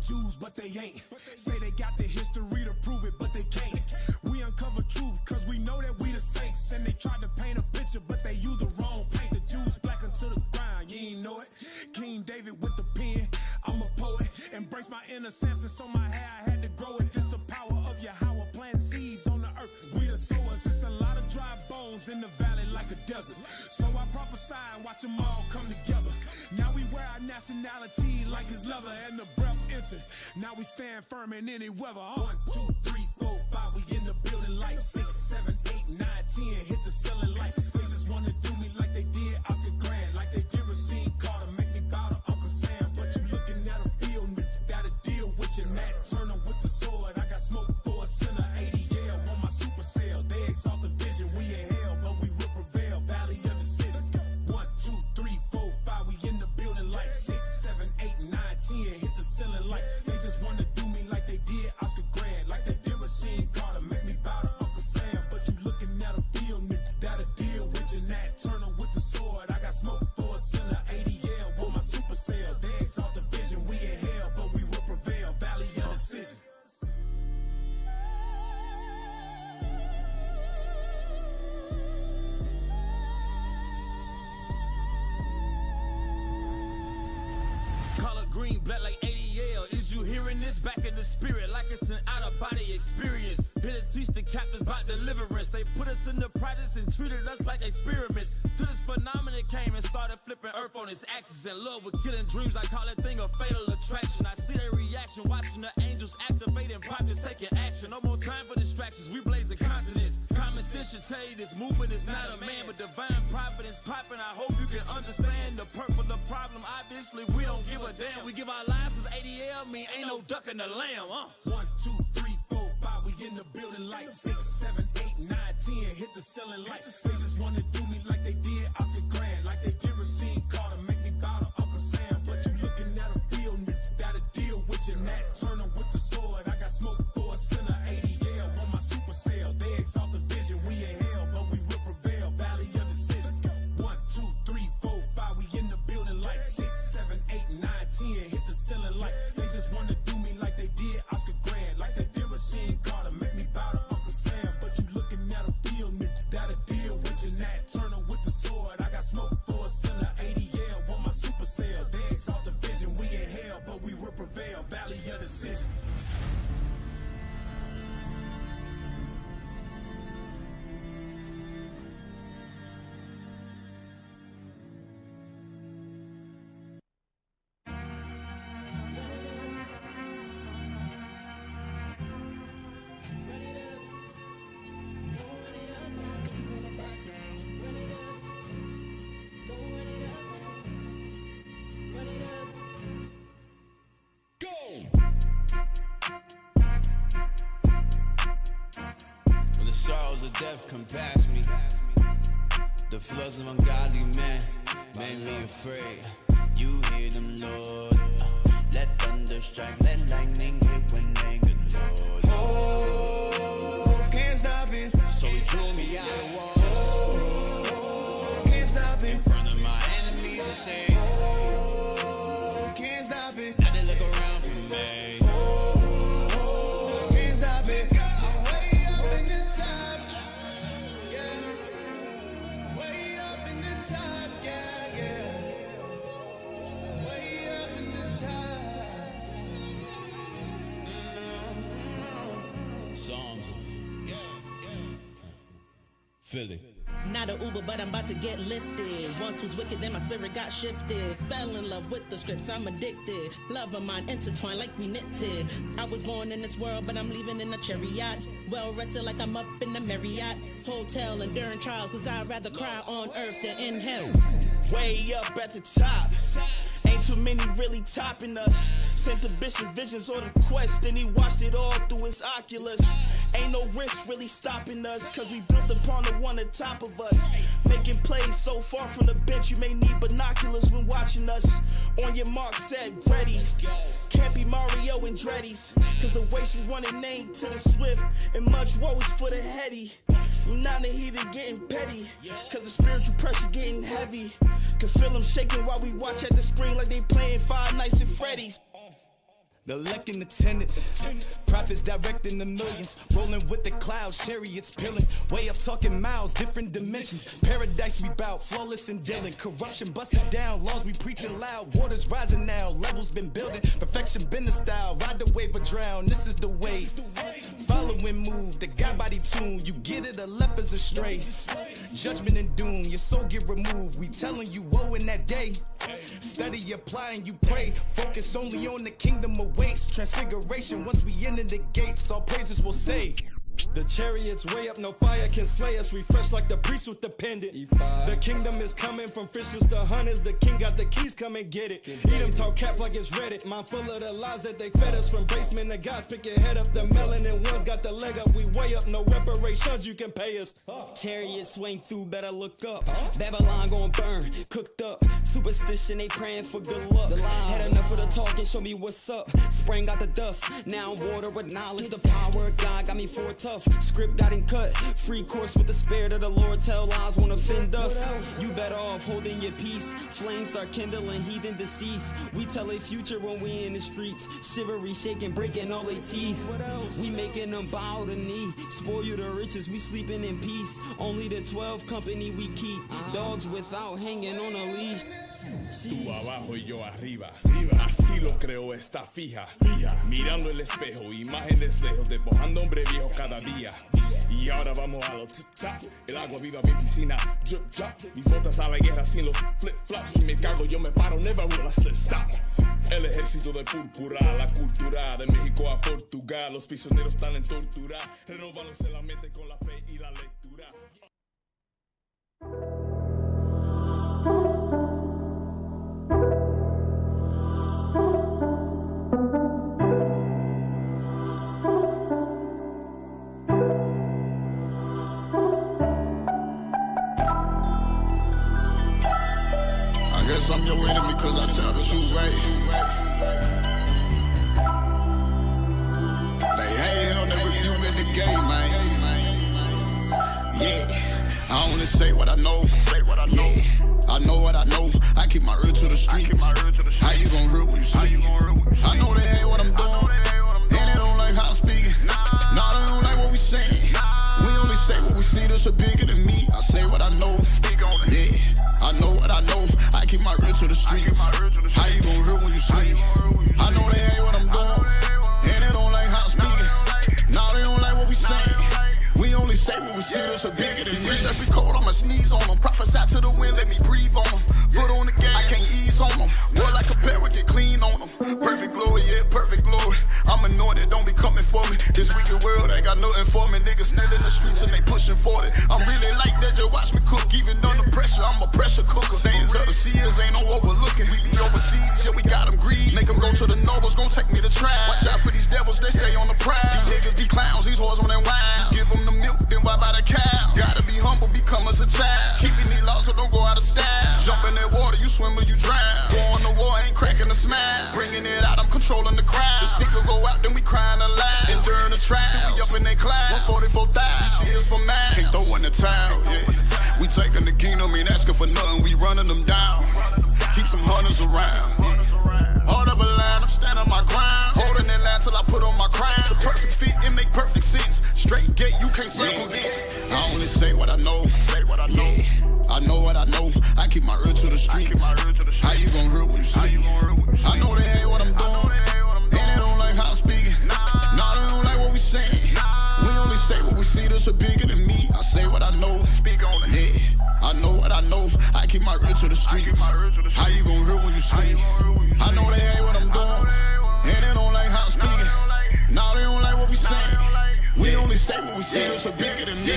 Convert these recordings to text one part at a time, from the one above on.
Jews, but they ain't. Say they got the history to prove it, but they can't. We uncover truth, cause we know that we the saints. And they tried to paint a picture, but they used the wrong paint. The Jews black unto the ground, you ain't know it. King David with the pen, I'm a poet. Embrace my inner Samson, so my hair I had to grow it. It's the power of Yahweh, planting seeds on the earth. We the sowers, it's a lot of dry bones in the valley like a desert. So I prophesy and watch them all come together. Now we wear our nationality like it's leather, and the breath enter. Now we stand firm in any weather. 1, 2, 3, 4, 5, we in the building like 6, 7, 8, 9, 10. Hit the ceiling like they just wanna do me like they did Oscar Grant, like they did Racine Carter. Make me bow to Uncle Sam, but you looking at a field, gotta deal with your Nat Turner with the sword. I got smoke for a sinner, ADL on my super cell. They exalt the vision, we in hell, but we will prevail. Valley of decision. 1, 2, 3, 4, 5, we in the building like 6, 7, 8, 9, 10. Hit the ceiling like they just wanna do me like they did Oscar Grant, like they did Racine Carter. Make me bow to Uncle Sam, but you looking at a field, gotta deal with your Nat Turner with the sword. I got smoke for a sinner, ADL on my super cell. They exalt the vision, we in hell, but we will prevail. Valley of decision. Color green, black like ADL. Is you hearing this? Back in the spirit, like it's an out-of-body experience. Here to teach the captains about deliverance. They put us in the projects and treated us like experiments. Till this phenomenon came and started flipping earth on its axis. In love with killing dreams, I call that thing a fatal attraction. I see their reaction, watching the angels activating prophets taking action. No more time for distractions, we blaze the continents. Common sense should tell you this movement is not a man, but divine providence popping. I hope you can understand the purpose, the problem. Obviously, we don't give a damn. We give our lives cause ADL mean ain't no ducking the lamb. 1, 2, 3, 4, 5, we in the building like 6, 7, 8, 9, 10. Hit the ceiling like they just wanna do me like they did Oscar Grant, like they did Racine Carter. Make me bow to Uncle Sam, but you looking at a field, gotta deal with your Nat Turner with the sword. I got smoke for a sinner, ADL on my super cell. They exalt the vision, we in hell, but we will prevail. Valley of decision. 1, 2, 3, 4, 5, we in the building like 6, 7, 8, 9, 10. Hit the ceiling like they just wanna do me like they did Oscar Grant, like they did Racine Carter. Make me bow to Uncle Sam, but you looking at a field, gotta deal with your Nat Turner with the sword. I got smoke for a sinner, ADL on my super cell. They exalt the vision, we in hell, but we will prevail. Valley of decision. When the sorrows of death come past me, the floods of ungodly men made me afraid. You hear them, Lord. Let thunder strike, let lightning hit when angered, Lord. Oh, can't stop it. So he drew me out of walls. Can't stop it. In front of my enemies, I say, oh, can't stop it. I didn't look around for me. Oh, can't stop it. I'm way up in the top, yeah. Way up in the top, yeah, yeah. Way up in the top. Psalms of Philly. Not an Uber, but I'm about to get lifted. Once was wicked, then my spirit got shifted. Fell in love with the scripts, I'm addicted. Love of mine intertwined like we knitted. I was born in this world, but I'm leaving in a chariot. Well rested like I'm up in the Marriott Hotel, enduring trials, cause I'd rather cry on earth than in hell. Way up at the top, ain't too many really topping us. Sent the bishop visions or the quest, and he watched it all through his Oculus. Ain't no risk really stopping us, cause we built upon the one at top of us. Making plays so far from the bench, you may need binoculars when watching us. On your mark, set, ready. Can't be Mario and Dreddy's, cause the waste we running ain't to the swift, and much woe is for the heady. I'm not in the heat of getting petty, cause the spiritual pressure getting heavy. Can feel them shaking while we watch at the screen like they playing Five Nights at Freddy's. The elect in attendance, prophets directing the millions, rolling with the clouds, chariots peeling, way up talking miles, different dimensions, paradise we bout, flawless and dealing, corruption busted down, laws we preaching loud, waters rising now, levels been building, perfection been the style, ride the wave or drown, this is the way, follow and move, the God body tune, you get it or left as astray, judgment and doom, your soul get removed, we telling you woe in that day, study, apply and you pray, focus only on the kingdom of waits, transfiguration, once we enter the gates, all praises will say. The chariot's way up, no fire can slay us. Refresh like the priest with the pendant. The kingdom is coming from fishers to hunters. The king got the keys, come and get it. Eat them talk cap like it's Reddit. Mind full of the lies that they fed us. From basement to gods, pick your head up. The melanin ones got the leg up. We way up, no reparations you can pay us. Chariot swing through, better look up. Babylon gon' burn, cooked up. Superstition, they praying for good luck. Had enough of the talking, show me what's up. Spraying out the dust, now I'm water with knowledge. The power of God got me for tough. Script got and cut, free course with the spirit of the Lord. Tell lies won't offend us. You better off holding your peace. Flames start kindling, heathen decease. We tell a future when we in the streets. Chivalry shaking, breaking all their teeth. We making them bow the knee. Spoil you the riches, we sleeping in peace. Only the 12 company we keep. Dogs without hanging on a leash. Tú abajo y yo arriba. Así lo creo, está fija. Mirando el espejo, imágenes lejos, despojando hombre viejo cada día. Y ahora vamos a los tip-tap. El agua viva mi piscina, drip drop. Mis botas a la guerra sin los flip-flops. Si me cago yo me paro, never will I slip stop. El ejército de púrpura, la cultura de México a Portugal. Los prisioneros están en tortura, renovándose la mente con la fe y la lectura. I guess I'm your enemy cause I tell the truth, right? They hate him, they rebuke at the game, man. Yeah, I only say what I know. Yeah, I know what I know. I keep my ear to the street. How you gon' hurt when you sleep? I know they hate what I'm doing, and they don't like how I'm speaking. Nah, they don't like what we saying. We only say what we see, this is bigger than me. I say what I know. Yeah, I know what I know. I keep my ear to the streets. How you gon' hurt when you sleep? I know they hate what I'm doing, and they don't like how I'm speaking. Nah, they don't like what we saying. We only say what we see, this is bigger than me. Let's be cold, I'ma sneeze on them. Prophesy to the wind, let me breathe on them. Foot on the gas, I can't ease on them. Boy, like a parrot, get clean on them. Perfect glory, yeah, perfect glory. I'm anointed, don't be coming for me. This wicked world ain't got nothing for me. Niggas still in the streets and they pushing for it. I'm really like that, just watch me cook. Even under pressure, I'm a pressure cooker. Sayings of the Seers ain't no overlooking. We be overseas, yeah, we got them greed. Make them go to the nobles, gon' take me to trial. Watch out for these devils, they stay on the prowl. These niggas be clowns, these whores on them wild. Give them the milk, then why buy the cow? Gotta be humble, become as a child. Keeping these laws, so don't go out of style. Jump in that water, you swim or you drown. Going to war, ain't cracking a smile. Bringing it out, I'm controlling the crowd. The speaker go out, then we crying aloud. And during the trial, we up in that cloud. 144,000, you see us from mine. Can't throw in the towel, yeah. We taking the kingdom, ain't asking for nothing. We running them down. Keep some hunters around. Hard of a line, I'm standing my ground. Holding that line till I put on my crown. It's a perfect fit, it make perfect sense. Straight gate, you can't circumvent. I only say what I know. Yeah, I know what I know. I keep my ear to the street. How you gon' hurt when you sleep? I know they hate what I'm doing, and they don't like how I'm speaking. Nah, they don't like what we saying. We only say what we see, this is bigger than me. I say what I know. Yeah, I know what I know. I keep my ear to the streets. How you gon' hurt when you sleep? I know they hate what I'm doing, and they don't like how I'm speaking. Nah, they don't like what we saying. We only say what we see, this is bigger than me.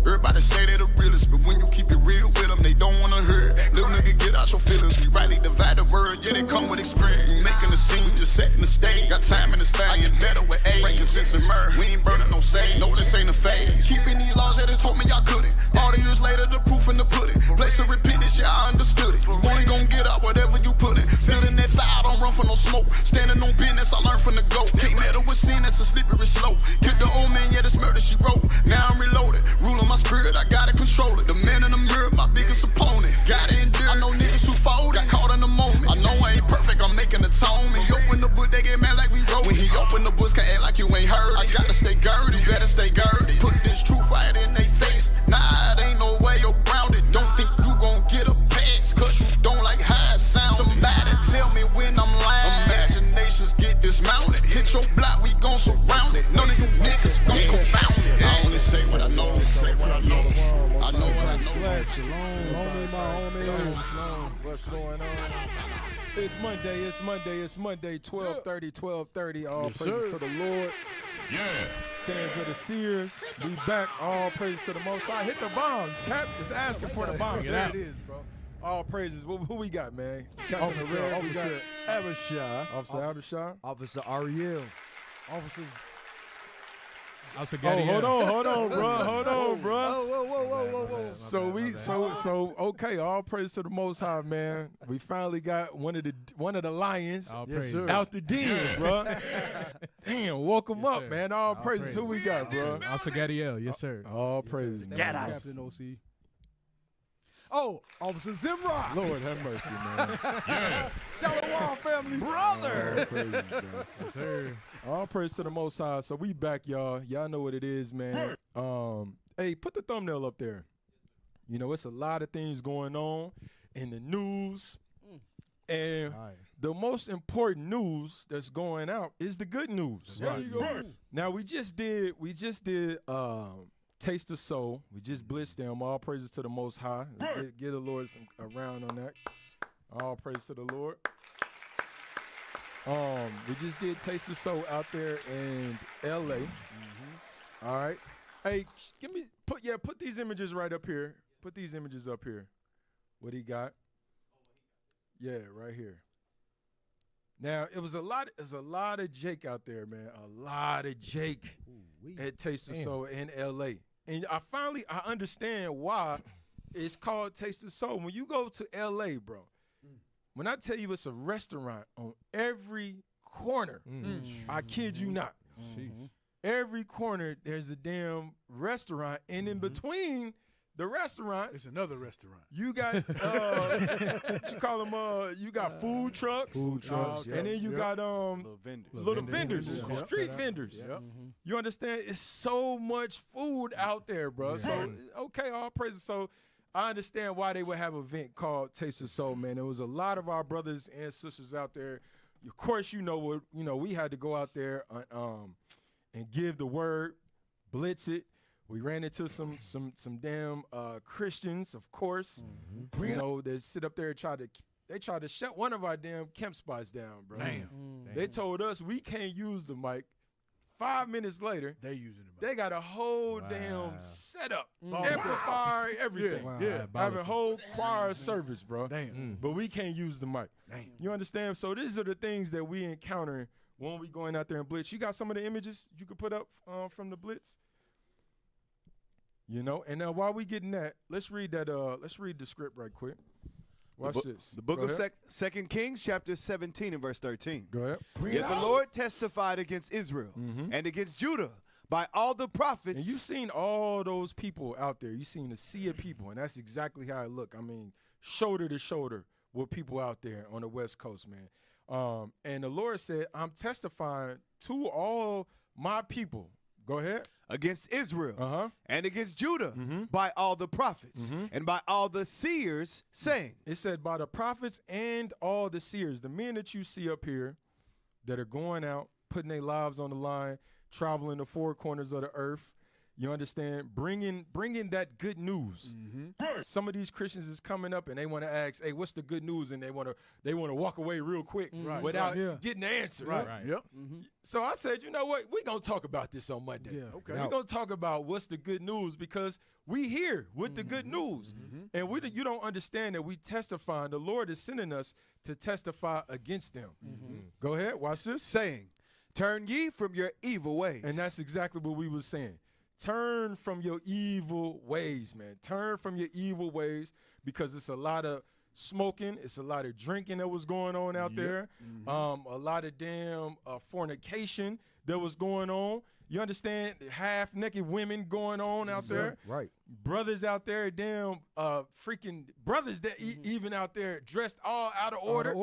Everybody say they the realest, but when you keep it real with them, they don't wanna hear it. Little nigga, get out your feelings. We rightly divide the word, yeah, they come with experience. We making the scene, just setting the stage. Got time in this thing, I get better with age. Frankincense and myrrh, we ain't burning no sage. No, this ain't a phase. Keeping these laws, yeah, they told me y'all couldn't. All the years later, the proof in the pudding. Place of repentance, yeah, I understood it. You only gon' get out whatever you put in. Stood in that fire, don't run for no smoke. Standing on business, I learned from the GOAT. Can't meddle with sin, that's a slippery slope. Get the old man, yeah, this murder she wrote. Now I'm reloaded, ruling my spirit, I gotta control it. The man in the right, shalom, my homie. What's going on? It's Monday, 12:30. All praises to the Lord. Yeah. Sons of the Seers, we back. All praises to the Most High. Hit the bomb. Cap is asking for the bomb. There it is, bro. All praises. Who we got, man? Officer Abishai. Officer Abishai. Officer Ariel. Officers. Officer Hold on, bro. Whoa. So okay. All praise to the Most High, man. We finally got one of the lions out the den, bro. Damn, woke him up, man. All praises. Who we got, bro? Officer Gadiel, yes, sir. All praises. Get out. Captain OC. Oh, Officer Zimrock. Lord have mercy, man. Shalom, family. Brother. All praises, bro. Yes, sir. All praise to the Most High. So we back, y'all. Y'all know what it is, man. Hey, put the thumbnail up there. You know, it's a lot of things going on in the news. And the most important news that's going out is the good news. There you go. Now we just did Taste of Soul. We just blitzed them. All praises to the Most High. Give the Lord a round on that. All praise to the Lord. We just did Taste of Soul out there in LA. All right. Hey, put these images right up here. Put these images up here. What he got? Yeah, right here. Now, there's a lot of Jake out there, man. A lot of Jake at Taste of Soul in LA. And I understand why it's called Taste of Soul. When you go to LA, bro, when I tell you it's a restaurant on every corner, I kid you not. Every corner, there's a damn restaurant. And in between the restaurants, it's another restaurant. You got what you call them? You got food trucks, and then you got little vendors, street vendors. You understand? It's so much food out there, bro. So okay, all praises. So I understand why they would have an event called Taste of Soul, man. There was a lot of our brothers and sisters out there. Of course, we had to go out there and give the word, blitz it. We ran into some damn Christians, of course. You know, they sit up there and try to shut one of our damn camp spots down, bro. Damn. They told us we can't use the mic. 5 minutes later, they using it. They got a whole damn setup, amplifier, everything. Having a whole choir service, bro. Damn. But we can't use the mic. Damn. You understand? So these are the things that we encounter when we going out there and blitz. You got some of the images you could put up from the blitz? You know, and now while we getting that, let's read the script right quick. Watch this. The book of 2 Kings, chapter 17 and verse 13. Go ahead. Yet the Lord testified against Israel and against Judah by all the prophets. And you've seen all those people out there. You've seen a sea of people, and that's exactly how it look. I mean, shoulder to shoulder with people out there on the West Coast, man. And the Lord said, I'm testifying to all my people. Go ahead. Against Israel and against Judah by all the prophets and by all the seers, saying. It said by the prophets and all the seers, the men that you see up here that are going out, putting their lives on the line, traveling the four corners of the earth. You understand? Bringing that good news. Some of these Christians is coming up and they want to ask, "Hey, what's the good news?" And they want to walk away real quick without getting the answer. Right. Yep. So I said, you know what? We're gonna talk about this on Monday. Yeah. Okay. We're gonna talk about what's the good news because we here with the good news, and you don't understand that we testifying. The Lord is sending us to testify against them. Go ahead, watch this. Saying, "Turn ye from your evil ways." And that's exactly what we were saying. Turn from your evil ways, man. Turn from your evil ways because it's a lot of smoking. It's a lot of drinking that was going on out there. A lot of damn fornication that was going on. You understand? Half-naked women going on out there. Right. Brothers out there, damn freaking brothers that even out there dressed all out of order.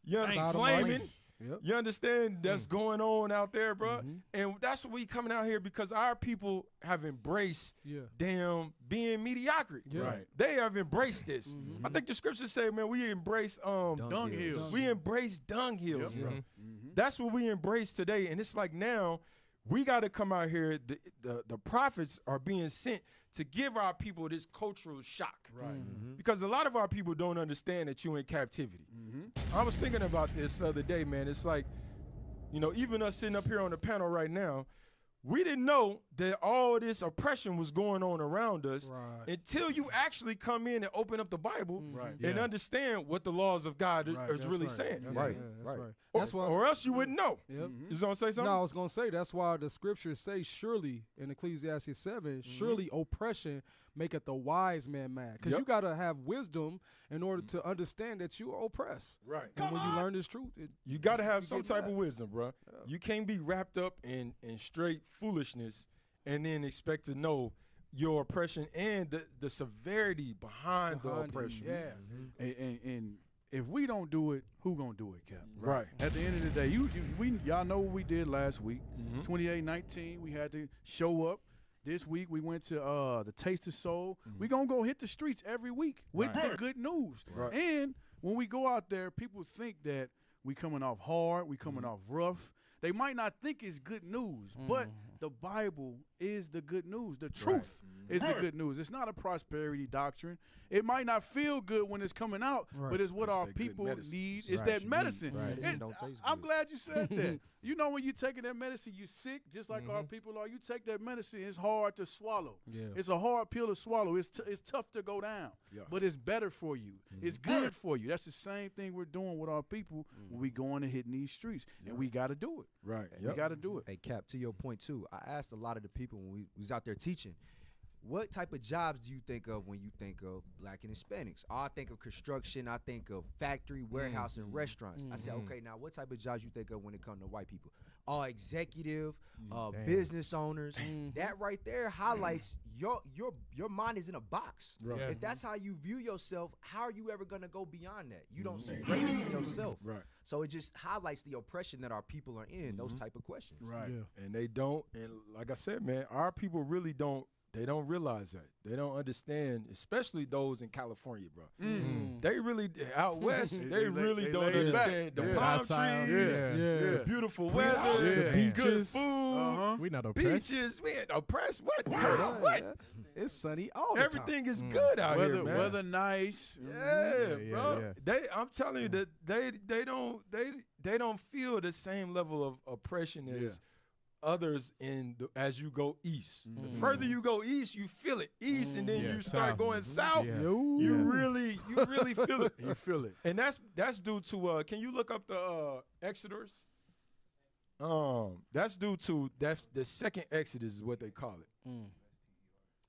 You understand? Flaming. Yep. You understand? That's going on out there, bro. And that's what we coming out here because our people have embraced damn being mediocrity. Right. They have embraced this. I think the scriptures say, man, we embrace dung hills. We embrace dung hills, bro. That's what we embrace today. And it's like now we got to come out here. The prophets are being sent to give our people this cultural shock. Right. Because a lot of our people don't understand that you're in captivity. I was thinking about this the other day, man. It's like, you know, even us sitting up here on the panel right now, we didn't know that all this oppression was going on around us until you actually come in and open up the Bible and understand what the laws of God is really saying. That's right. That's why, or else you wouldn't know. Yep. You was going to say something? No, I was going to say that's why the scriptures say surely in Ecclesiastes 7, surely oppression maketh the wise man mad. Because you got to have wisdom in order to understand that you are oppressed. Right. And when you learn this truth, you got to have some type of wisdom, bro. Yeah. You can't be wrapped up in straight foolishness and then expect to know your oppression and the severity behind the oppression. And if we don't do it, who gonna do it, Cap? Right. At the end of the day, y'all know what we did last week. 28-19, we had to show up. This week we went to the Taste of Soul. We gonna go hit the streets every week with the good news. Right. And when we go out there, people think that we coming off hard, we coming off rough. They might not think it's good news, but the Bible is the good news. The truth is the good news. It's not a prosperity doctrine. It might not feel good when it's coming out, but it's what our people need. It's that medicine. I'm glad you said that. You know, when you're taking that medicine, you're sick, just like our people are. You take that medicine, it's hard to swallow. Yeah. It's a hard pill to swallow. It's tough to go down, but it's better for you. It's good for you. That's the same thing we're doing with our people when we going and hitting these streets, and we got to do it. Right. We got to do it. Hey, Cap, to your point, too, I asked a lot of the people when we was out there teaching, what type of jobs do you think of when you think of Black and Hispanics? I think of construction. I think of factory, warehouse, and restaurants. I said, okay, now what type of jobs you think of when it comes to white people? Executive, business owners. That right there highlights your mind is in a box. Right. If that's how you view yourself, how are you ever going to go beyond that? You don't see greatness in yourself. Right. So it just highlights the oppression that our people are in, those type of questions. Right. Yeah. And they don't, and like I said, man, our people really don't. They don't realize that. They don't understand, especially those in California, bro. They really, out west, they really don't understand the palm trees, the beautiful weather, the beaches, good food. We not oppressed. Beaches, we ain't oppressed. What? It's sunny all the Everything is good out here, man. Weather nice. Bro. I'm telling you that they don't feel the same level of oppression as others as you go east. The further you go east, you feel it east, and then you start going south. You really feel it. You feel it, and that's due to. Can you look up the Exodus? That's due to the second Exodus is what they call it.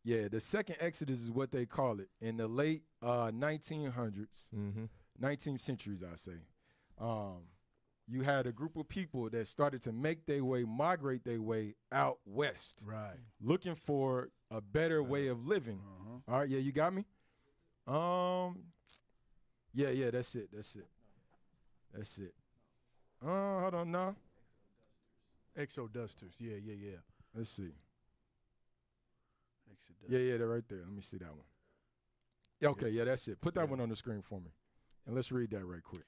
Yeah, the second Exodus is what they call it in the late 1900s, 19th centuries, I say. You had a group of people that started to migrate their way out west. Right. Looking for a better way of living. All right, yeah, you got me? Yeah, that's it. Hold on now. Exodusters, yeah. Let's see. Yeah, they're right there. Let me see that one. Yeah, okay, yeah, that's it. Put that one on the screen for me. And let's read that right quick.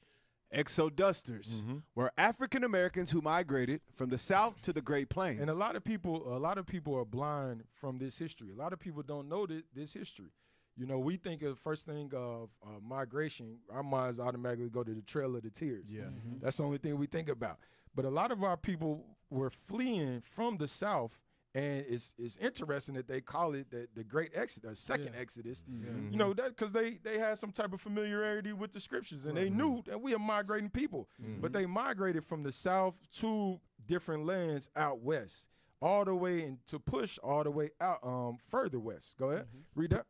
Exodusters were African Americans who migrated from the South to the Great Plains. And a lot of people are blind from this history. A lot of people don't know this history. You know, we think of first thing of migration, our minds automatically go to the Trail of the Tears. Yeah. That's the only thing we think about. But a lot of our people were fleeing from the South. And it's interesting that they call it the Great Exodus, Second Exodus. You know, that because they had some type of familiarity with the scriptures, and they knew that we are migrating people. But they migrated from the South to different lands out west, all the way and to push all the way out further west. Go ahead, read that.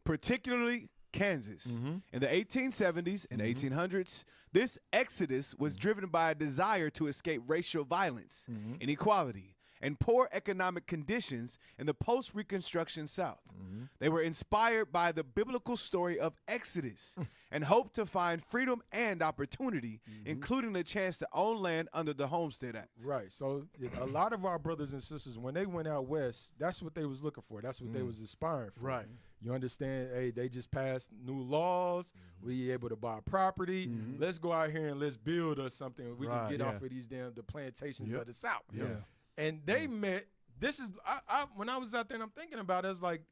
Particularly Kansas. In the 1870s and 1800s, this exodus was driven by a desire to escape racial violence, inequality, and poor economic conditions in the post-Reconstruction South. They were inspired by the biblical story of Exodus and hoped to find freedom and opportunity, including the chance to own land under the Homestead Act. Right. So a lot of our brothers and sisters, when they went out west, that's what they was looking for. That's what they was aspiring for. Right. You understand? Hey, they just passed new laws. We able to buy property. Let's go out here and let's build us something. We can get off of these the plantations of the South. And they met. This is when I was out there and I'm thinking about it. It's like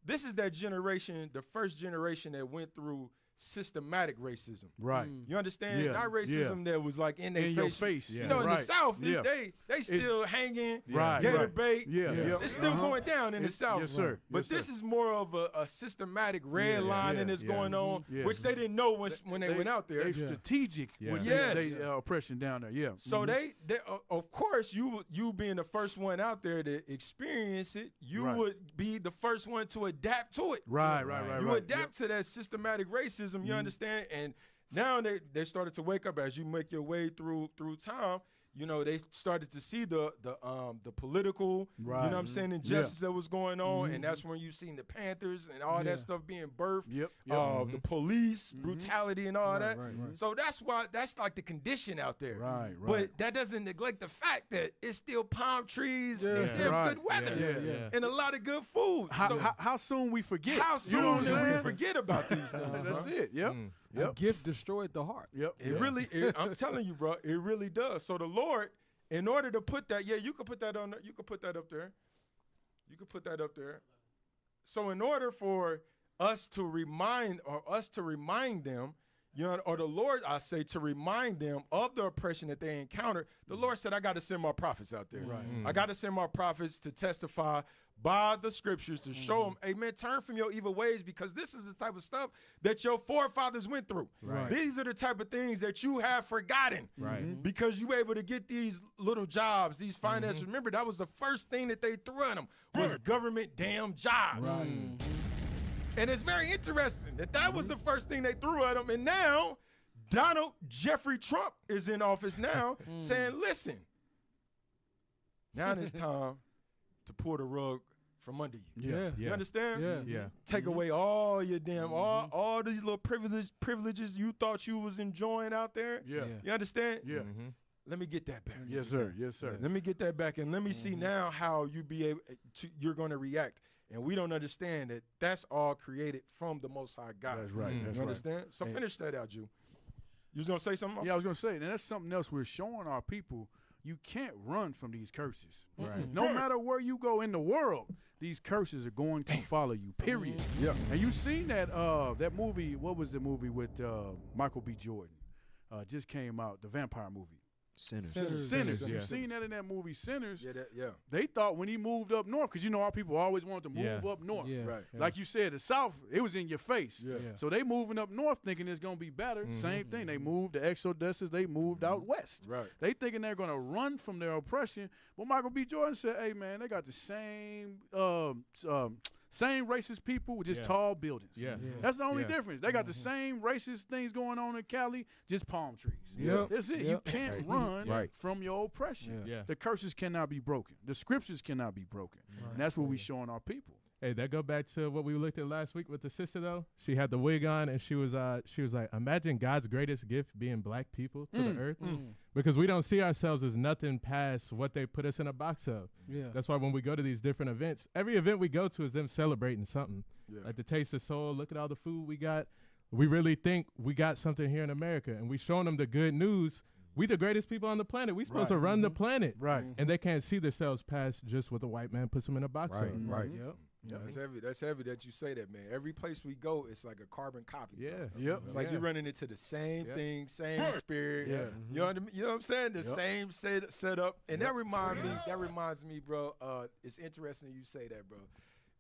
this is that generation, the first generation that went through systematic racism. Right. You understand? Yeah, Not racism that was like in their In face. your face. You Yeah. know, in Right. the South, Yeah. they still hanging, Right, gator right. bait. Yeah, yeah. It's still going down in the South. Yes, sir. But Yes, this sir. is more of a systematic red line that's going on, Yeah. which they didn't know when they went out there. They strategic with Yes. they oppression down there. Yeah. So they of course, you being the first one out there to experience it, you Right. would be the first one to adapt to it. Right. You adapt to that systematic racism, you understand? And now they started to wake up as you make your way through time. You know, they started to see the political, you know what I'm saying, injustice that was going on, and that's when you seen the Panthers and all that stuff being birthed. The police, brutality and all that. So that's like the condition out there. Right. But that doesn't neglect the fact that it's still palm trees and good weather and a lot of good food. How soon we forget? How soon do we forget about these things? That's bro? it. Yep. A gift destroyed the heart. It really, I'm telling you, bro, it really does. So the Lord, in order to put that, you could put that on, you could put that up there. You could put that up there. So in order for us to remind them, you know, or the Lord, I say, to remind them of the oppression that they encountered, the Lord said, I got to send my prophets out there. I got to send my prophets to testify by the scriptures to show them, amen, turn from your evil ways, because this is the type of stuff that your forefathers went through. These are the type of things that you have forgotten because you were able to get these little jobs, these finances. Remember, that was the first thing that they threw at them was government damn jobs. And it's very interesting that was the first thing they threw at them. And now Donald Jeffrey Trump is in office now saying, listen, now it's time to pull the rug from under you. You understand? Take away all your damn, all these little privileges you thought you was enjoying out there. You understand? Let me get that back. Yes, sir. Yes, sir. Let me get that back, and let me see now how you're going to react. And we don't understand that that's all created from the Most High God. That's right. That's you understand? So finish that out, you. You was going to say something else? Yeah, I was going to say, and that's something else we're showing our people. You can't run from these curses. No matter where you go in the world, these curses are going to follow you, period. And you seen that that movie, what was the movie with Michael B. Jordan? Just came out, the vampire movie. Sinners. You seen that in that movie, Sinners? They thought when he moved up north, because you know our people always wanted to move up north. Like you said, the South, it was in your face. So they moving up north thinking it's going to be better. Same thing. They moved, the Exoduses, they moved out west. They thinking they're going to run from their oppression. But Michael B. Jordan said, hey, man, they got the same racist people with just tall buildings. That's the only difference. They got the same racist things going on in Cali, just palm trees. That's it. You can't run from your oppression. The curses cannot be broken. The scriptures cannot be broken. And that's what we showing our people. Hey, that go back to what we looked at last week with the sister though. She had the wig on and she was like, imagine God's greatest gift being black people to the earth. Because we don't see ourselves as nothing past what they put us in a box of. That's why when we go to these different events, every event we go to is them celebrating something. Like the Taste of Soul, look at all the food we got. We really think we got something here in America, and we showing them the good news. We the greatest people on the planet. We supposed to run the planet. And they can't see themselves past just what the white man puts them in a box of. That's heavy. That's heavy that you say that, man. Every place we go, it's like a carbon copy. It's like you're running into the same thing, same spirit. You know what I'm saying? The same setup. And that reminds me, bro. It's interesting you say that, bro.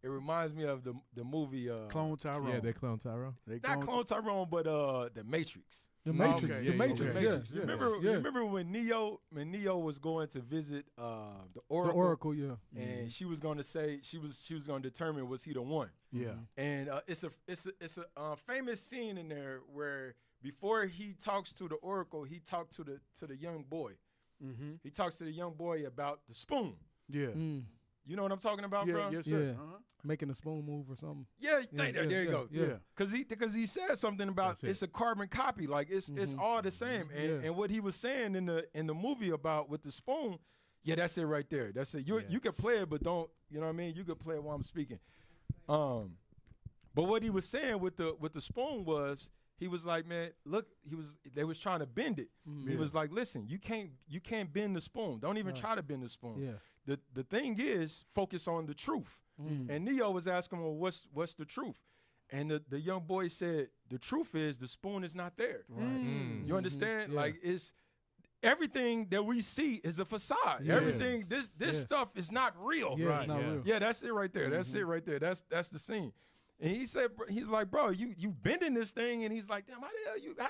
It reminds me of the movie Clone Tyrone. Yeah, they clone Tyrone. Not Clone Tyrone, but The Matrix. The Matrix. Okay. The Matrix. You remember when Neo was going to visit the Oracle? The Oracle, And she was going to say she was going to determine was he the one. And it's a famous scene in there where before he talks to the Oracle, he talked to the young boy. He talks to the young boy about the spoon. You know what I'm talking about, bro? Yes, sir. Making a spoon move or something. There you go. Because he said something about it's a carbon copy, like it's all the same. And what he was saying in the movie about with the spoon, that's it right there. That's it. You can play it, but don't, you know what I mean? You can play it while I'm speaking. But what he was saying with the spoon was, he was like, man, look, they was trying to bend it. He was like, listen, you can't bend the spoon. Don't even try to bend the spoon. the thing is, focus on the truth. And Neo was asking, well, what's the truth? And the young boy said, the truth is the spoon is not there. Right. You understand? Yeah. Like, it's everything that we see is a facade. Yeah. Everything, this stuff is not real. Yeah, it's not real. Yeah, that's it right there. That's it right there. That's the scene. And he said, he's like, bro, you bending this thing. And he's like, damn, how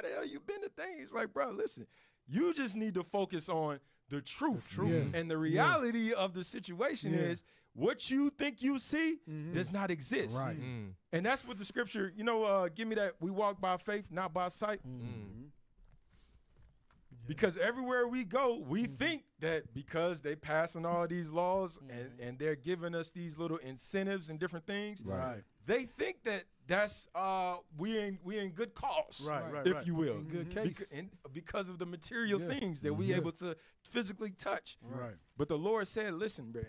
the hell you bend the thing? He's like, bro, listen, you just need to focus on the truth. Yeah. And the reality of the situation is what you think you see does not exist. Right. And that's what the scripture, give me that, we walk by faith, not by sight. Because everywhere we go, we think that because they passing all these laws and they're giving us these little incentives and different things, Right. they think that that's we in good cause, Right, if you will, Good case. because of the material things that we able to physically touch. Right. But the Lord said, listen, bro,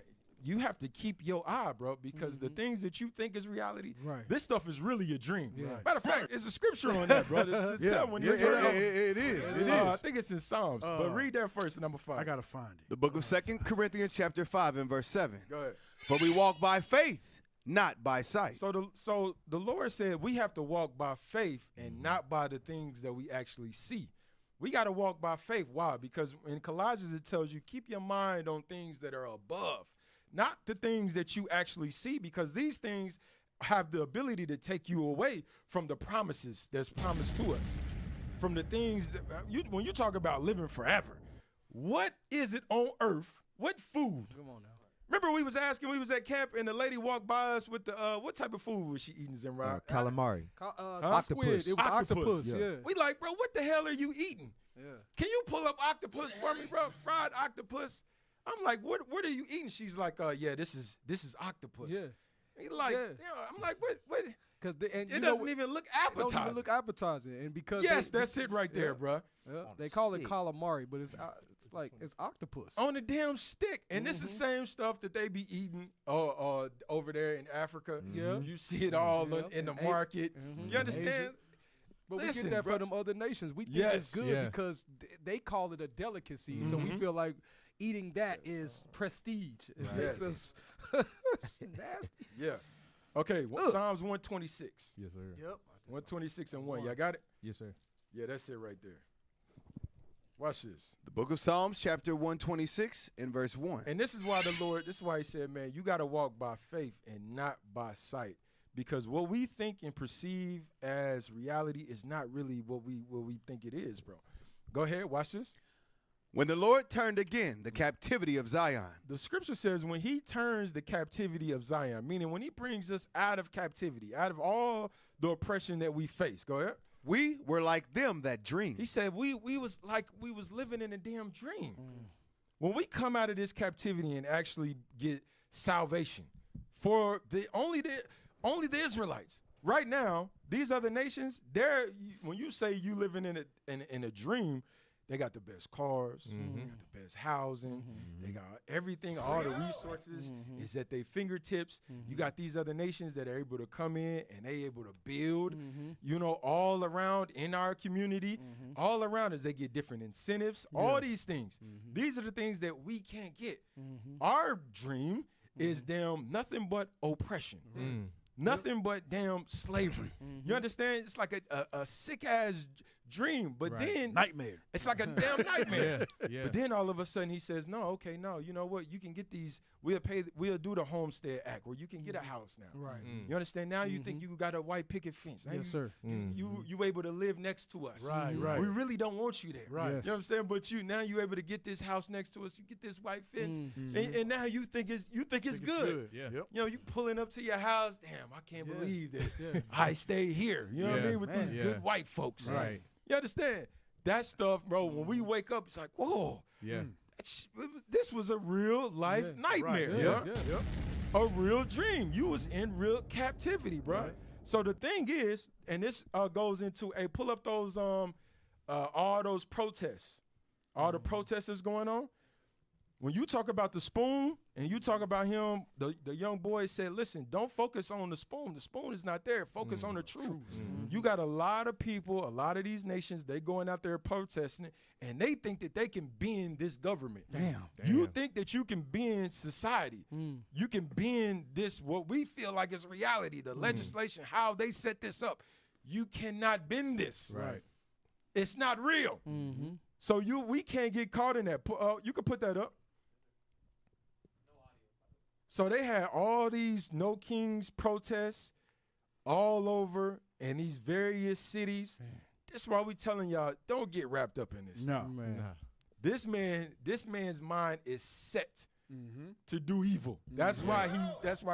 you have to keep your eye, bro, because the things that you think is reality, this stuff is really a dream. Right. Matter of fact, it's a scripture on that, bro. To tell when you turn it is. I think it's in Psalms, but read that first, and I'm gonna find. I gotta find it. The book of 2 Corinthians chapter 5 and verse 7. Go ahead. For we walk by faith, not by sight. So the Lord said we have to walk by faith and not by the things that we actually see. We got to walk by faith. Why? Because in Colossians it tells you keep your mind on things that are above, not the things that you actually see, because these things have the ability to take you away from the promises that's promised to us, from the things that when you talk about living forever, what is it on earth? What food? Come on now. Remember we was at camp and the lady walked by us with the, what type of food was she eating, Zimrod? Calamari. Squid. It was octopus. Yeah. We like, bro, what the hell are you eating? Yeah. Can you pull up octopus for me, bro? Fried octopus. I'm like, what are you eating? She's like, yeah, this is octopus. Yeah. He like, I'm like, what? Because It doesn't even look Don't appetizing. even look appetizing, and because Yes, that's it right there, bro. they call it calamari, but it's octopus. On the damn stick. And this is the same stuff that they be eating over there in Africa. Yeah. You see it all in the market. You understand? Asia. But Listen, we get that bro. from them other nations. We think Yes. it's good because they call it a delicacy. So we feel like eating that is prestige. It makes us nasty. Yeah. Okay, Psalms 126. Yes, sir. Yep. 126 and 1. Y'all got it? Yes, sir. Yeah, that's it right there. Watch this. The book of Psalms chapter 126 and verse 1. And this is why he said, man, you got to walk by faith and not by sight. Because what we think and perceive as reality is not really what we think it is, bro. Go ahead, watch this. When the Lord turned again the captivity of Zion. The scripture says when he turns the captivity of Zion, meaning when he brings us out of captivity, out of all the oppression that we face. Go ahead. We were like them that dream. He said we was living in a damn dream. When we come out of this captivity and actually get salvation for only the Israelites. Right now, these other nations, when you say you living in a dream, they got the best cars, they got the best housing, they got everything, all the resources is at their fingertips. You got these other nations that are able to come in and they able to build, all around in our community, all around us, they get different incentives, all these things. These are the things that we can't get. Our dream is nothing but oppression. Nothing but damn slavery. You understand? It's like a sick ass dream, but then nightmare. It's like a damn nightmare. Yeah. But then all of a sudden he says, no, you know what? You can get these. We'll do the Homestead Act where you can get a house now. Right. You understand? Now you think you got a white picket fence. Now Yes, sir. You able to live next to us. Right. We really don't want you there. Right. Yes. You know what I'm saying? But now you able to get this house next to us. You get this white fence, and now you think it's good. Yeah. Yep. You pulling up to your house. Damn, I can't believe that I stay here. You know what I Yeah. mean? With these good white folks. Right. You understand? That stuff, bro, when we wake up, it's like, whoa. Yeah. This was a real life nightmare. Right. Bro. A real dream. You was in real captivity, bro. Right. So the thing is, and this goes into, pull up those, all those protests. All the protesters going on. When you talk about the spoon and you talk about him, the young boy said, listen, don't focus on the spoon. The spoon is not there. Focus on the truth. You got a lot of people, a lot of these nations, they going out there protesting it, and they think that they can bend this government. You think that you can bend society. You can bend this, what we feel like is reality, the legislation, how they set this up. You cannot bend this. Right. It's not real. So we can't get caught in that. You can put that up. So they had all these No Kings protests all over in these various cities. That's why we telling y'all, don't get wrapped up in this. No. This man's mind is set to do evil. That's why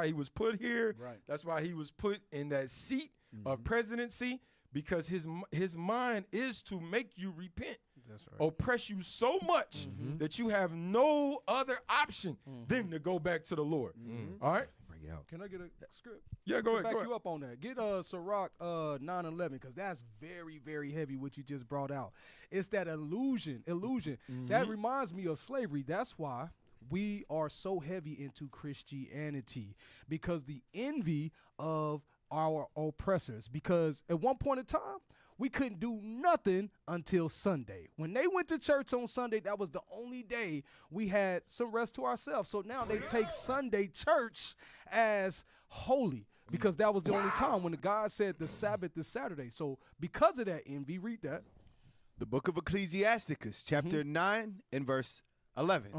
he was put here. Right. That's why he was put in that seat of presidency, because his mind is to make you repent. That's right. Oppress you so much that you have no other option than to go back to the Lord. All right? Bring it out. Can I get a script? Yeah, go ahead. Back Go ahead. you up on that. Get Sirach 9:11, because that's very, very heavy what you just brought out. It's that illusion. That reminds me of slavery. That's why we are so heavy into Christianity, because the envy of our oppressors. Because at one point in time, we couldn't do nothing until Sunday. When they went to church on Sunday, that was the only day we had some rest to ourselves. So now they take Sunday church as holy, because that was the only time when God said the Sabbath is Saturday. So because of that envy, read that. The book of Ecclesiasticus, chapter 9 and verse 11.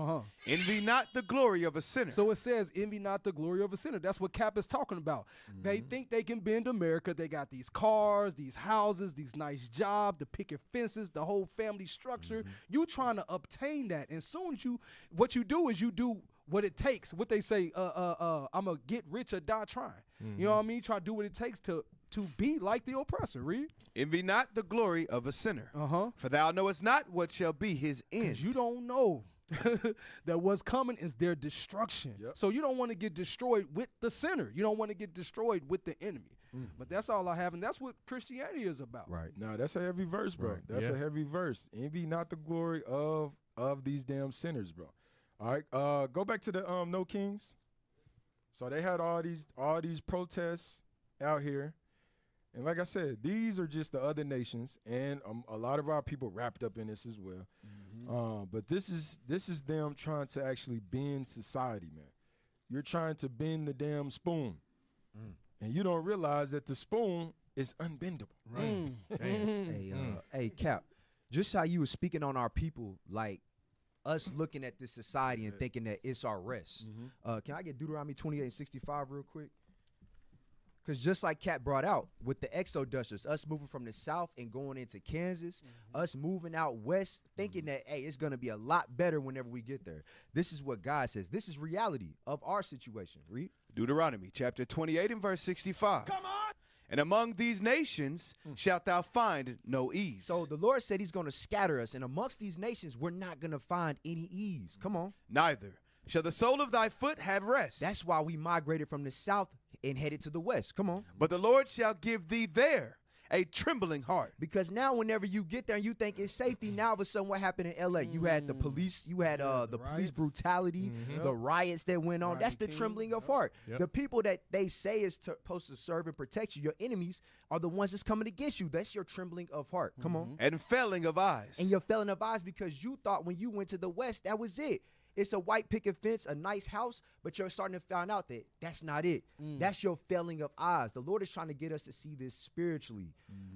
Envy not the glory of a sinner. So it says, envy not the glory of a sinner. That's what Cap is talking about. They think they can bend America. They got these cars, these houses, these nice jobs, the picket fences, the whole family structure. You trying to obtain that. And soon as what you do is you do what it takes. What they say, I'm going to get rich or die trying. You know what I mean? Try to do what it takes to be like the oppressor. Read. Envy not the glory of a sinner. For thou knowest not what shall be his end. You don't know that what's coming is their destruction. So you don't want to get destroyed with the sinner. You don't want to get destroyed with the enemy. But that's all I have, and that's what Christianity is about. Right. No, that's a heavy verse, bro. That's a heavy verse. Envy not the glory of these damn sinners, bro. All right, go back to the No Kings. So they had all these protests out here. And like I said, these are just the other nations, and a lot of our people wrapped up in this as well. But this is them trying to actually bend society, man. You're trying to bend the damn spoon, and you don't realize that the spoon is unbendable. Hey, Cap, just how you were speaking on our people, like us looking at this society and thinking that it's our rest. Can I get Deuteronomy 28:65 real quick? Because just like Kat brought out, with the exodusters, us moving from the south and going into Kansas, us moving out west, thinking that, hey, it's going to be a lot better whenever we get there. This is what God says. This is reality of our situation. Read. Deuteronomy chapter 28 and verse 65. Come on. And among these nations shalt thou find no ease. So the Lord said he's going to scatter us, and amongst these nations, we're not going to find any ease. Come on. Neither shall the sole of thy foot have rest. That's why we migrated from the south and headed to the west. Come on. But the Lord shall give thee there a trembling heart. Because now whenever you get there and you think it's safety, now all of a sudden what happened in L.A.? You had the police, you had the police brutality, the riots that went on. That's the trembling of heart. The people that they say is supposed to serve and protect you, your enemies, are the ones that's coming against you. That's your trembling of heart. Come on. And failing of eyes. And your failing of eyes, because you thought when you went to the west, that was it. It's a white picket fence, a nice house, but you're starting to find out that that's not it. That's your failing of eyes. The Lord is trying to get us to see this spiritually.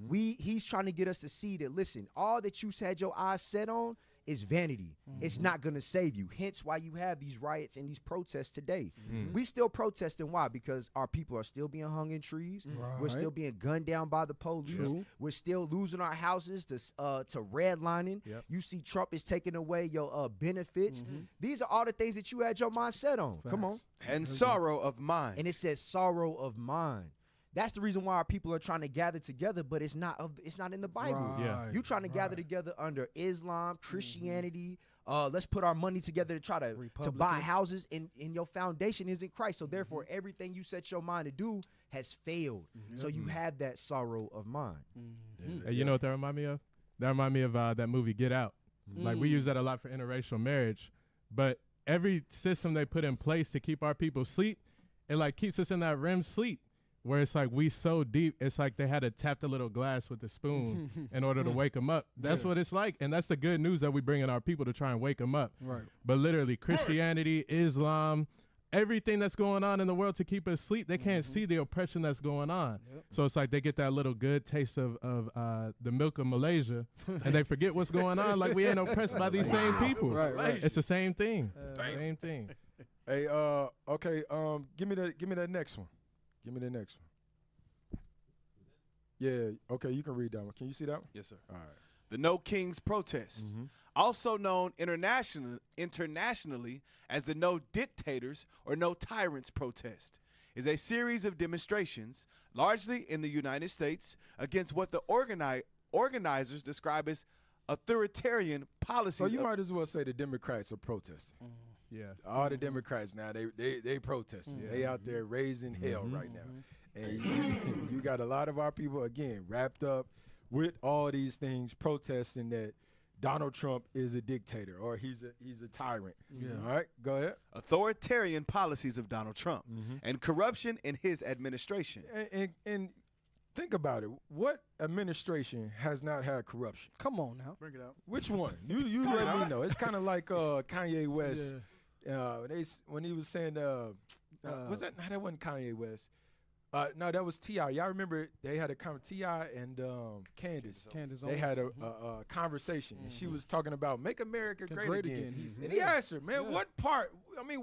He's trying to get us to see that, listen, all that you had your eyes set on is vanity. It's not going to save you. Hence why you have these riots and these protests today. We still protesting. Why? Because our people are still being hung in trees. We're still being gunned down by the police. We're still losing our houses to redlining. You see Trump is taking away your benefits. These are all the things that you had your mind set on. Come on. And sorrow of mind. And it says sorrow of mind. That's the reason why our people are trying to gather together, but it's not in the Bible. You trying to gather together under Islam, Christianity. Let's put our money together to try to buy houses, and your foundation isn't Christ. So therefore, everything you set your mind to do has failed. So you have that sorrow of mind. Hey, you know what that remind me of? That remind me of that movie Get Out. Like we use that a lot for interracial marriage, but every system they put in place to keep our people sleep, it like keeps us in that REM sleep where it's like we so deep, it's like they had to tap the little glass with the spoon in order to wake them up. That's what it's like, and that's the good news that we bring in our people to try and wake them up. Right. But literally, Christianity, Islam, everything that's going on in the world to keep us asleep, they can't see the oppression that's going on. So it's like they get that little good taste of the milk of Malaysia, and they forget what's going on. Like we ain't oppressed by these same people. Right. It's the same thing. Same thing. Hey, okay, give me that next one. Give me the next one. Yeah, okay, you can read that one. Can you see that one? Yes, sir. All right. The No Kings Protest, also known internationally as the No Dictators or No Tyrants Protest, is a series of demonstrations, largely in the United States, against what the organizers describe as authoritarian policies. So you might as well say the Democrats are protesting. Yeah. All the Democrats now, they protesting. They out there raising hell right now. And you got a lot of our people, again, wrapped up with all these things, protesting that Donald Trump is a dictator or he's a tyrant. All right, go ahead. Authoritarian policies of Donald Trump and corruption in his administration. And think about it. What administration has not had corruption? Come on now. Bring it out. Which one? You let me know. It's kind of like Kanye West. When he was saying, was that? No, that wasn't Kanye West. No, that was T.I. Y'all remember they had a T.I. and Candace. They had a conversation, and she was talking about make America great again. And he asked her, man, what part? I mean,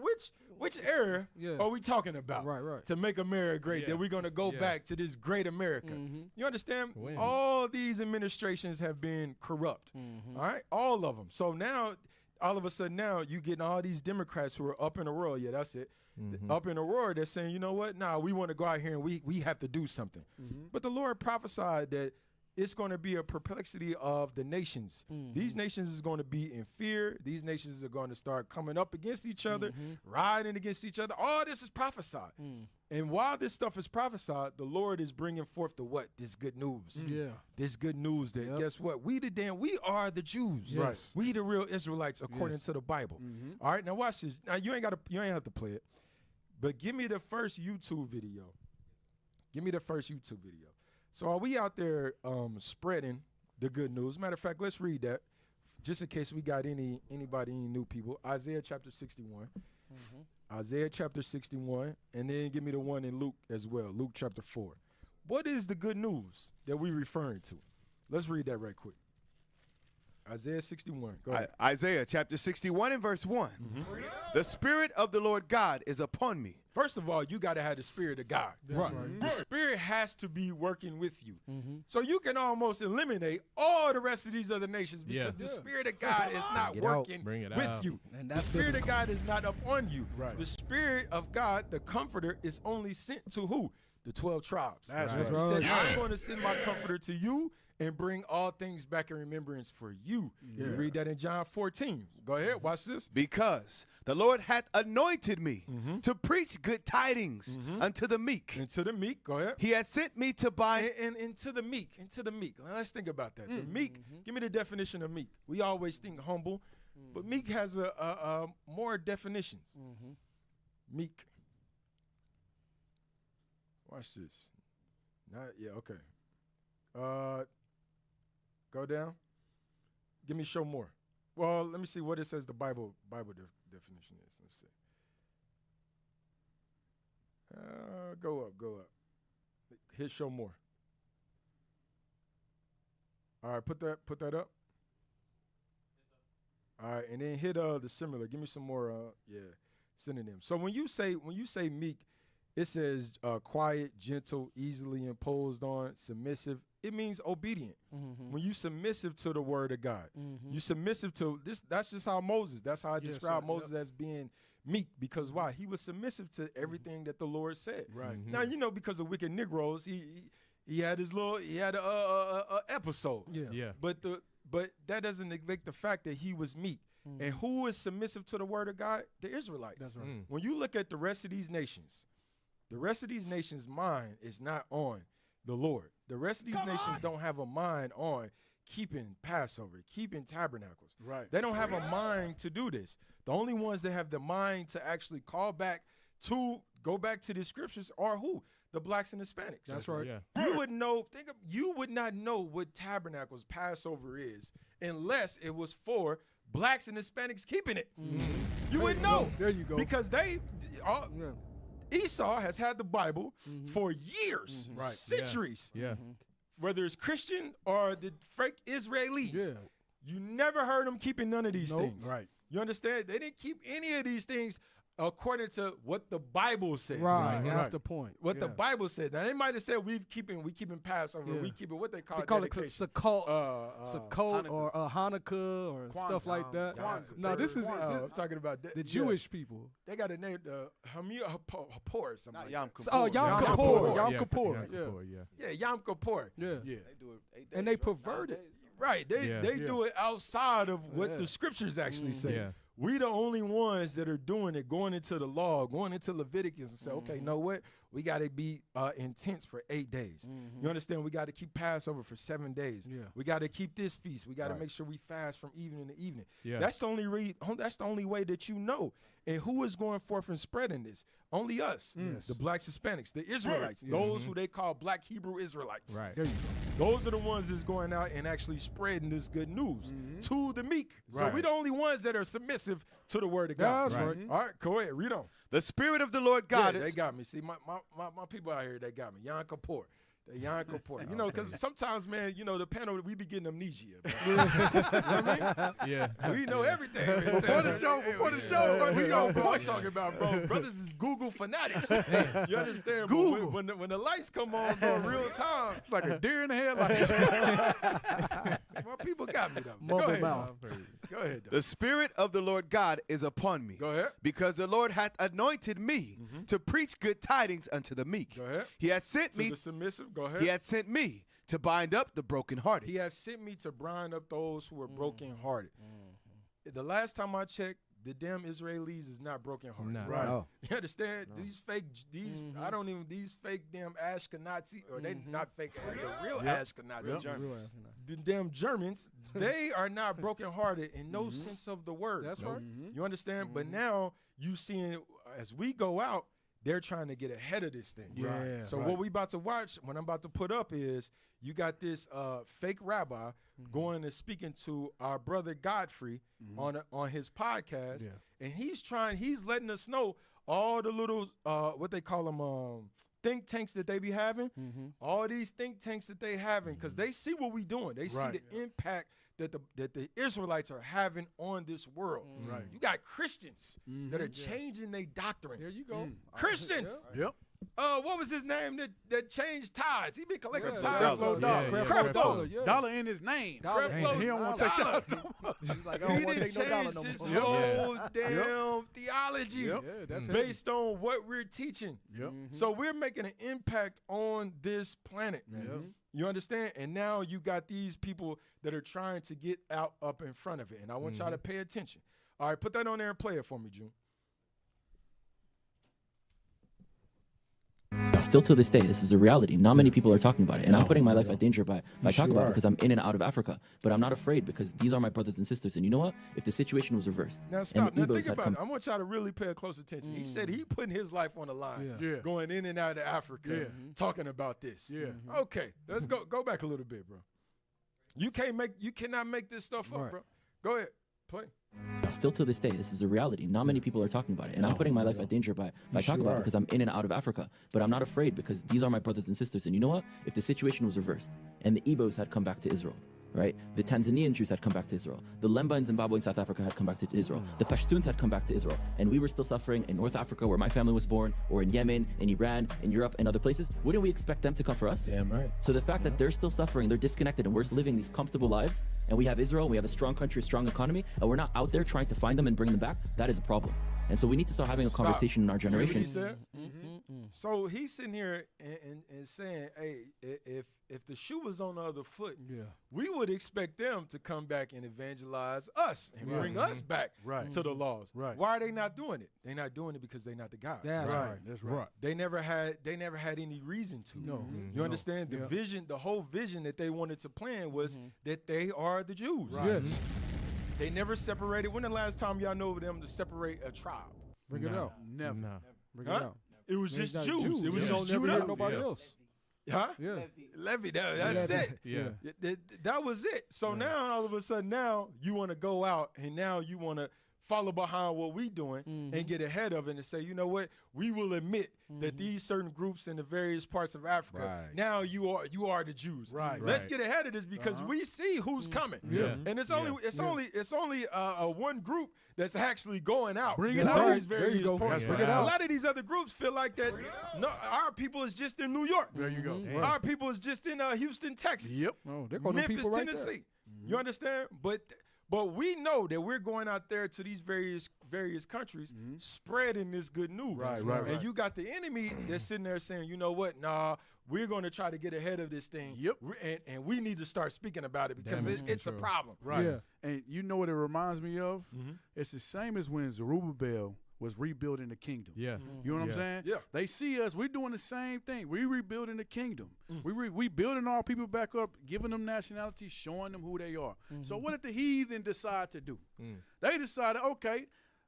which era are we talking about? Right. To make America great, that we're gonna go back to this great America. You understand? All these administrations have been corrupt. All right, all of them. So now, all of a sudden, now you getting all these Democrats who are up in the roar. Yeah, that's it. Up in the roar, they're saying, you know what? Nah, we want to go out here and we have to do something. But the Lord prophesied that it's going to be a perplexity of the nations. These nations is going to be in fear. These nations are going to start coming up against each other, riding against each other. All this is prophesied. And while this stuff is prophesied, the Lord is bringing forth the what? This good news. This good news that guess what? We are the Jews. Right. We the real Israelites according to the Bible. All right, now watch this. Now you ain't have to play it. But give me the first YouTube video. Give me the first YouTube video. So are we out there spreading the good news? Matter of fact, let's read that just in case we got any new people. Isaiah chapter 61. Isaiah chapter 61. And then give me the one in Luke as well. Luke chapter 4. What is the good news that we're referring to? Let's read that right quick. Isaiah 61. Go ahead. Isaiah chapter 61 and verse 1. The Spirit of the Lord God is upon me. First of all, you got to have the Spirit of God. Right. The Spirit has to be working with you. So you can almost eliminate all the rest of these other nations because the Spirit of God is not working with you. And The Spirit of God is not up on you. Right. The Spirit of God, the Comforter, is only sent to who? The 12 tribes. That's He right. said, I'm going to send my Comforter to you and bring all things back in remembrance for you. You read that in John 14. Go ahead, watch this. Because the Lord hath anointed me to preach good tidings unto the meek. Into the meek, go ahead. He hath sent me to bind. And into the meek. Let's think about that. The meek, give me the definition of meek. We always think humble, but meek has a more definitions. Meek. Watch this. Okay. Go down. Give me show more. Well, let me see what it says the Bible definition is. Let's see. Go up. Hit show more. All right, put that up. All right, and then hit the similar. Give me some more synonyms. So when you say meek, it says quiet, gentle, easily imposed on, submissive. It means obedient. When you submissive to the word of God, you submissive to this. That's just how Moses. That's how I describe Moses as being meek. Because why? He was submissive to everything that the Lord said. Right. Now because of wicked Negroes, he had a episode. Yeah. But that doesn't neglect the fact that he was meek. And who is submissive to the word of God? The Israelites. That's right. When you look at the rest of these nations, mind is not on the Lord. The rest of these nations don't have a mind on keeping Passover, keeping tabernacles. Right. They don't have a mind to do this. The only ones that have the mind to actually go back to the scriptures are who? The blacks and Hispanics. That's right. Yeah. You would know. You would not know what tabernacles, Passover is, unless it was for blacks and Hispanics keeping it. You wouldn't know. There you go. Because Esau has had the Bible for years, centuries. Yeah. Whether it's Christian or the fake Israelis. Yeah. You never heard them keeping none of these things. Right. You understand? They didn't keep any of these things according to what the Bible says. Right. That's the point. What the Bible said. Now they might have said we keeping Passover. Yeah. We keeping what they call They call it dedication. Sukkot, Hanukkah. or Hanukkah or stuff like that. Kwanzaa. No, this is I'm talking about the Jewish people. They got a name, Happur, something Not like Yom that. Kippur. Oh, Yom Kippur. Kippur. Yom Yeah, Kippur. Yom Yeah. Kippur, yeah. Yeah, Yom Kippur. Yeah. Yeah. They do it 8 days. And they right? pervert 9 it. days. Right. They do it outside of what the scriptures actually say. Yeah. We the only ones that are doing it, going into the law, going into Leviticus and say, okay, you know what? We got to be intense for 8 days. You understand? We got to keep Passover for 7 days. Yeah. We got to keep this feast. We got to make sure we fast from evening to evening. Yeah. That's the only way that you know. And who is going forth and spreading this? Only us, the blacks, Hispanics, the Israelites, those who they call black Hebrew Israelites. Right. There you go. Those are the ones that's going out and actually spreading this good news to the meek. So Right. we the only ones that are submissive to the word of God. That's right. All right, go ahead, read on. The Spirit of the Lord God Yeah, they is. got me. See, my people out here, they got me. Yom Kippur. The Yom Kippur. You know, because sometimes, man, the panel, we be getting amnesia. Bro. You know what I mean? Yeah. We know everything. Before the show, we know what I'm talking about, bro. Brothers is Google fanatics. You understand? Google. When the lights come on, bro, real time. It's like a deer in the headlights. My people got me, though. Mumble Go ahead. mouth. Go ahead, though. The Spirit of the Lord God is upon me. Go ahead. Because the Lord hath anointed me to preach good tidings unto the meek. Go ahead. He hath sent To me. the submissive, go ahead. He hath sent me to bind up the brokenhearted. He has sent me to bind up those who are brokenhearted. The last time I checked, the damn Israelis is not brokenhearted. No. Right. Oh. You understand? These fake damn Ashkenazi, or they not fake, the real Ashkenazi, Germans. the damn Germans, they are not brokenhearted in no sense of the word. That's right. You understand? But now you seeing as we go out, they're trying to get ahead of this thing. Yeah, So what we about to watch, what I'm about to put up is you got this fake rabbi going and speaking to our brother Godfrey on his podcast, and he's letting us know all the little what they call them think tanks that they be having, all these think tanks that they having, because they see what we doing. They see the impact that the Israelites are having on this world. Right. You got Christians that are changing their doctrine. There you go. Christians. Yep. What was his name that changed tithes? He been collecting Yeah, tithes. Creflo Dollar. Dollar. Creflo Creflo. Dollar, yeah. Dollar in his name. Dollar. Creflo He don't want to take Dollar. that. He's like, I He don't want to didn't take no dollar change no his more. whole damn theology Yep. Yeah, that's based on what we're teaching. Yep. So we're making an impact on this planet, man. You understand? And now you got these people that are trying to get out up in front of it. And I want y'all to pay attention. All right, put that on there and play it for me, June. Still to this day, this is a reality. Not many people are talking about it. And I'm putting my life at danger by talking about it because I'm in and out of Africa. But I'm not afraid because these are my brothers and sisters. And you know what? If the situation was reversed Now and stop. the Now Igbos think had about come... it. I want y'all to really pay close attention. He said he putting his life on the line, Yeah. going in and out of Africa, talking about this. Yeah. Okay, let's go back a little bit, bro. You cannot make this stuff up, bro. Go ahead, play. Still to this day, this is a reality. Not many people are talking about it. And I'm putting my life at danger by talking about it because I'm in and out of Africa. But I'm not afraid because these are my brothers and sisters. And you know what? If the situation was reversed and the Igbos had come back to Israel, right? The Tanzanian Jews had come back to Israel. The Lemba in Zimbabwe and South Africa had come back to Israel. The Pashtuns had come back to Israel. And we were still suffering in North Africa where my family was born, or in Yemen, in Iran, in Europe, and other places. Wouldn't we expect them to come for us? Damn right. So the fact that they're still suffering, they're disconnected, and we're living these comfortable lives, and we have Israel, we have a strong country, a strong economy, and we're not out there trying to find them and bring them back, that is a problem. And so we need to start having a conversation in our You hear what generation. he said? So he's sitting here and saying, hey, if the shoe was on the other foot, we would expect them to come back and evangelize us and bring us back to the laws. Right. Why are they not doing it? They're not doing it because they're not the guys. That's right. That's right. They never had any reason to. No. You understand? The vision, the whole vision that they wanted to plan was that they are the Jews. Yes. They never separated. When the last time y'all know them to separate a tribe? Bring it out. Never. Bring it Huh? out. It was just Not Jews. It was You just don't never Judah. hear nobody else. Huh? Yeah. Levy, that's it. Yeah. That was it. So now all of a sudden now you want to go out and now you want to follow behind what we doing and get ahead of it and say, you know what, we will admit that these certain groups in the various parts of Africa, now you are the Jews. Right. Let's get ahead of this because we see who's coming. Yeah. And it's only one group that's actually going out. Bring it to out. these There various you go. points. Bring it A out. lot of these other groups feel like that. No, our people is just in New York. There you go. Our people is just in Houston, Texas. Yep. Oh, they're going to Memphis, people right Tennessee. You understand? But we know that we're going out there to these various countries spreading this good news. Right. And you got the enemy that's sitting there saying, you know what? Nah, we're going to try to get ahead of this thing. Yep. And we need to start speaking about it because it's a problem. Right. Yeah. And you know what it reminds me of? It's the same as when Zerubbabel was rebuilding the kingdom. Yeah. You know what I'm saying? Yeah. They see us. We're doing the same thing. We rebuilding the kingdom. We building our people back up, giving them nationality, showing them who they are. So what did the heathen decide to do? They decided, okay,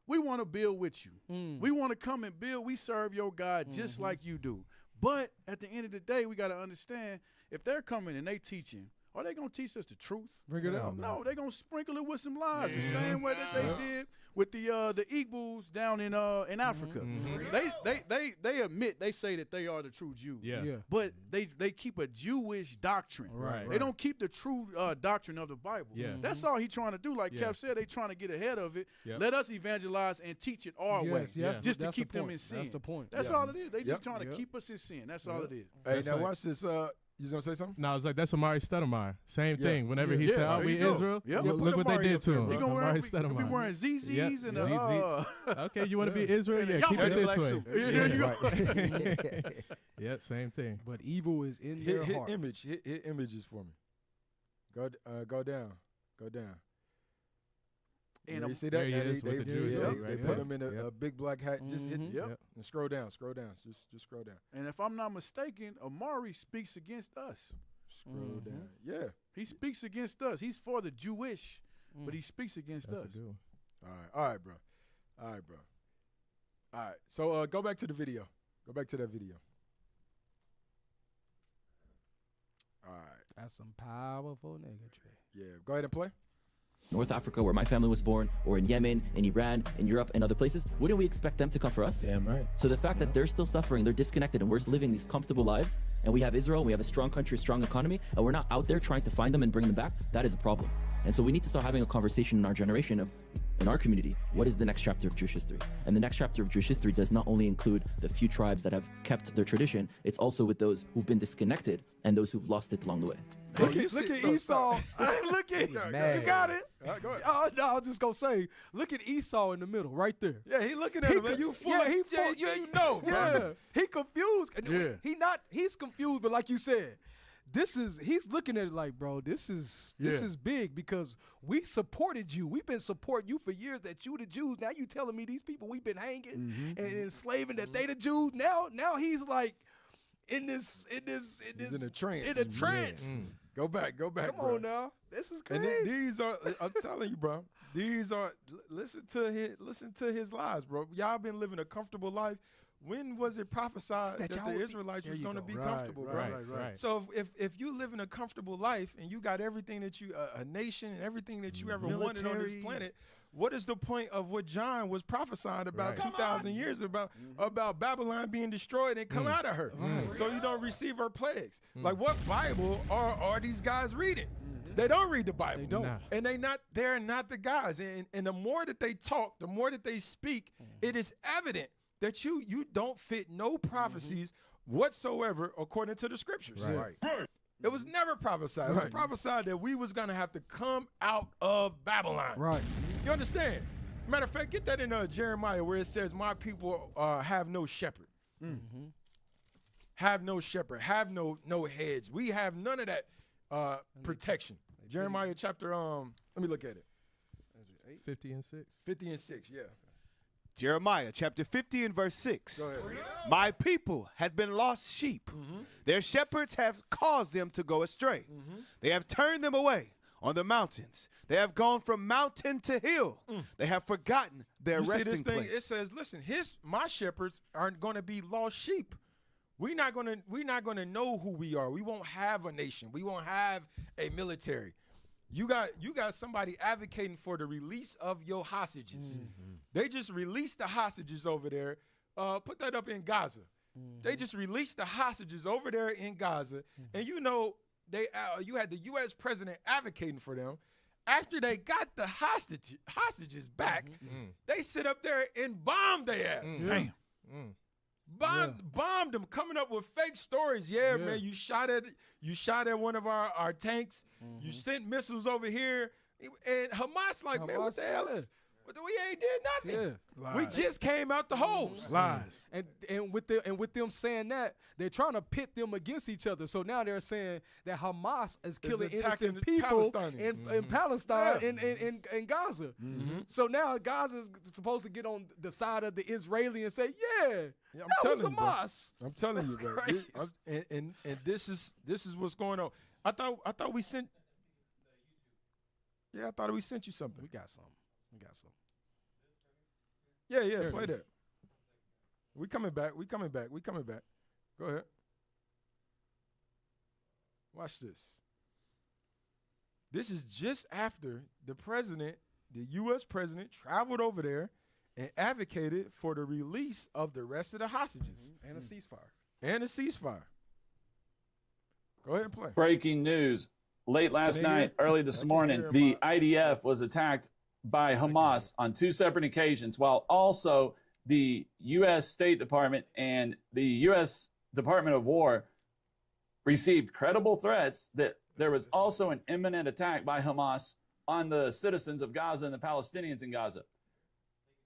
we want to build with you. We want to come and build. We serve your God just like you do. But at the end of the day, we got to understand, if they're coming and they teaching, are they going to teach us the truth? Bring it out. No, they're going to sprinkle it with some lies, the same way that they did with the Igbos down in Africa. They admit, they say that they are the true Jews. Yeah. But they keep a Jewish doctrine. Right. They don't keep the true doctrine of the Bible. Yeah. That's all he's trying to do. Like Yeah. Kev said, they trying to get ahead of it. Yep. Let us evangelize and teach it our way. Yes, Just to that's keep the them point. in sin. That's the point. That's all it is. They just trying to Yep. keep us in sin. That's all it is. Hey, That's now right. watch this. You was going to say something? No, I was like, that's Amari Stoudemire. Same thing. Whenever he Yeah, said, there "Oh, we you go. Israel," Yep. look, Put look what they Amari did up to there, him. bro. You gonna Amari wear, Stoudemire. be wearing ZZs and Okay, you want to be Israel? Yeah, keep Y'all it this black way. suit. Yeah, you go. Yep, same thing. But evil is in their Hit heart. image. Hit images for me. Go down. Go down. And you I'm- see that? There he Yeah, is with the Jewish they thing right put there. him in a big black hat. Just hit. Yep. And scroll down. Just scroll down. And if I'm not mistaken, Amari speaks against us. Scroll down. Yeah. He speaks against us. He's for the Jewish, but he speaks against That's a us. good one. All right, bro. All right. So go back to the video. Go back to that video. All right. That's some powerful niggatry. Yeah. Go ahead and play. North Africa, where my family was born, or in Yemen, in Iran, in Europe, and other places, wouldn't we expect them to come for us? Damn right. So the fact that they're still suffering, they're disconnected, and we're living these comfortable lives, and we have Israel, we have a strong country, a strong economy, and we're not out there trying to find them and bring them back, that is a problem. And so we need to start having a conversation in our generation of, in our community, what is the next chapter of Jewish history? And the next chapter of Jewish history does not only include the few tribes that have kept their tradition, it's also with those who've been disconnected and those who've lost it along the way. Look at Esau. Look at you mad. got it. Go ahead. Oh, no, I was just gonna say, look at Esau in the middle, right there. Yeah, he looking at him. Man. You full. Yeah, he yeah, full. yeah, you know. Yeah, Bro. he confused. Yeah. He's confused, but like you said, he's looking at it like, bro, this is big because we supported you. We've been supporting you for years that you the Jews. Now you telling me these people we've been hanging and enslaving that they the Jews. Now he's like in He's in a trance. In a trance. Go back. Come bro. on now. This is And crazy. these are, I'm telling you, bro. These are. Listen to his lies, bro. Y'all been living a comfortable life. When was it prophesied that the Israelites was going to be comfortable, bro? Right. So if you live in a comfortable life and you got everything that you, a nation and everything that you ever wanted on this planet, what is the point of what John was prophesying about 2,000 years about Babylon being destroyed and come out of her? So you don't receive her plagues. Like what Bible are these guys reading? They don't read the Bible. They don't. Nah. And they're not the guys. And the more that they talk, the more that they speak, it is evident that you don't fit no prophecies whatsoever according to the scriptures. Right. It was never prophesied. It was prophesied that we was going to have to come out of Babylon. Right. You understand? Matter of fact, get that in Jeremiah where it says, my people have no shepherd. Have no shepherd, have no hedge. We have none of that protection. Jeremiah chapter, let me look at it. 50 and 6. 50 and 6, yeah. Jeremiah chapter 50 and verse 6. Go ahead. My people have been lost sheep. Their shepherds have caused them to go astray. They have turned them away on the mountains. They have gone from mountain to hill. They have forgotten their You see resting this thing? place. It says, listen, my shepherds aren't going to be lost sheep. We're not gonna know who we are. We won't have a nation. We won't have a military. You got somebody advocating for the release of your hostages. They just released the hostages over there. Put that up in Gaza. They just released the hostages over there in Gaza, and you know you had the U.S. president advocating for them. After they got the hostages back, they sit up there and bomb their ass. Damn. Bombed them, coming up with fake stories. Yeah, man, you shot at one of our tanks. You sent missiles over here, and Hamas like, man, what the hell is? But we ain't did nothing. Yeah. We just came out the hose. Lies. And with them saying that, they're trying to pit them against each other. So now they're saying that Hamas is killing innocent people in Palestine in Gaza. So now Gaza's supposed to get on the side of the Israeli and say, that was Hamas. I'm telling you, bro. And this is what's going on. I thought we sent. Yeah, I thought we sent you something. We got something. Yeah, play that. We coming back. Go ahead. Watch this. This is just after the U.S. president, traveled over there and advocated for the release of the rest of the hostages. And a ceasefire. Go ahead and play. Breaking news. Late last night, early this morning, the IDF was attacked by Hamas on 2 separate occasions, while also the U.S. State Department and the U.S. Department of War received credible threats that there was also an imminent attack by Hamas on the citizens of Gaza and the Palestinians in Gaza.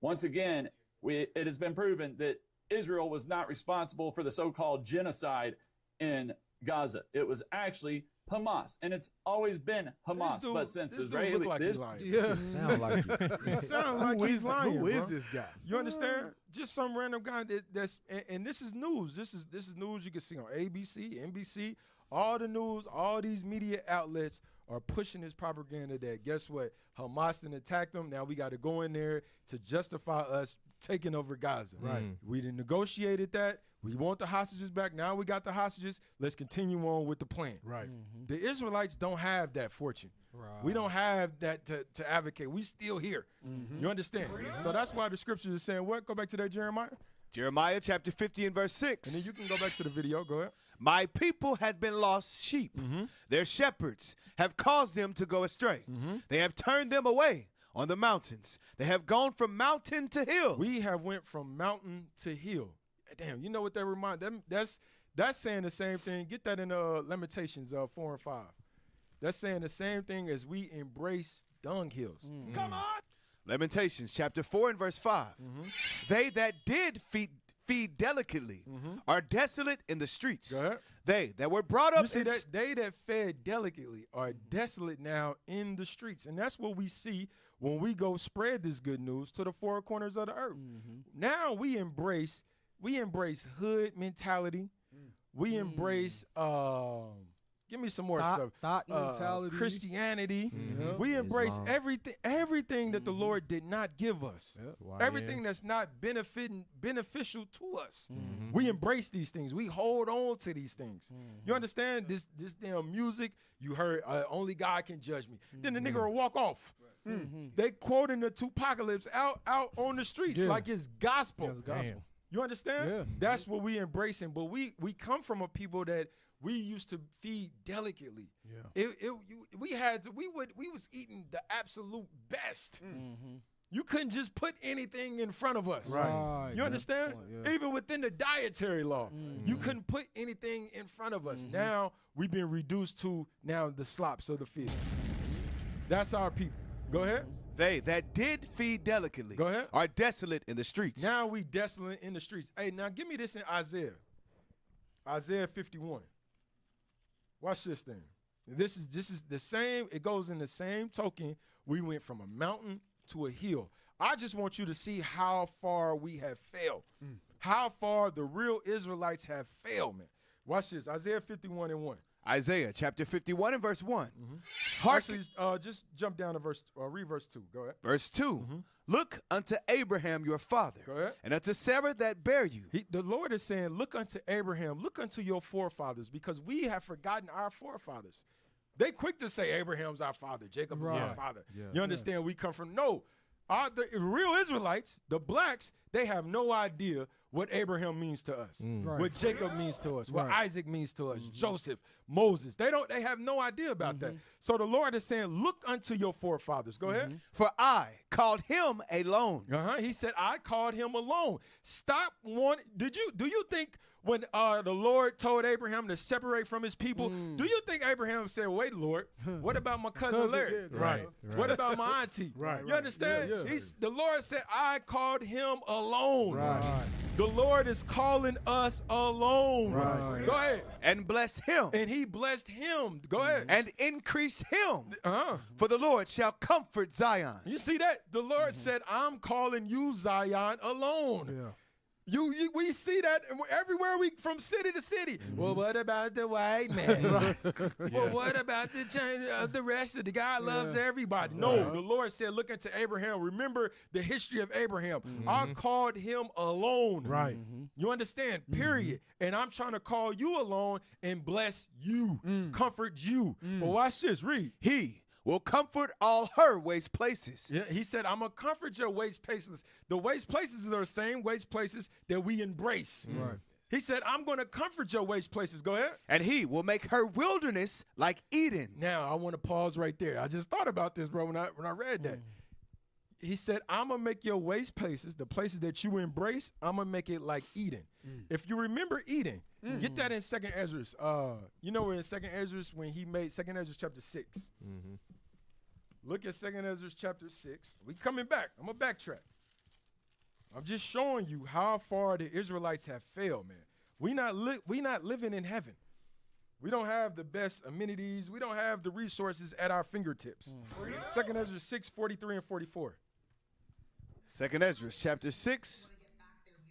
Once again, it has been proven that Israel was not responsible for the so-called genocide in Gaza. It was actually Hamas, and it's always been Hamas. But since Israeli, sound like he's lying. Who is this guy? You understand? Just some random guy and this is news. This is news you can see on ABC, NBC, all the news, all these media outlets are pushing this propaganda that guess what? Hamas didn't attack them. Now we got to go in there to justify us taking over Gaza. Right. We didn't negotiated that. We want the hostages back. Now we got the hostages. Let's continue on with the plan. Right. The Israelites don't have that fortune. Right. We don't have that to advocate. We still here. You understand? So that's why the scriptures are saying what? Go back to that Jeremiah. Jeremiah chapter 50 and verse 6. And then you can go back to the video. Go ahead. My people had been lost sheep. Their shepherds have caused them to go astray. They have turned them away on the mountains. They have gone from mountain to hill. We have went from mountain to hill. Damn, you know what that reminds them? That's saying the same thing. Get that in Lamentations 4 and 5. That's saying the same thing as we embrace dunghills. Come on. Lamentations chapter 4 and verse 5. They that did feed delicately are desolate in the streets. Go ahead. They that were brought up you see that they that fed delicately are desolate now in the streets. And that's what we see when we go spread this good news to the 4 corners of the earth. Now we embrace hood mentality. We embrace give me some more stuff. Thought mentality. Christianity. We embrace everything that the Lord did not give us. Everything that's not beneficial to us. We embrace these things. We hold on to these things. You understand? This damn music, you heard only God can judge me. Then the nigga will walk off. They quoting the Tupacalypse out on the streets like it's gospel. It's gospel. You understand? Yeah. That's what we embracing. But we come from a people that we used to feed delicately. Yeah. We was eating the absolute best. You couldn't just put anything in front of us. Right. You understand? Yeah. Even within the dietary law, you couldn't put anything in front of us. Now we've been reduced to the slops of the field. That's our people. Go ahead. They that did feed delicately Go ahead. are desolate in the streets. Now we desolate in the streets. Hey, now give me this in Isaiah. Isaiah 51. Watch this thing. This is the same. It goes in the same token. We went from a mountain to a hill. I just want you to see how far we have failed. How far the real Israelites have failed, man. Watch this. Isaiah 51 and 1. Isaiah chapter 51 and verse 1. Actually, just jump down to read verse 2. Go ahead. Verse 2. Look unto Abraham your father, Go ahead. and unto Sarah that bare you. The Lord is saying, look unto Abraham, look unto your forefathers, because we have forgotten our forefathers. They quick to say Abraham's our father, Jacob is our father. Yeah. You understand? We come from, no. The real Israelites, the blacks, they have no idea what Abraham means to us, what Jacob means to us, what Isaac means to us, Joseph, Moses. They have no idea about that. So the Lord is saying, look unto your forefathers. Go ahead. For I called him alone. He said, I called him alone. Stop wanting. Do you think when the Lord told Abraham to separate from his people, do you think Abraham said, wait, Lord, what about my cousin Larry? Right. What about my auntie? You understand? The Lord said, I called him alone. The Lord is calling us alone. Go ahead. And blessed him. And he blessed him. Go ahead. And increased him. For the Lord shall comfort Zion. You see that? The Lord said, I'm calling you Zion alone. We see that everywhere from city to city. Well, what about the white man? Well, what about the rest of the God loves everybody? No, the Lord said, look into Abraham. Remember the history of Abraham. I called him alone. You understand? Period. And I'm trying to call you alone and bless you, comfort you. But watch this. Read. He will comfort all her waste places. Yeah, he said, I'm going to comfort your waste places. The waste places are the same waste places that we embrace. He said, I'm going to comfort your waste places. Go ahead. And he will make her wilderness like Eden. Now, I want to pause right there. I just thought about this, bro, when I read that. He said, I'm going to make your waste places, the places that you embrace, I'm going to make it like Eden. If you remember Eden, get that in 2nd Ezra. You know, in 2nd Ezra, when he made 2nd Ezra chapter 6. Look at 2nd Ezra chapter 6. We coming back. I'm going to backtrack. I'm just showing you how far the Israelites have failed, man. We not living in heaven. We don't have the best amenities. We don't have the resources at our fingertips. 2nd Ezra 6, 43 and 44. 2nd Ezra chapter 6.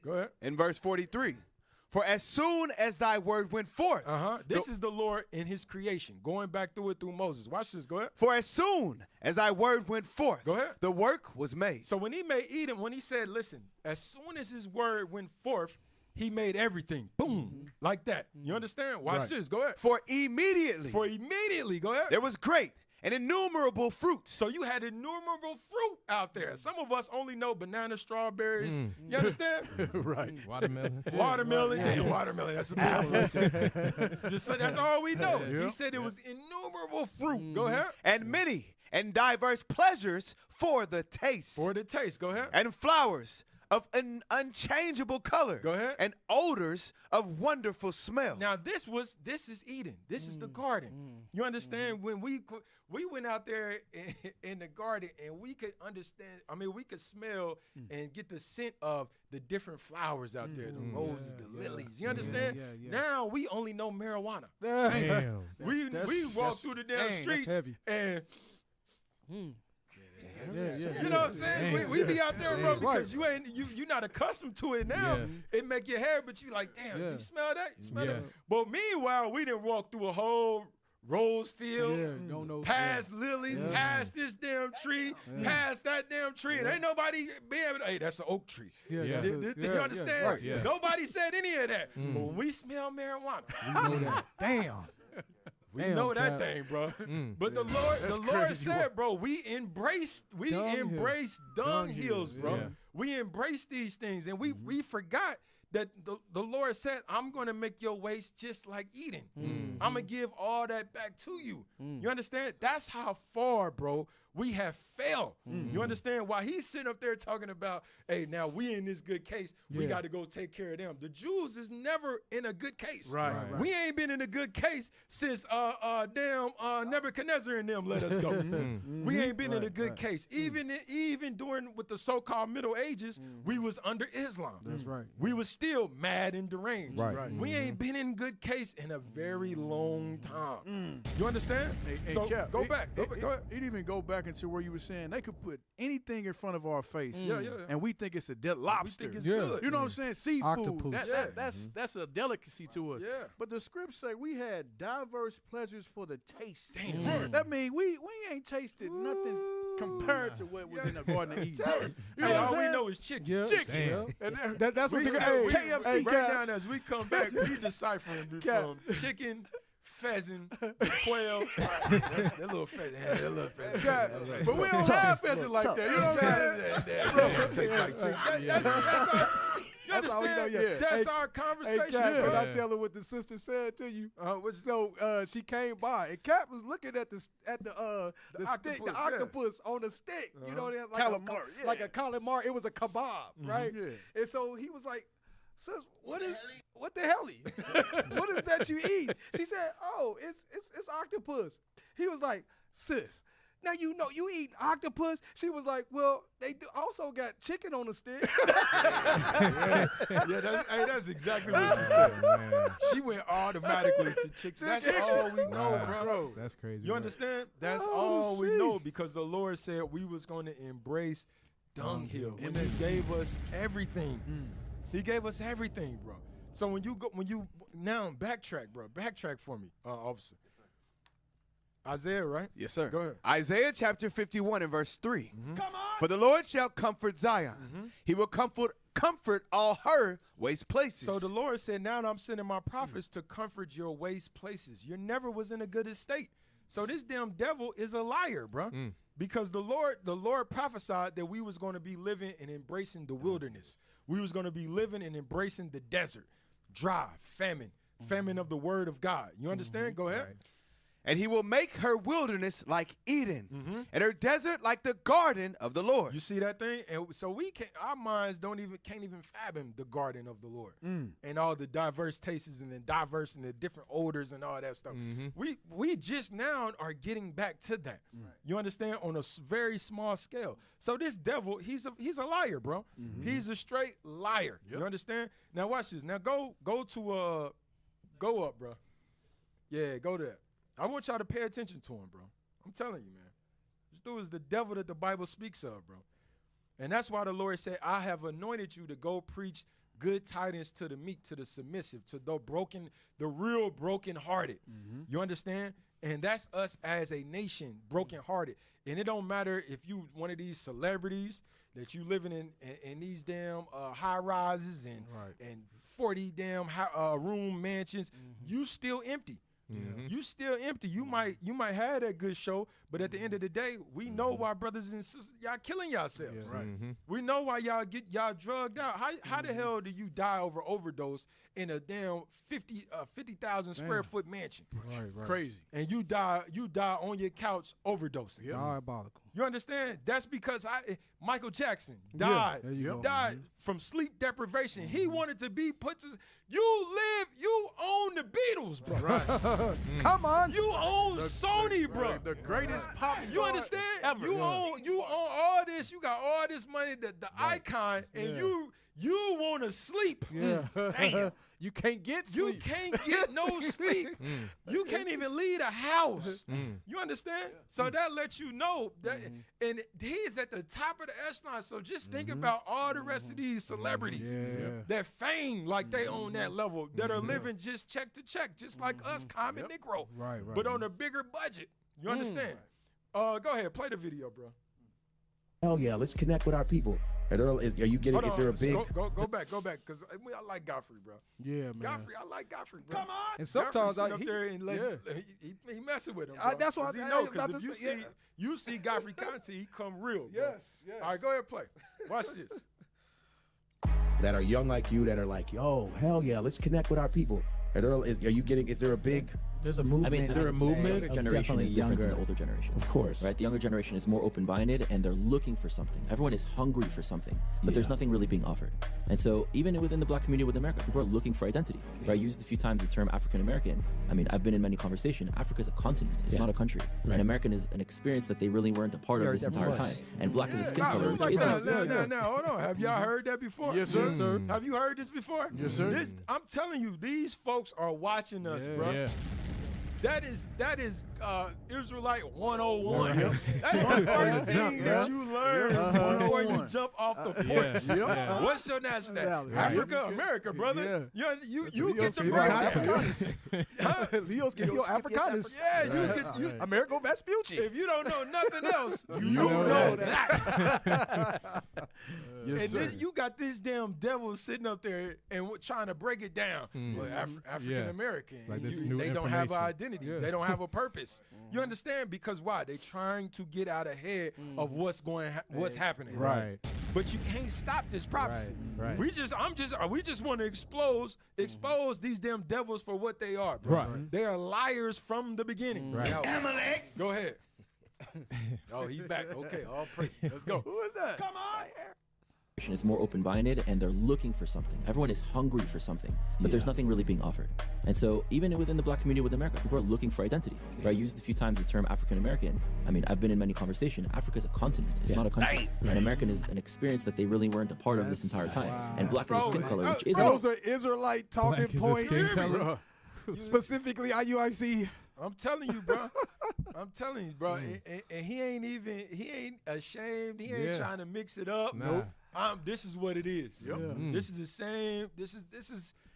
Go ahead. In verse 43. For as soon as thy word went forth. This is the Lord in his creation, going back through it through Moses. Watch this. Go ahead. For as soon as thy word went forth. Go ahead. The work was made. So when he made Eden, when he said, listen, as soon as his word went forth, he made everything. Boom. Like that. You understand? Watch this. Go ahead. For immediately. Go ahead. There was great and innumerable fruit. So you had innumerable fruit out there. Some of us only know banana, strawberries. You understand? Watermelon. Watermelon. Damn, watermelon. That's a big one. That's all we know. He said it was innumerable fruit. Go ahead. And many and diverse pleasures for the taste. For the taste. Go ahead. And flowers of an unchangeable color. Go ahead. And odors of wonderful smell. Now this is Eden. This is the garden. You understand? When we went out there in the garden and we could understand, we could smell and get the scent of the different flowers out there, the roses, the lilies. You understand? Now we only know marijuana. Damn. We walk through the damn streets and Yeah. You know what I'm saying? We be out there, bro, because you're not accustomed to it now. It make your hair, but you like, damn, you smell that? You smell that? But meanwhile, we didn't walk through a whole rose field, past lilies, past this damn tree, past that damn tree, and ain't nobody be able to, hey, that's an oak tree. You understand? Nobody said any of that. But when we smell marijuana, we know that. Damn. We know that thing, bro. But the Lord said, bro, we embrace dung hills, bro. Yeah. We embrace these things, and we forgot that the Lord said, I'm going to make your waste just like Eden. I'm going to give all that back to you. You understand? That's how far, bro, we have failed. You understand? While he's sitting up there talking about, hey, now we in this good case, we got to go take care of them. The Jews is never in a good case. Right. We ain't been in a good case since Nebuchadnezzar and them let us go. We ain't been in a good case. Even during with the so-called Middle Ages, we was under Islam. That's right. We was still mad and deranged. Right. We ain't been in good case in a very long time. You understand? Hey, So Cap, go back. Go ahead. It even go back into where you were saying they could put anything in front of our face, and we think it's a dead lobster. We think it's good. You know what I'm saying? Seafood. Octopus. That's a delicacy to us. Yeah. But the scripts say we had diverse pleasures for the taste. Damn. That means we ain't tasted nothing compared to what was in the Garden of Eden. You know Hey, what I'm all we saying? know is chicken. Yeah. Chicken. Damn. And That's what We the still, KFC hey, break Cap. down as we come back. We deciphering this from chicken, pheasant, quail. That little pheasant. That little pheasant. But we don't have pheasant like that. You know what I'm saying? That tastes like chicken. That's our, you understand? That's our conversation. Hey, Cap, can I tell her what the sister said to you? So she came by, and Cap was looking at the stick, the octopus on the stick. You know, like Calamari, like a calamari. It was a kebab, right? And so he was like, "Sis, what the helly? What is that you eat?" She said, "Oh, it's octopus." He was like, "Sis, now you know you eat octopus." She was like, "Well, they also got chicken on the stick." That's exactly what she said. She went automatically to chicken. That's all we know, bro. That's crazy. You understand? That's all we know, because the Lord said we was going to embrace dunghill, and He gave us everything. He gave us everything, bro. So when you now backtrack, bro. Backtrack for me, officer. Isaiah, right? Yes, sir. Go ahead. Isaiah chapter 51 and verse 3. Come on. For the Lord shall comfort Zion. He will comfort all her waste places. So the Lord said, now I'm sending my prophets to comfort your waste places. You never was in a good estate. So this damn devil is a liar, bro. Because the Lord prophesied that we was going to be living and embracing the wilderness. We was going to be living and embracing the desert, dry, famine of the word of God. You understand? Go ahead. Right. And he will make her wilderness like Eden, and her desert like the garden of the Lord. You see that thing? And so our minds can't even fathom the garden of the Lord and all the diverse tastes and the diverse and the different odors and all that stuff. We just now are getting back to that. You understand? On a very small scale. So this devil, he's a liar, bro. He's a straight liar. You understand? Now watch this. Now go up, bro. Yeah, go there. I want y'all to pay attention to him, bro. I'm telling you, man. This dude is the devil that the Bible speaks of, bro. And that's why the Lord said, I have anointed you to go preach good tidings to the meek, to the submissive, to the real brokenhearted. You understand? And that's us as a nation, brokenhearted. And it don't matter if you one of these celebrities that you living in these damn high rises and 40 damn room mansions, you still empty. You still empty. You might have that good show, but at the end of the day, we know why brothers and sisters y'all killing yourselves. We know why y'all get y'all drugged out. How the hell do you die over overdose in a damn 50,000 square foot mansion? Right. Crazy. And you die on your couch overdosing. Diabolical. You understand? That's because Michael Jackson died. Died from sleep deprivation. He wanted to be put to. You own the Beatles, bro. Right. Come on. You own Sony, bro. The greatest pop star You understand? ever. You own all this. You got all this money, the icon, and you want to sleep. Yeah. Damn. You can't get sleep. You can't get no sleep. You can't even leave a house. You understand? So that lets you know that, and he's at the top of the echelon. So just think about all the rest of these celebrities that fame like they own that level, that are living just check to check, just like us, common Negro, Right. but on a bigger budget. You understand? Go ahead, play the video, bro. Hell yeah, let's connect with our people. Is there a big... Go back, because I like Godfrey, bro. Yeah, man. Godfrey, I like Godfrey, bro. Come on. And sometimes he messing with him, bro. That's why he know, because if you see Godfrey content, he come real, bro. Yes. All right, go ahead, play. Watch this. that are young like you that are like, yo, hell yeah, let's connect with our people. Is there a big There's a movement. I mean, is there a movement? The younger generation is different than the older generation. Of course. Right? The younger generation is more open-minded and they're looking for something. Everyone is hungry for something, but there's nothing really being offered. And so even within the black community with America, people are looking for identity. Right? I used a few times the term African-American. I mean, I've been in many conversations. Africa is a continent. It's not a country. Right. And American is an experience that they really weren't a part of this entire time. And black is a skin color, which isn't. Now, hold on. Have y'all heard that before? Yes, sir. Yes, sir. Have you heard this before? Yes, sir. I'm telling you, these folks are watching us, bro. Yeah. That is Israelite 101. Yep. That's the first thing that you learn before you jump off the porch. Yeah. What's your nationality? Right. Africa, America, brother. Yeah. You get to Leos break Africanus. Leos get your Africanus. Yeah, you get Americo Vespucci. If you don't know nothing else, you know that. Yes, and then you got this damn devil sitting up there and trying to break it down. Well, African American, Like this new they don't have an information. identity. They don't have a purpose. You understand? Because why? They're trying to get out ahead of what's happening. Right. But you can't stop this prophecy. Right. We just want to expose these damn devils for what they are, bro. Right. They are liars from the beginning. Right. Now, go ahead. Oh, he's back. Okay, all praise. Let's go. Who is that? Come on. Is more open-minded and they're looking for something. Everyone is hungry for something, but there's nothing really being offered. And so even within the black community with America, people are looking for identity. Right? I used a few times the term African-American. I mean, I've been in many conversations. Africa is a continent. It's not a country. And American is an experience that they really weren't a part of this entire time. And black is a skin color, which isn't. Those are Israelite talking Black is a skin points. color. Specifically IUIC. I'm telling you, bro. I'm telling you, bro. And he ain't ashamed. He ain't trying to mix it up. Nah. This is what it is. Yep. This is the same.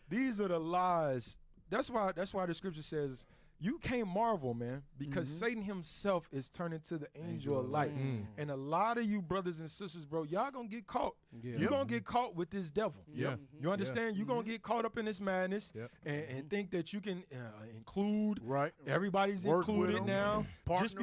These are the lies. That's why the scripture says you can't marvel, man, because Satan himself is turning to the angel of light. And a lot of you brothers and sisters, bro, y'all gonna get caught. Yeah. You're gonna get caught with this devil. Yeah. You understand? You're gonna get caught up in this madness and think that you can include everybody's Work with included them, now. partner Just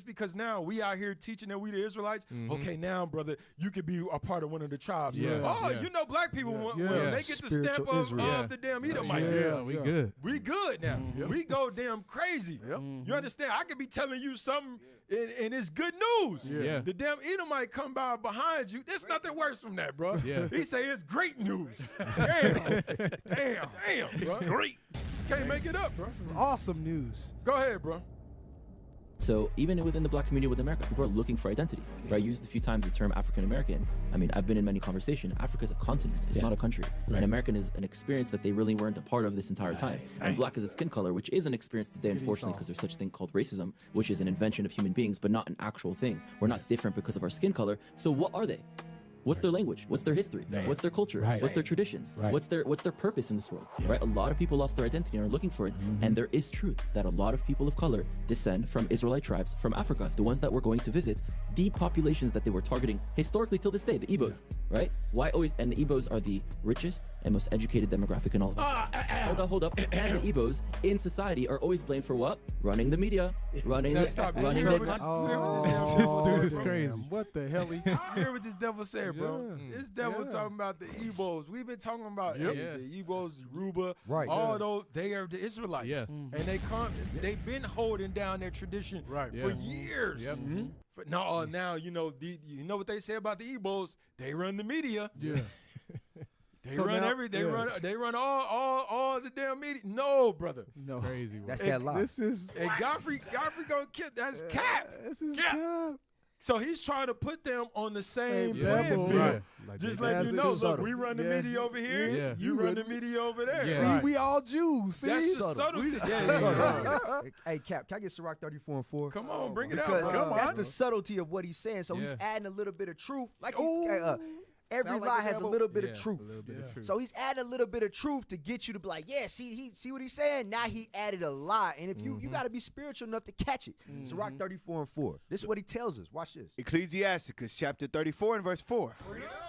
because with now we out here teaching that we the Israelites. Okay, now, brother, you could be a part of one of the tribes. Yeah. You know, black people when they get the Spiritual stamp of Israel. the damn Edomite. We good. We good now. We go damn crazy. You understand? I could be telling you something and it's good news. Yeah. The damn Edomite come by behind you. There's nothing worse from that, bro. Yeah. He say it's great news. Damn, bro. It's great. Can't make it up, bro. This is awesome news. Go ahead, bro. So even within the black community with America, people are looking for identity. Right? I used a few times the term African-American. I mean, I've been in many conversations. Africa is a continent. It's not a country. And American is an experience that they really weren't a part of this entire time. And black is a skin color, which is an experience today, unfortunately, because there's such a thing called racism, which is an invention of human beings, but not an actual thing. We're not different because of our skin color. So what are they? What's their language? What's their history? What's their culture? What's their traditions? What's their purpose in this world? Right? A lot of people lost their identity and are looking for it. And there is truth that a lot of people of color descend from Israelite tribes from Africa, the ones that we're going to visit, the populations that they were targeting historically till this day, the Igbos, right? Why always? And the Igbos are the richest and most educated demographic in all of it. Hold up. And the Igbos in society are always blamed for what? Running the media, running the This dude is crazy. What the hell? You hear what this devil said, bro? This devil talking about the Igbos. We've been talking about the Igbos, Yoruba, all those. They are the Israelites, and they've been holding down their tradition for years. Now you know what they say about the Igbos. They run the media. They run all the damn media. No, brother. No. Crazy. That's that lie. This is Godfrey gonna kill. That's cap. This is cap. So he's trying to put them on the same level. playing field. Right. Just letting you know, look, we run the media over here. Yeah. You run the media over there. See, we all Jews. See, That's the subtlety. Hey, Cap, can I get Ciroc 34 and 4? Come on, bring it Because out. Come that's on. the subtlety of what he's saying. So he's adding a little bit of truth. Like every Sound like lie the has a devil. little bit of truth. A little bit of truth. So he's adding a little bit of truth to get you to be like, yeah, see what he's saying? Now he added a lie. And if you got to be spiritual enough to catch it. Ciroc 34 and 4. This is what he tells us. Watch this. Ecclesiasticus chapter 34 and verse 4.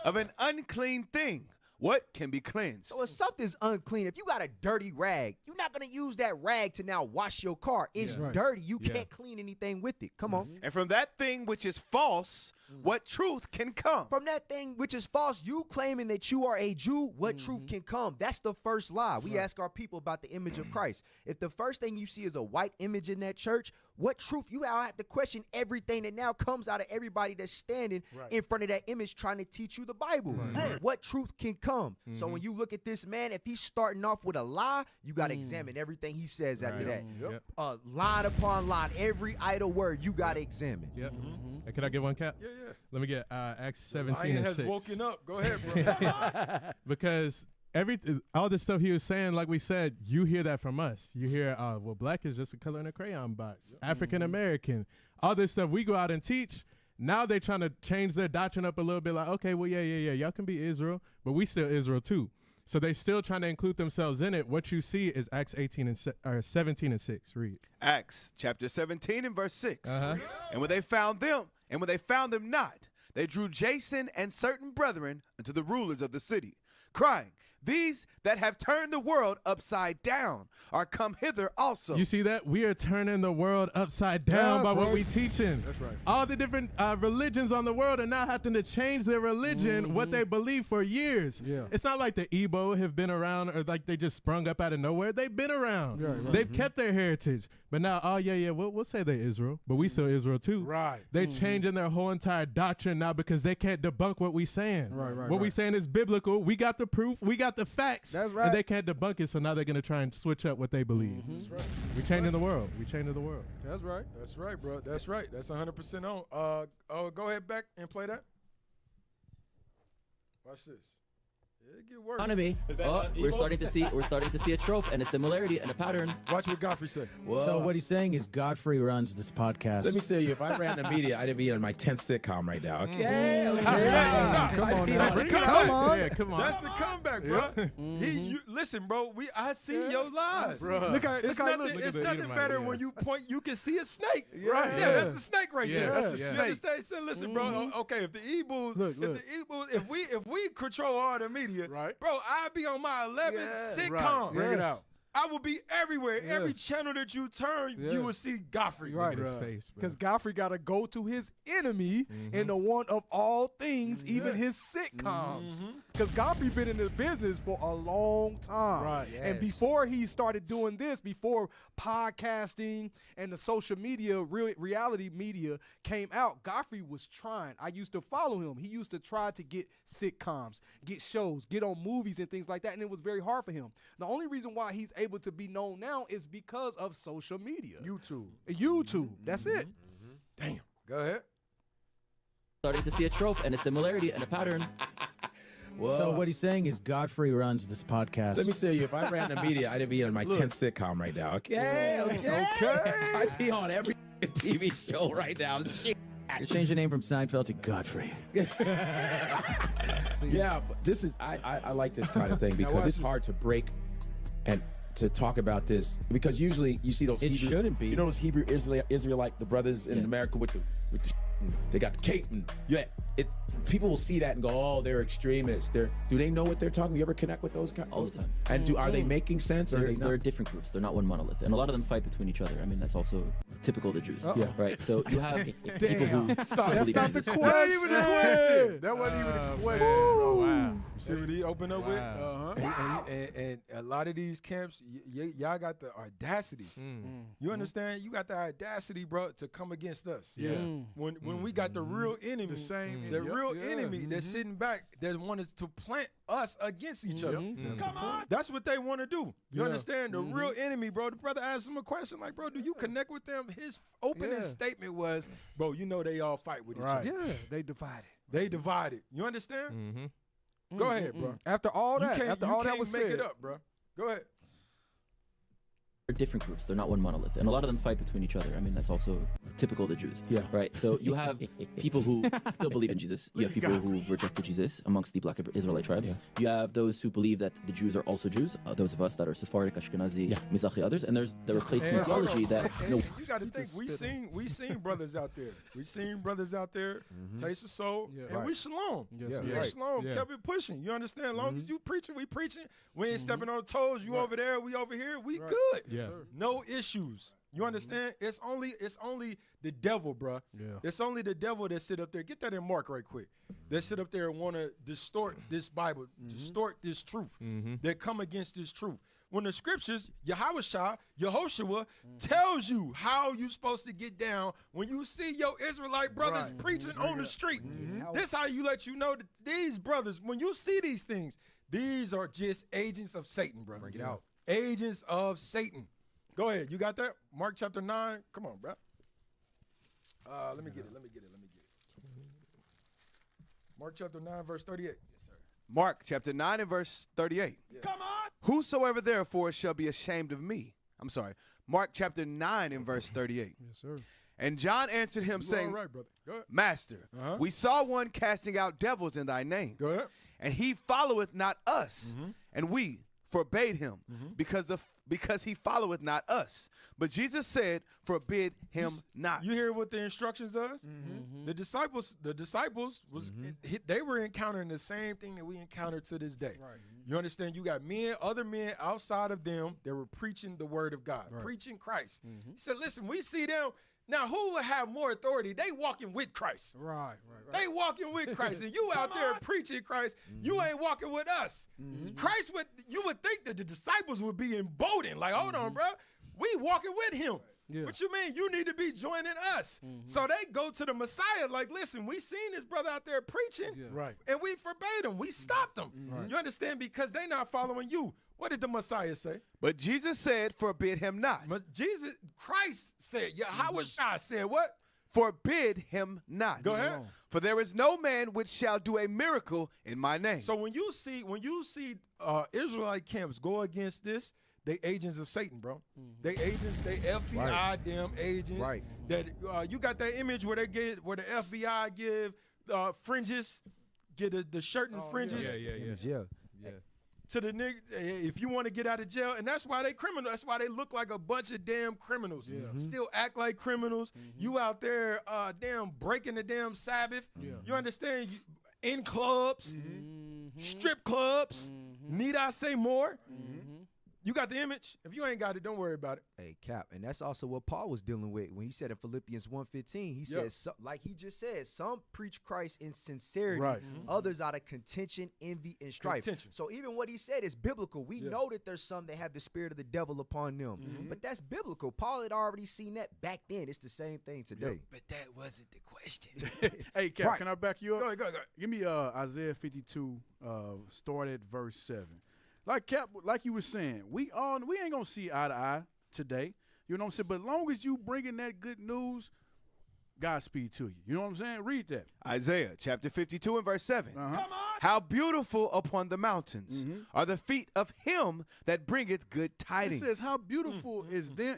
Of an unclean thing, what can be cleansed? So if something's unclean, if you got a dirty rag, you're not going to use that rag to now wash your car. It's dirty. You can't clean anything with it. Come on. And from that thing which is false, what truth can come? From that thing which is false, you claiming that you are a Jew, what truth can come? That's the first lie. We ask our people about the image of Christ. If the first thing you see is a white image in that church, what truth? You have to question everything that now comes out of everybody that's standing in front of that image trying to teach you the Bible. What truth can come? So when you look at this man, if he's starting off with a lie, you got to examine everything he says after that. Line upon line, every idle word, you got to examine. Hey, can I get one, Cap? Yeah. Let me get Acts 17 Lion and has 6. woken up. Go ahead, bro. Because all this stuff he was saying, like we said, you hear that from us. You hear, well, black is just a color in a crayon box. African American. All this stuff we go out and teach. Now they're trying to change their doctrine up a little bit. Like, okay, well, yeah. Y'all can be Israel, but we still Israel too. So they still trying to include themselves in it. What you see is Acts 17 and 6. Read. Acts chapter 17 and verse 6. And when they found them not, they drew Jason and certain brethren unto the rulers of the city, crying, these that have turned the world upside down are come hither also. You see that? We are turning the world upside down by what we teaching. That's right. All the different religions on the world are now having to change their religion, what they believe for years. It's not like the Igbo have been around or like they just sprung up out of nowhere. They've been around. They've kept their heritage. But now, we'll say they're Israel, but we still Israel too. Right. They're changing their whole entire doctrine now because they can't debunk what we saying. What we saying is biblical. We got the proof. We got the facts. That's right. And they can't debunk it, so now they're going to try and switch up what they believe. That's right. We're changing the world. We're changing the world. That's right. That's right, bro. That's right. That's 100% on. Go ahead back and play that. Watch this. It get worse. Economy. We're starting to see a trope and a similarity and a pattern. Watch what Godfrey said. So what he's saying is Godfrey runs this podcast. Let me tell you, if I ran the media, I'd be on my 10th sitcom right now. Okay. Come on. Yeah, come on. That's the comeback, bro. Listen, bro. I see your lies, bro. It's nothing better when you point. You can see a snake. Right? Yeah, that's a snake right there. That's a snake. You understand? So listen, bro. Okay, if the Eagles, if we control all the media. Right, bro, I'd be on my 11th sitcom. Right. Bring it out. I will be everywhere. Every channel that you turn, you will see Godfrey. Right, because Godfrey got to go to his enemy and the one of all things, even his sitcoms. Because Godfrey been in this business for a long time. Right. And before he started doing this, before podcasting and the social media, reality media came out, Godfrey was trying. I used to follow him. He used to try to get sitcoms, get shows, get on movies and things like that, and it was very hard for him. The only reason why he's able to be known now is because of social media. YouTube. That's it. Damn. Go ahead. Starting to see a trope and a similarity and a pattern. So what he's saying is Godfrey runs this podcast. Let me tell you, if I ran the media, I'd be on my 10th sitcom right now. Okay. I'd be on every TV show right now. You're changing the name from Seinfeld to Godfrey. Yeah, but this is I like this kind of thing because it's hard to break and to talk about this because usually you see those Hebrew, shouldn't be. You know those Hebrew Israelite the brothers in America with the they got the cape and people will see that and go, oh, they're extremists. Do they know what they're talking? You ever connect with those guys all the time? And are they making sense? Or are they not? They're different groups. They're not one monolith, and a lot of them fight between each other. I mean, that's also typical of the Jews. Right. So you have people who still believe in Jesus. That wasn't even the question. That wasn't even the question. Oh, wow. You see what he opened up with? And a lot of these camps, y'all got the audacity. You understand? You got the audacity, bro, to come against us. Yeah. When we got the real enemy, the real enemy that's sitting back, that wanted to plant us against each other. Come on. That's what they want to do. You understand? The real enemy, bro. The brother asked him a question like, bro, do you connect with them? His opening statement was, bro, you know they all fight with each other. Yeah, they divided. You understand? Go ahead, bro. After all that, was make said. it up, bro. Go ahead. They're different groups. They're not one monolith, and a lot of them fight between each other. I mean, that's also typical of the Jews. Right. So you have people who still believe in Jesus. You have people who've rejected Jesus amongst the Black Israelite tribes. You have those who believe that the Jews are also Jews. Those of us that are Sephardic, Ashkenazi, Mizrahi, others, and there's the replacement theology that. You got to think. We seen brothers out there. We seen brothers out there. Taste of soul, and we shalom. We shalom. Kept it pushing. You understand? As long as you preaching, we preaching. We ain't stepping on toes. You over there, we over here. We good. Yeah. No issues. You understand? It's only the devil, bruh. Yeah. It's only the devil that sit up there. Get that in Mark right quick. That sit up there and want to distort this Bible, distort this truth. That come against this truth. When the scriptures, Yehoshua tells you how you supposed to get down when you see your Israelite brothers preaching on the street. This how you let you know that these brothers, when you see these things, these are just agents of Satan, bro. Bring it out. Agents of Satan. Go ahead. You got that? Mark chapter 9. Come on, bro. Let me get it. Mark chapter 9, verse 38. Yes, sir. Mark chapter 9 and verse 38. Yeah. Come on. Whosoever therefore shall be ashamed of me. I'm sorry. Mark chapter 9 and verse 38. Yes, sir. And John answered him, saying, all right, brother. Go ahead. Master, we saw one casting out devils in thy name. Go ahead. And he followeth not us. And we forbade him because he followeth not us. But Jesus said, forbid him not. You hear what the instructions is? The disciples was they were encountering the same thing that we encounter to this day. Right. You understand? You got other men outside of them that were preaching the word of God, preaching Christ. He said, listen, we see them. Now, who will have more authority? They walking with Christ. Right. They walking with Christ. And you out there preaching Christ, you ain't walking with us. Christ you would think that the disciples would be emboldened. Like, hold on, bro. We walking with him. Yeah. What you mean? You need to be joining us. So they go to the Messiah like, listen, we seen this brother out there preaching. Right. And we forbade him. We stopped him. You understand? Because they not following you. What did the Messiah say? But Jesus said, forbid him not. But Christ said, Yahushua said what? Forbid him not. Go ahead. For there is no man which shall do a miracle in my name. So when you see Israelite camps go against this, they agents of Satan, bro. They agents, they FBI, them agents. Right. That you got that image where the FBI give fringes, get the shirt and fringes. Yeah. To the nigga, if you want to get out of jail, and that's why they criminal. That's why they look like a bunch of damn criminals. Still act like criminals. You out there, breaking the damn Sabbath. You understand? In clubs, strip clubs. Need I say more? You got the image? If you ain't got it, don't worry about it. Hey, Cap, and that's also what Paul was dealing with when he said in Philippians 1:15, he said, like he just said, some preach Christ in sincerity, others out of contention, envy, and strife. So even what he said is biblical. We know that there's some that have the spirit of the devil upon them, but that's biblical. Paul had already seen that back then. It's the same thing today. But that wasn't the question. Hey, Cap, can I back you up? Go ahead. Give me Isaiah 52, start at verse 7. Like Cap, like you were saying, we ain't gonna see eye to eye today. You know what I'm saying? But as long as you bringing that good news, Godspeed to you. You know what I'm saying? Read that. Isaiah chapter 52 and verse 7. Come on. How beautiful upon the mountains are the feet of him that bringeth good tidings. It says, how beautiful is them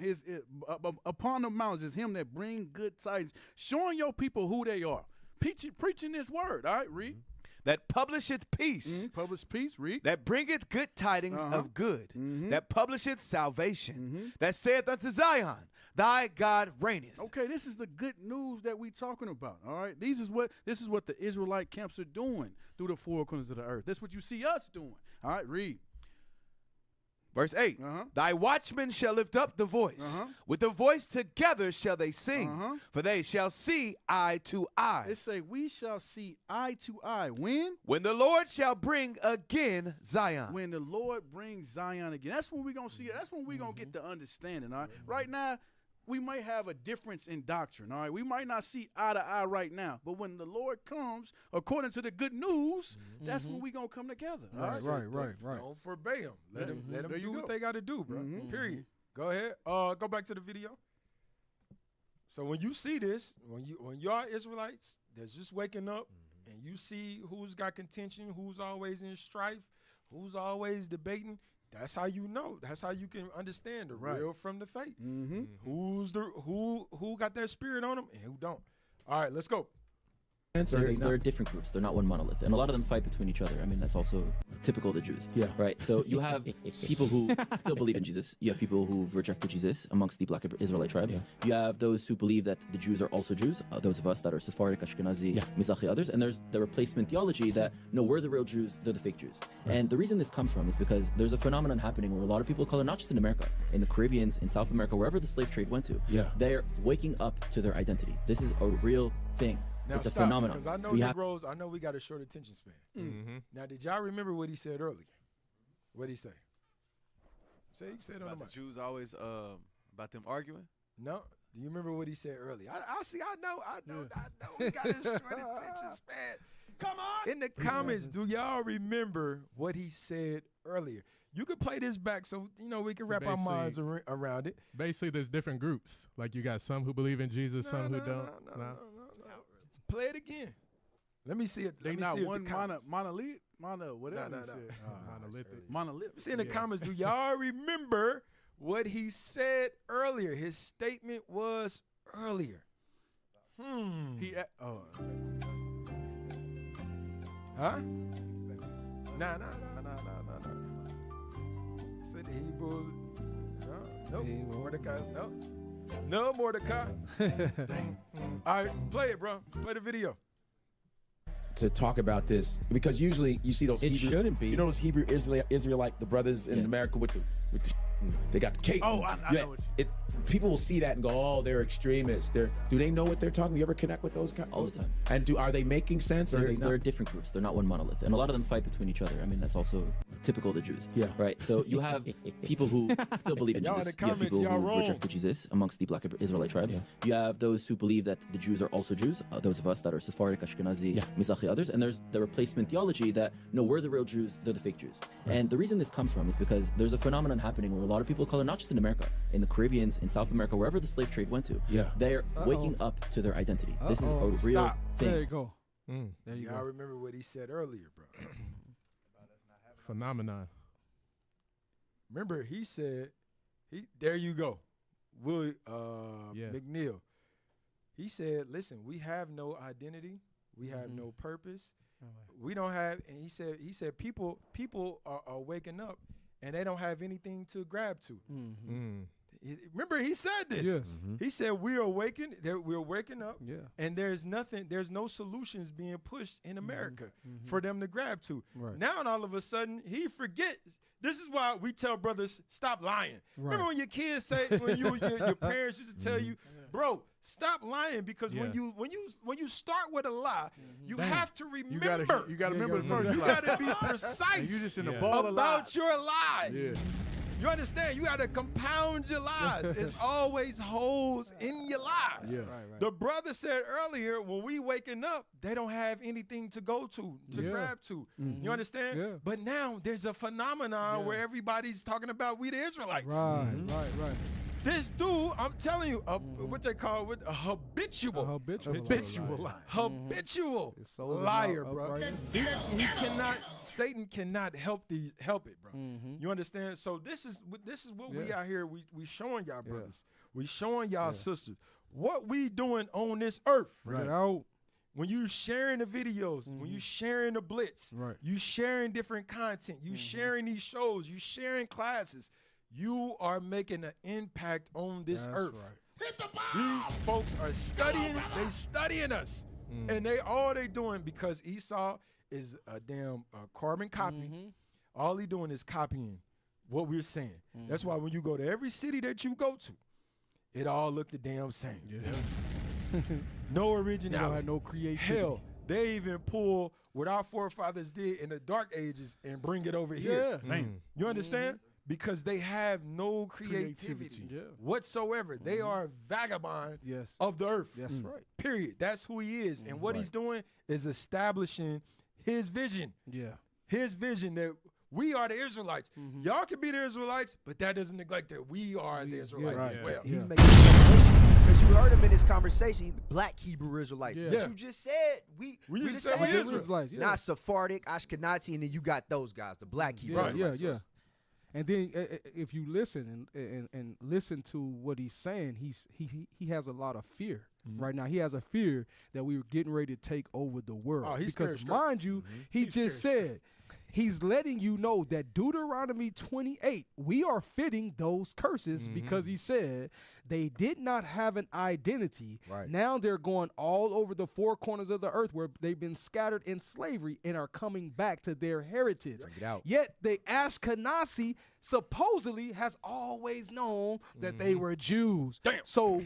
upon the mountains is him that bring good tidings, showing your people who they are. Preaching this word. All right, read. That publisheth peace. Publish peace, read. That bringeth good tidings of good. That publisheth salvation. That saith unto Zion, thy God reigneth. Okay, this is the good news that we talking about. All right, this is what the Israelite camps are doing through the four corners of the earth. That's what you see us doing. All right, read. Verse 8, thy watchmen shall lift up the voice. With the voice together shall they sing, for they shall see eye to eye. It say, we shall see eye to eye. When? When the Lord shall bring again Zion. When the Lord brings Zion again. That's when we're going to see it. That's when we're going to get the understanding, all right? Right now, we might have a difference in doctrine, all right? We might not see eye to eye right now, but when the Lord comes, according to the good news, that's when we're going to come together. Right. Don't forbid them. Let them do what they got to do, bro. Period. Go ahead. Go back to the video. So when you see this, when y'all Israelites that's just waking up and you see who's got contention, who's always in strife, who's always debating, that's how you know. That's how you can understand the real from the fake. Who got that spirit on them and who don't. All right, let's go. They're different groups. They're not one monolith. And a lot of them fight between each other. I mean, that's also typical of the Jews. Yeah. Right? So you have people who still believe in Jesus. You have people who've rejected Jesus amongst the black Israelite tribes. Yeah. You have those who believe that the Jews are also Jews, those of us that are Sephardic, Ashkenazi, Mizrahi, others. And there's the replacement theology that, no, we're the real Jews, they're the fake Jews. Right. And the reason this comes from is because there's a phenomenon happening where a lot of people of color, not just in America, in the Caribbeans, in South America, wherever the slave trade went to. Yeah. They're waking up to their identity. This is a real thing. Now It's a stop, phenomenon. because I know Negroes, I know we got a short attention span. Now, did y'all remember what he said earlier? What did he say? Say you said on About the the Jews always about them arguing. No. Do you remember what he said earlier? I see. I know. We got a short attention span. Come on. In the comments, do y'all remember what he said earlier? You could play this back so we can wrap our minds around it. Basically, there's different groups. Like you got some who believe in Jesus, some who don't. No. Play it again. Let me see it. They Let me not see it, one the comments. monolith, whatever No. he said. Monolithic. Monolith. See in the comments, do y'all remember what he said earlier? His statement was earlier. He Huh? Nah. Said the Hebrew. Nope. Mordecai. No Mordecai. All right, play it, bro. Play the video. To talk about this, because usually you see those It Hebrew, shouldn't be. You know those Hebrew Israelite, the brothers in America with the they got the cape. Oh, I know what people will see that and go, oh, they're extremists. Do they know what they're talking? You ever connect with those guys? All the time. And are they making sense? Or are they not? They're different groups. They're not one monolith. And a lot of them fight between each other. I mean, that's also typical of the Jews. Yeah. Right? So you have people who still believe in Y'all in Jesus. the You have comments, people y'all who wrong. rejected Jesus amongst the black Israelite tribes. You have those who believe that the Jews are also Jews, those of us that are Sephardic, Ashkenazi, Mizrahi, others. And there's the replacement theology that, no, we're the real Jews, they're the fake Jews. And the reason this comes from is because there's a phenomenon happening where a lot of people of color, not just in America, in the Caribbeans, in South America, wherever the slave trade went to, they're waking up to their identity. This is a real thing. There you go. There you go. I remember what he said earlier, bro. Phenomenon. Remember, he said, there you go. McNeil. He said, listen, we have no identity. We have no purpose. We don't have, and he said people are waking up and they don't have anything to grab to. Remember, he said this. Yes. He said we're waking up, Yeah. and there's no solutions being pushed in America for them to grab to. Right. Now, and all of a sudden, he forgets. This is why we tell brothers, stop lying. Remember when your kids say, when your parents used to tell you, bro, stop lying, because when you start with a lie, you have to remember. You gotta remember the first You lie. gotta be precise You just in a ball of lies. about your lies. Yeah. You understand? You got to compound your lies. It's always holes in your lies. Yeah. Right. The brother said earlier, when we waking up, they don't have anything to go to grab to. You understand? Yeah. But now there's a phenomenon where everybody's talking about we the Israelites. Right. This dude, I'm telling you, what they call it, a habitual Habitual. habitual His soul is liar, not bro. upright. Satan cannot help it, bro. You understand? So this is what we out here. We showing y'all brothers. We showing y'all sisters what we doing on this earth. Right. Out. When you sharing the videos, when you sharing the blitz, you sharing different content, you sharing these shows, you sharing classes, you are making an impact on this earth. These folks are studying. They studying us, and all they doing, because Esau is a damn carbon copy. All he doing is copying what we're saying. That's why when you go to every city that you go to, it all look the damn same. No originality. They don't have no creativity. Hell, they even pull what our forefathers did in the dark ages and bring it over here. You understand? Because they have no creativity whatsoever. They are vagabonds of the earth. That's right. Period. That's who he is. And what he's doing is establishing his vision. Yeah. His vision that we are the Israelites. Y'all can be the Israelites, but that doesn't neglect that we are the Israelites as well. He's making because you heard him in this conversation, black Hebrew Israelites. Yeah. But you just said we just the said same we Israelites, yeah. Not Sephardic, Ashkenazi, and then you got those guys, the black Hebrew Israelites. Yeah. And then if you listen and listen to what he's saying, he has a lot of fear right now. He has a fear that we were getting ready to take over the world. Oh, he's because scared. mind you, he just said he's letting you know that Deuteronomy 28, we are fitting those curses because he said they did not have an identity. Right. Now they're going all over the four corners of the earth where they've been scattered in slavery and are coming back to their heritage. Check it out. Yet the Ashkenazi supposedly has always known that they were Jews. Damn. So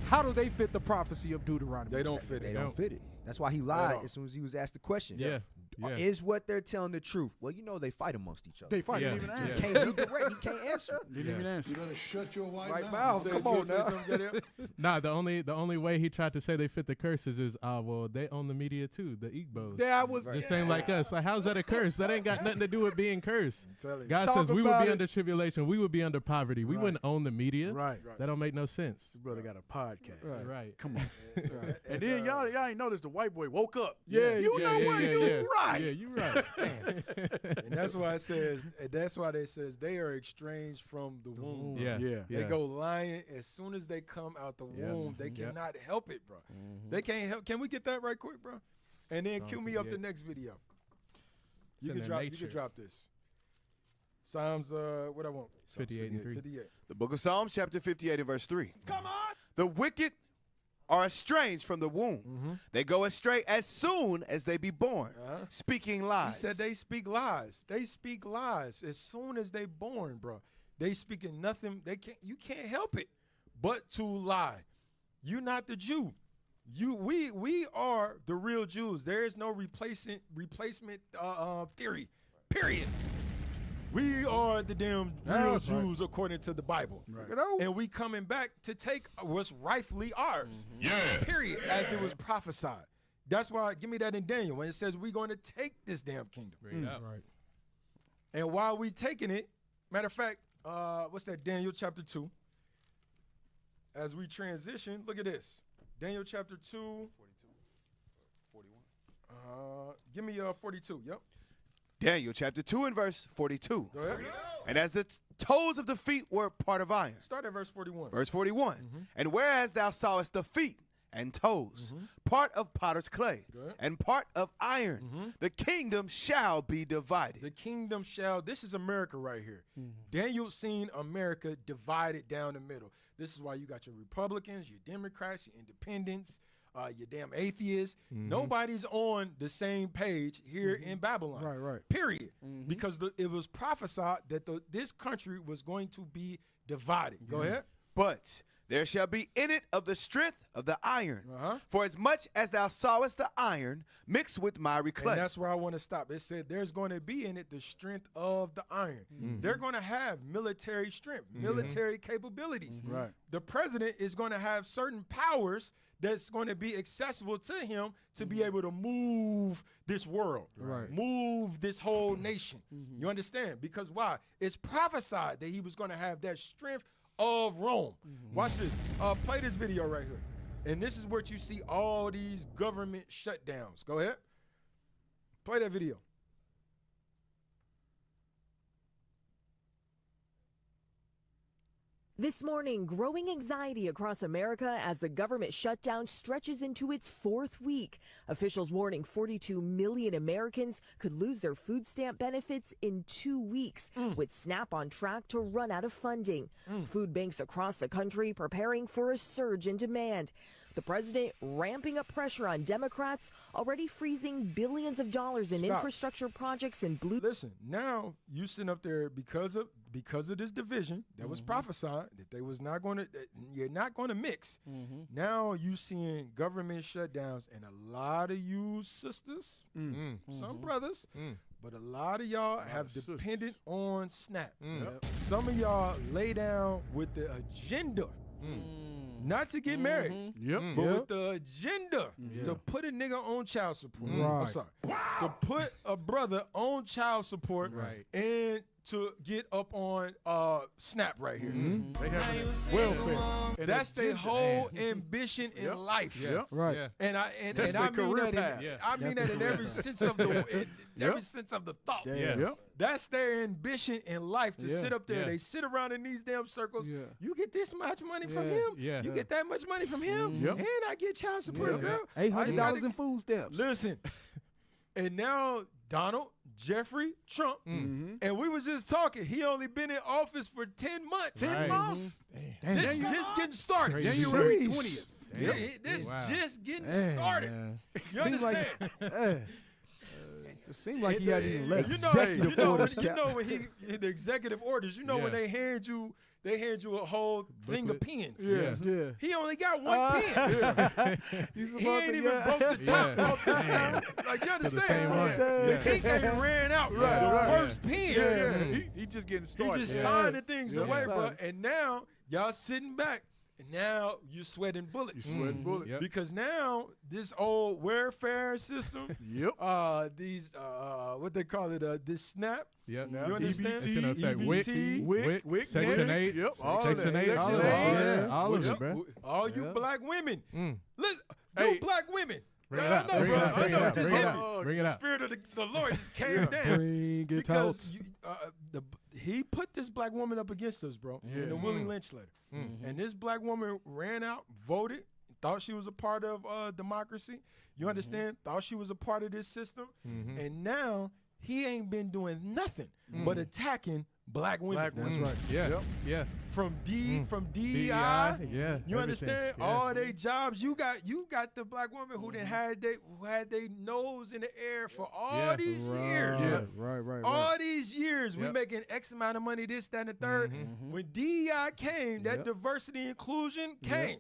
how do they fit the prophecy of Deuteronomy? They don't fit it. They don't fit it. That's why he lied as soon as he was asked the question. Yeah. Is what they're telling the truth? Well, you know they fight amongst each other. They fight. Yeah. Didn't even You answer. can't be direct. You can't answer. Didn't even answer. You're gonna shut your white Right mouth. mouth. Come on now. Nah, the only way he tried to say they fit the curses is, well, they own the media too, the Igbos. That was The same like us. Like, how's that a curse? That ain't got nothing to do with being cursed. telling you. God Talk says we would about be it. under tribulation. We would be under poverty. We wouldn't own the media. Right. That don't make no sense. This brother got a podcast. Right. Come on. And then y'all ain't noticed the white boy woke up. Yeah, You know what? You right. Yeah, you right. And that's why it says. That's why they says they are estranged from the womb. Yeah. They go lying as soon as they come out the womb. They cannot help it, bro. They can't help. Can we get that right quick, bro? And then cue me up the next video. You in can their drop. You nature. can drop this. Psalms. What I want. Psalms 58 and 3. 58. The book of Psalms, chapter 58 and verse 3. Come on. The wicked are estranged from the womb. They go astray as soon as they be born, speaking He lies. said they speak lies. They speak lies as soon as they born, bro. They speaking nothing. They can't. You can't help it but to lie. You're not the Jew. We are the real Jews. There is no replacement theory. Period. We are the damn real That's right. Jews according to the Bible. You know? And we coming back to take what's rightfully ours. Period. As it was prophesied. That's why, give me that in Daniel when it says we're going to take this damn kingdom. Right. And while we taking it, matter of fact, what's that? Daniel chapter 2. As we transition, look at this. Daniel chapter 2. 41. Give me 42. Yep. Daniel chapter 2 and verse 42. Go ahead. And as the toes of the feet were part of iron. Start at verse 41. Verse 41. And whereas thou sawest the feet and toes, part of potter's clay, and part of iron, the kingdom shall be divided. The kingdom shall, this is America right here. Daniel seen America divided down the middle. This is why you got your Republicans, your Democrats, your independents, your damn atheists. Nobody's on the same page here in Babylon. Right. Period. Because it was prophesied that this country was going to be divided. Go ahead. But there shall be in it of the strength of the iron. For as much as thou sawest the iron mixed with miry clay. And that's where I want to stop. It said there's going to be in it the strength of the iron. They're going to have military strength, military capabilities. Right. The president is going to have certain powers that's going to be accessible to him to be able to move this world, move this whole nation. You understand? Because why? It's prophesied that he was going to have that strength of Rome. Watch this. Play this video right here. And this is where you see all these government shutdowns. Go ahead. Play that video. This morning, growing anxiety across America as the government shutdown stretches into its fourth week. Officials warning 42 million Americans could lose their food stamp benefits in 2 weeks, with SNAP on track to run out of funding. Food banks across the country preparing for a surge in demand. The president ramping up pressure on Democrats, already freezing billions of dollars in infrastructure projects in blue. Listen, now you sitting up there because of this division that was prophesied that they was not going to. You're not going to mix. Now you seeing government shutdowns, and a lot of you sisters, some brothers, but a lot of y'all have depended on SNAP. Some of y'all lay down with the agenda. Not to get married, but with the agenda to put a nigga on child support. I'm sorry. To put a brother on child support and to get up on SNAP right here. They have welfare. And that's their whole ambition in life. Right. And I mean that I mean that in every sense of the every sense of the thought. That's their ambition in life to sit up there. They sit around in these damn circles. You get this much money from him. You get that much money from him. And I get child support, girl. $800 in food stamps. Listen. And now Donald Jeffrey Trump, and we was just talking. He only been in office for 10 months. 10 months. This just getting started. January 20th. Yeah, this just getting started. You understand? It seemed like he hadn't even left. Executive orders. You know when the executive orders. You know when they hand you a whole thing of pens. Yeah. He only got one pen. He ain't even broke the top off the side. Like, you understand? The ink ain't ran out. The first pen. He just getting started. He just signing things away, bro. And now y'all sitting back. And now you're sweating bullets. Because now this old welfare system, these what they call it, this SNAP. Yep. You understand? It's in effect. WIC, Section NICS, 8. Yep. All Section 8. Section All 8. all of it, bro. All you black women. Listen, Hey. you black women. Bring it out. Bring it out. I know it just hit me. Bring it The out. spirit of the Lord just came down. Bring it Because he put this black woman up against us, bro, in the Willie Lynch letter. And this black woman ran out, voted, thought she was a part of democracy. You understand? Thought she was a part of this system. And now he ain't been doing nothing but attacking black women. That's right. Yeah. From DEI, yeah. You understand? Yeah. All they jobs. You got the black woman who had their nose in the air for all these years. Right. All these years, we making X amount of money, this, that, and the third. When DEI came, that diversity inclusion came.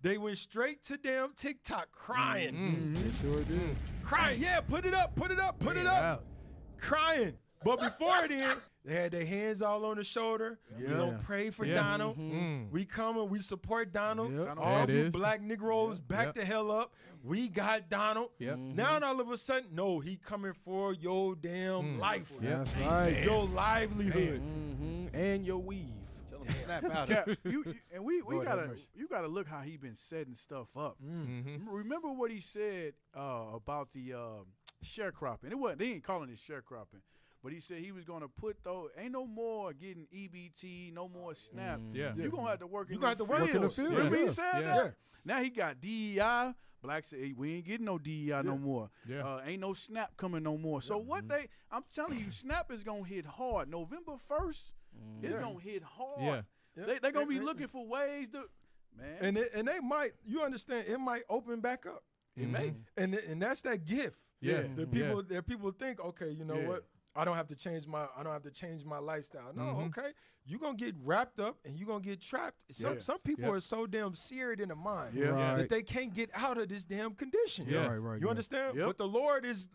They went straight to damn TikTok crying. They sure did. Crying, put it up. Crying. But before then, they had their hands all on the shoulder. We gonna pray for Donald. We coming, we support Donald. All you black Negroes, back the hell up. We got Donald. Now all of a sudden, no, he coming for your damn life. That's right. Your livelihood. And your weave. Tell him to snap out. You Lord have gotta mercy. you gotta look how he been setting stuff up. Remember what he said about the sharecropping? They ain't calling it sharecropping, but he said he was gonna put those. Ain't no more getting EBT, no more SNAP. You gonna have to work. You got to work in the field. Remember he said that? Now he got DEI. Blacks say, hey, we ain't getting no DEI no more. Ain't no SNAP coming no more. So I'm telling you, SNAP is gonna hit hard. November 1st, it's gonna hit hard. They gonna be looking for ways to, man. And they might, you understand, it might open back up. It may. And that's that gift. That people think, okay, you know what? I don't have to change my lifestyle. No, okay. You're gonna get wrapped up and you're gonna get trapped. Some people are so damn seared in the mind that they can't get out of this damn condition. Right. You understand? But the Lord is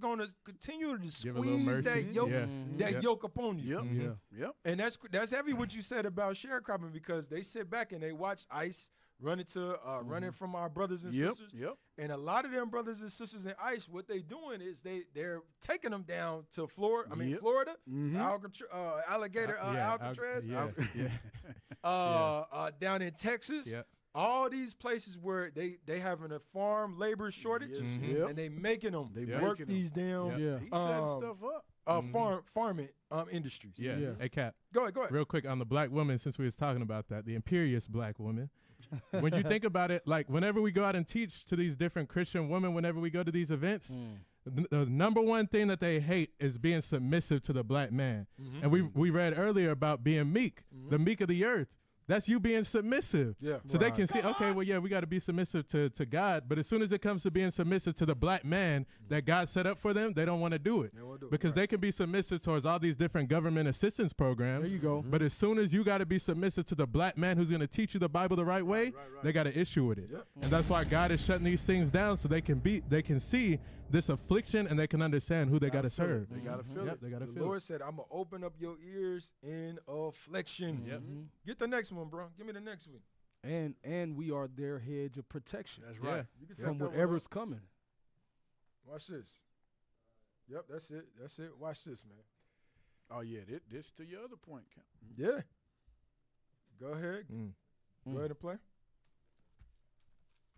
gonna continue to squeeze that yoke upon you. And that's heavy what you said about sharecropping, because they sit back and they watch ICE running from our brothers and sisters. And a lot of them brothers and sisters in ICE, what they doing is they're taking them down to Florida. Florida, Alligator, Alcatraz, down in Texas. All these places where they having a farm labor shortage, and they making them work these damn He setting stuff up. farming industries. Hey, Cap. Go ahead. Real quick on the black woman, since we was talking about that, the imperious black woman. When you think about it, like whenever we go out and teach to these different Christian women, whenever we go to these events, the number one thing that they hate is being submissive to the black man. And we read earlier about being meek, the meek of the earth. That's you being submissive. So they can see, okay, well, we got to be submissive to God. But as soon as it comes to being submissive to the black man that God set up for them, they don't want to do it. Because they can be submissive towards all these different government assistance programs. There you go. But as soon as you got to be submissive to the black man who's going to teach you the Bible the right way, they got an issue with it. And that's why God is shutting these things down, so they can see this affliction and they can understand who they got to serve. They got to feel it. They got to The feel Lord it. said, I'm going to open up your ears in affliction. Get the next one, bro. Give me the next one. And we are their hedge of protection. That's right. You can take From that one whatever's up. coming. Watch this. Yep, that's it. Watch this, man. Oh yeah, this to your other point. Yeah. Go ahead. Go ahead and play.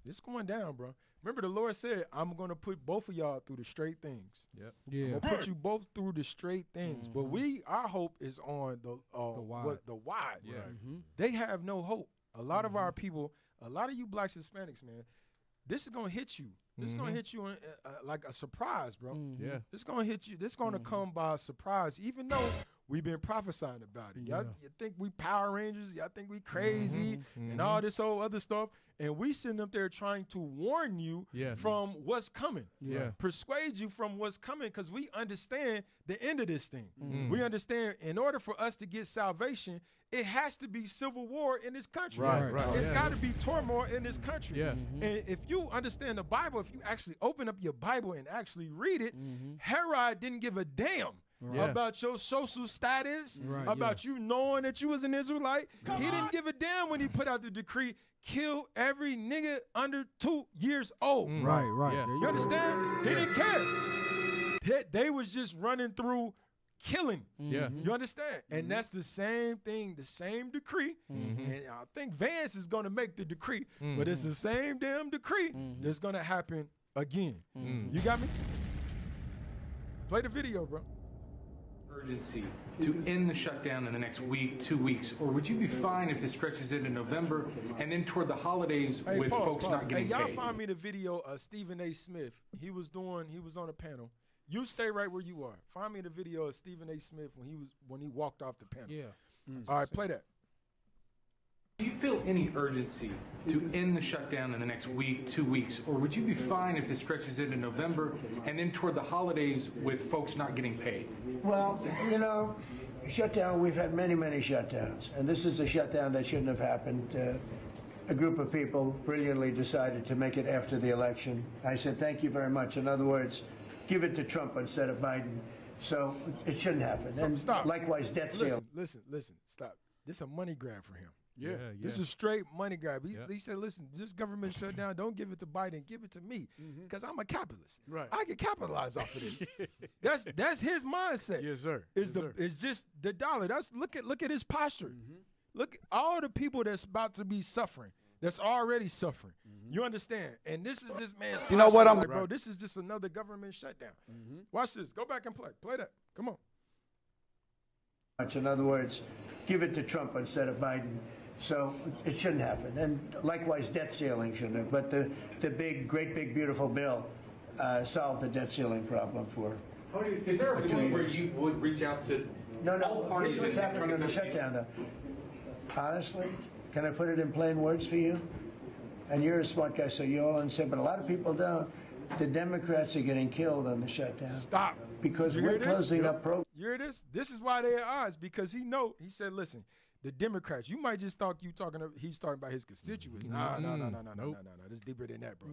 It's going down, bro. Remember, the Lord said, I'm going to put both of y'all through the straight things. I'm going to put you both through the straight things. But our hope is on the wide. Yeah. They have no hope. A lot of our people, a lot of you blacks, Hispanics, man, this is gonna hit you. This is gonna hit you like a surprise, bro. Yeah. This is gonna hit you. This is gonna come by surprise, even though we've been prophesying about it. Y'all you think we Power Rangers? Y'all think we crazy and all this whole other stuff? And we sitting up there trying to warn you from what's coming. Yeah. Persuade you from what's coming, because we understand the end of this thing. We understand in order for us to get salvation, it has to be civil war in this country. Right. It's got to be turmoil in this country. Yeah. And if you understand the Bible, if you actually open up your Bible and actually read it, Herod didn't give a damn about your social status, about you knowing that you was an Israelite. He didn't give a damn when he put out the decree, kill every nigga under 2 years old. Right. Yeah. You understand? He didn't care. They was just running through killing. Yeah. You understand? And that's the same thing, the same decree. And I think Vance is going to make the decree, but it's the same damn decree that's going to happen again. You got me? Play the video, bro. Urgency to end the shutdown in the next week, 2 weeks, or would you be fine if this stretches into November and then toward the holidays with folks not getting y'all paid? find me the video of Stephen A. Smith. He was on a panel. You stay right where you are. Find me the video of Stephen A. Smith when he walked off the panel. Yeah. All right, play that. Do you feel any urgency to end the shutdown in the next week, 2 weeks, or would you be fine if this stretches into November and then toward the holidays with folks not getting paid? Well, you know, shutdown, we've had many, many shutdowns, and this is a shutdown that shouldn't have happened. A group of people brilliantly decided to make it after the election. I said, thank you very much. In other words, give it to Trump instead of Biden. So it shouldn't happen. And Stop. Likewise, debt ceiling. Listen, stop. This is a money grab for him. Yeah. This is straight money grab. He said, listen, this government shutdown, don't give it to Biden, give it to me, because I'm a capitalist. Right. I can capitalize off of this. That's his mindset. Yes, sir. It's just the dollar. Look at his posture. Look at all the people that's about to be suffering, that's already suffering. You understand? And this is this man's posture. You know what, bro, this is just another government shutdown. Watch this. Go back and play. Play that. Come on. In other words, give it to Trump instead of Biden. So it shouldn't happen. And likewise, debt ceiling shouldn't have. But the great big, beautiful bill solved the debt ceiling problem for. Is there a point where you would reach out to all parties Here's what's happening in the shutdown, though. Honestly, can I put it in plain words for you? And you're a smart guy, so you all understand, but a lot of people don't. The Democrats are getting killed on the shutdown. Stop. Because You we're hear this? closing up programs. You hear this? This is why they're at odds, because he said, listen, the Democrats, you might just thought he's talking about his constituents. No. This is deeper than that, bro.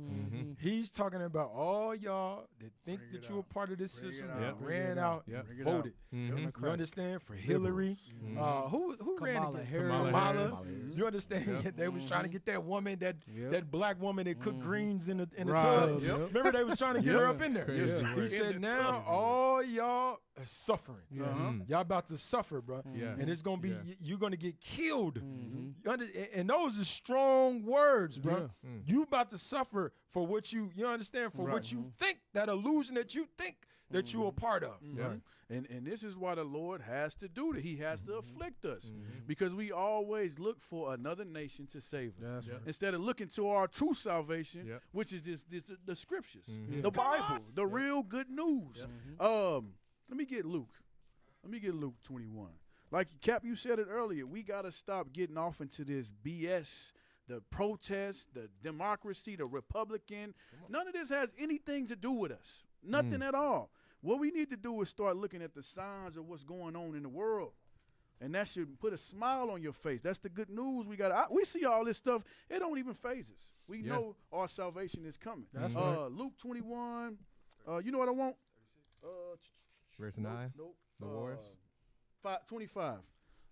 He's talking about all y'all that think that you're a part of this system that ran out and voted. You understand? For Hillary. Who ran against Kamala? You understand? They was trying to get that woman, that black woman that cooked greens in the tub. Remember, they was trying to get her up in there. He said, now all y'all are suffering. Y'all about to suffer, bro. And it's going to be, you're going to get killed. And those are strong words, bro. You about to suffer for what you understand, for what you think, that illusion that you think that you're a part of. And this is why the Lord has to do that. He has to afflict us because we always look for another nation to save us instead of looking to our true salvation, which is the scriptures, the Bible, the real good news. Let me get Luke 21. Like Cap, you said it earlier, we got to stop getting off into this BS, the protest, the democracy, the Republican. None of this has anything to do with us. Nothing at all. What we need to do is start looking at the signs of what's going on in the world. And that should put a smile on your face. That's the good news we got. We see all this stuff. It don't even faze us. We know our salvation is coming. That's right. Luke 21. You know what I want? Verse 9. Nope. The wars. 25.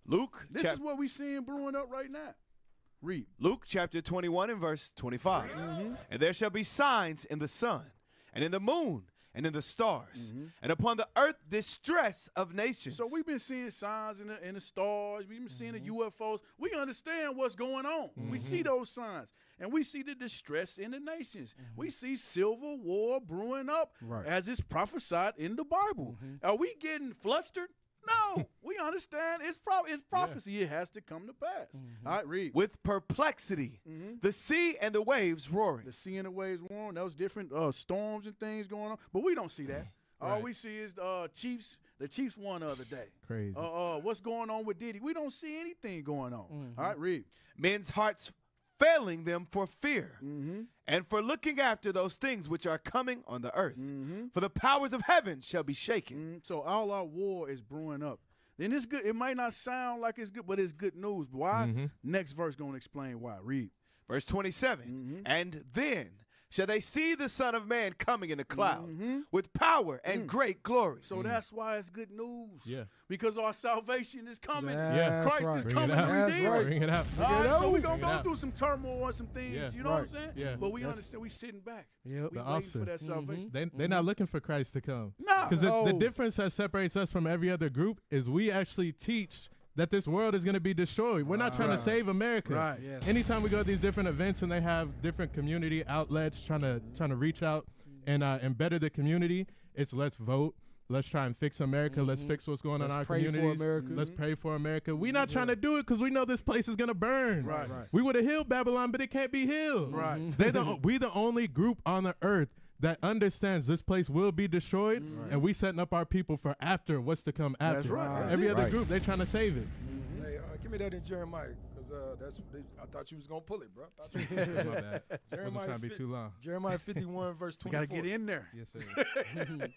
Luke. This is what we seeing brewing up right now. Read. Luke chapter 21 and verse 25. And there shall be signs in the sun and in the moon and in the stars and upon the earth distress of nations. So we've been seeing signs in the stars. We've been seeing the UFOs. We understand what's going on. We see those signs. And we see the distress in the nations. We see civil war brewing up as it's prophesied in the Bible. Are we getting flustered? No, we understand. It's prophecy. It has to come to pass. All right, read. With perplexity, the sea and the waves roaring. The sea and the waves roaring. Those different storms and things going on, but we don't see that. All we see is the Chiefs won the other day. Crazy. What's going on with Diddy? We don't see anything going on. All right, read. Men's hearts failing them for fear and for looking after those things which are coming on the earth. For the powers of heaven shall be shaken. So all our war is brewing up. And it's good. It might not sound like it's good, but it's good news. Why? Next verse going to explain why. Read. Verse 27. And then shall they see the Son of Man coming in a cloud with power and great glory. So that's why it's good news. Yeah. Because our salvation is coming. Yeah. Christ is coming to redeem us. Bring it out. All right, so we're going to go through some turmoil and some things. Yeah. You know what I'm saying? Yeah. But we understand we sitting back. Yep. We waiting for that salvation. They're not looking for Christ to come. No. Because the difference that separates us from every other group is we actually teach that this world is going to be destroyed. We're not trying to save America. Right. Yes. Anytime we go to these different events and they have different community outlets trying to reach out and better the community, it's let's vote. Let's try and fix America. Let's fix what's going on in our communities. Let's pray for America. We're not trying to do it because we know this place is going to burn. Right. We would have healed Babylon, but it can't be healed. Right. We the only group on the earth that understands this place will be destroyed, and we setting up our people for after what's to come after. That's right. Every other group, they trying to save it. Hey, give me that in Jeremiah, because I thought you was gonna pull it, bro. My bad. Wasn't trying to be too long. Jeremiah 51 verse 24. Got to get in there. Yes, sir.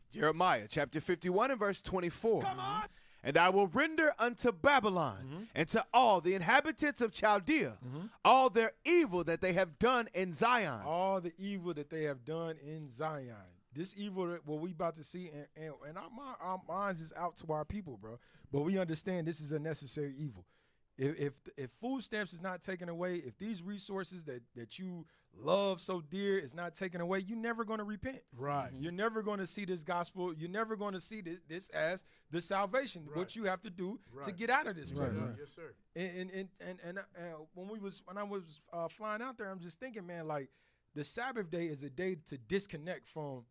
Jeremiah chapter 51 and verse 24. Come on. And I will render unto Babylon and to all the inhabitants of Chaldea all their evil that they have done in Zion. All the evil that they have done in Zion. This evil that what we about to see, and our minds is out to our people, bro. But we understand this is a necessary evil. If food stamps is not taken away, if these resources that you love so dear is not taken away, you're never going to repent. Right. You're never going to see this gospel. You're never going to see this as the salvation. Right. What you have to do to get out of this place. Right. Yes, sir. And when I was flying out there, I'm just thinking, man, like the Sabbath day is a day to disconnect from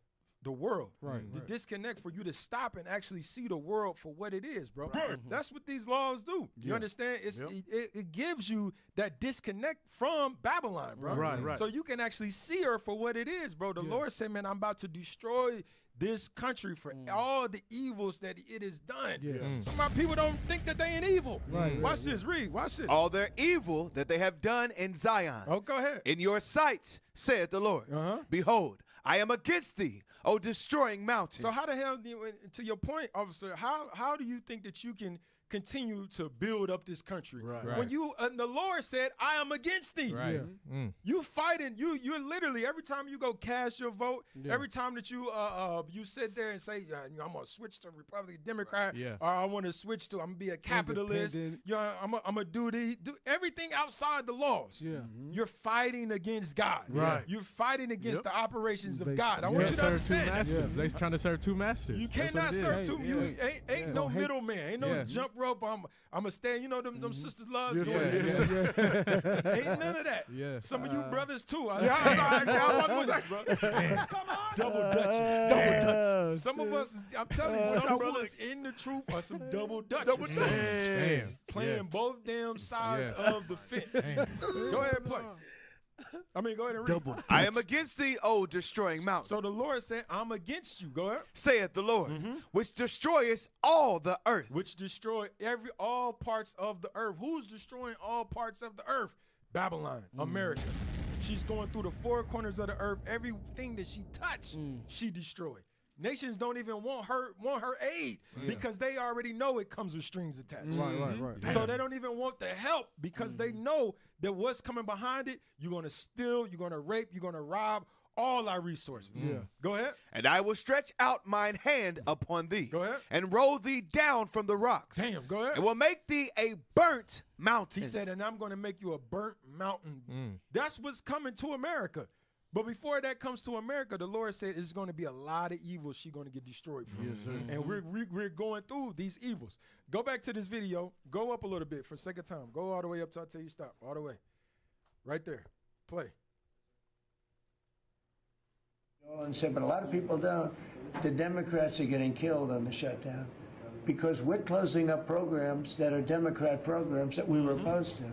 the world. Right. To disconnect, for you to stop and actually see the world for what it is, bro. Right. That's what these laws do. You understand? It gives you that disconnect from Babylon, bro. Right. So you can actually see her for what it is, bro. The Lord said, man, I'm about to destroy this country for all the evils that it has done. Some of my people don't think that they ain't evil. Watch this, read. Watch this. All their evil that they have done in Zion. Oh, go ahead. In your sight, saith the Lord. Behold, I am against thee, O destroying mountain. So how the hell, to your point, officer, how do you think that you can continue to build up this country? Right. When you the Lord said, I am against thee. Right. You fighting, you're literally, every time you go cast your vote, every time that you sit there and say, I'm gonna switch to Republican, Democrat, or I want to switch to, I'm gonna be a capitalist, I'm gonna do everything outside the laws. You're fighting against God. Right. You're fighting against the operations of God. I want you to Serve understand two masters. They trying to serve two masters. You That's cannot what it serve is. two. You ain't no middleman. Ain't no jump rope. I'm gonna stand. You know them sisters love doing this. Ain't none of that. Some of you brothers too. Double Dutch. Some of us, I'm telling you, some brothers in the truth are some double Dutch. Damn. Playing both damn sides of the fence. Go ahead and play. Go ahead and read. I am against thee, O destroying mountain. So the Lord said, I'm against you. Go ahead. Saith the Lord, which destroyeth all the earth. Which destroy all parts of the earth. Who's destroying all parts of the earth? Babylon, America. She's going through the four corners of the earth. Everything that she touched, she destroyed. Nations don't even want her aid because they already know it comes with strings attached. Right. So they don't even want the help because they know that what's coming behind it, you're going to steal, you're going to rape, you're going to rob all our resources. Go ahead. And I will stretch out mine hand upon thee. Go ahead. And roll thee down from the rocks. Damn, go ahead. And will make thee a burnt mountain. He said, and I'm going to make you a burnt mountain. That's what's coming to America. But before that comes to America, the Lord said it's going to be a lot of evils she's going to get destroyed from. And we're going through these evils. Go back to this video. Go up a little bit for the sake of time. Go all the way up till I tell you stop. All the way. Right there. Play. And said, but a lot of people don't. The Democrats are getting killed on the shutdown. because we're closing up programs that are Democrat programs that we were opposed to.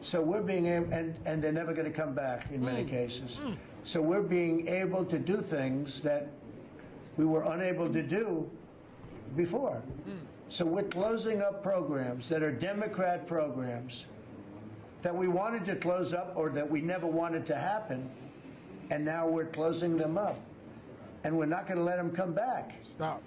So we're being able, and they're never going to come back in many cases. So we're being able to do things that we were unable to do before. So we're closing up programs that are Democrat programs that we wanted to close up or that we never wanted to happen, and now we're closing them up. And we're not going to let them come back. Stop.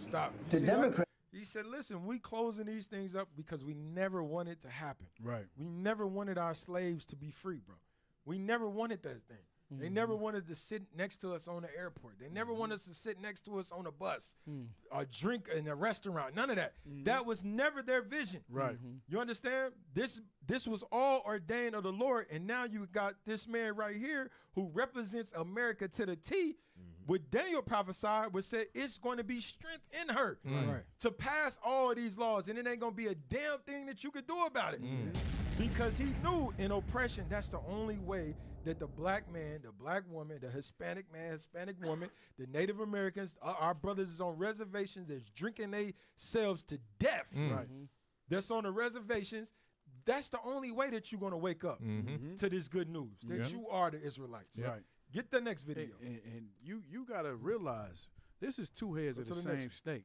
The Democrats. He said, listen, we closing these things up because we never wanted it to happen. Right. We never wanted our slaves to be free, bro. We never wanted that thing. They never wanted to sit next to us on the airport. They never wanted us to sit next to us on a bus or drink in a restaurant. None of that. That was never their vision. Right. You understand? This was all ordained of the Lord, and now you got this man right here who represents America to the T. What Daniel prophesied was said it's going to be strength in her to pass all of these laws, and it ain't going to be a damn thing that you could do about it. Because he knew in oppression, that's the only way that the black man, the black woman, the Hispanic man, Hispanic woman, the Native Americans, our brothers is on reservations that's drinking themselves to death, that's on the reservations. That's the only way that you're going to wake up to this good news, that you are the Israelites. Right. Get the next video. And you got to realize this is two heads of the same snake.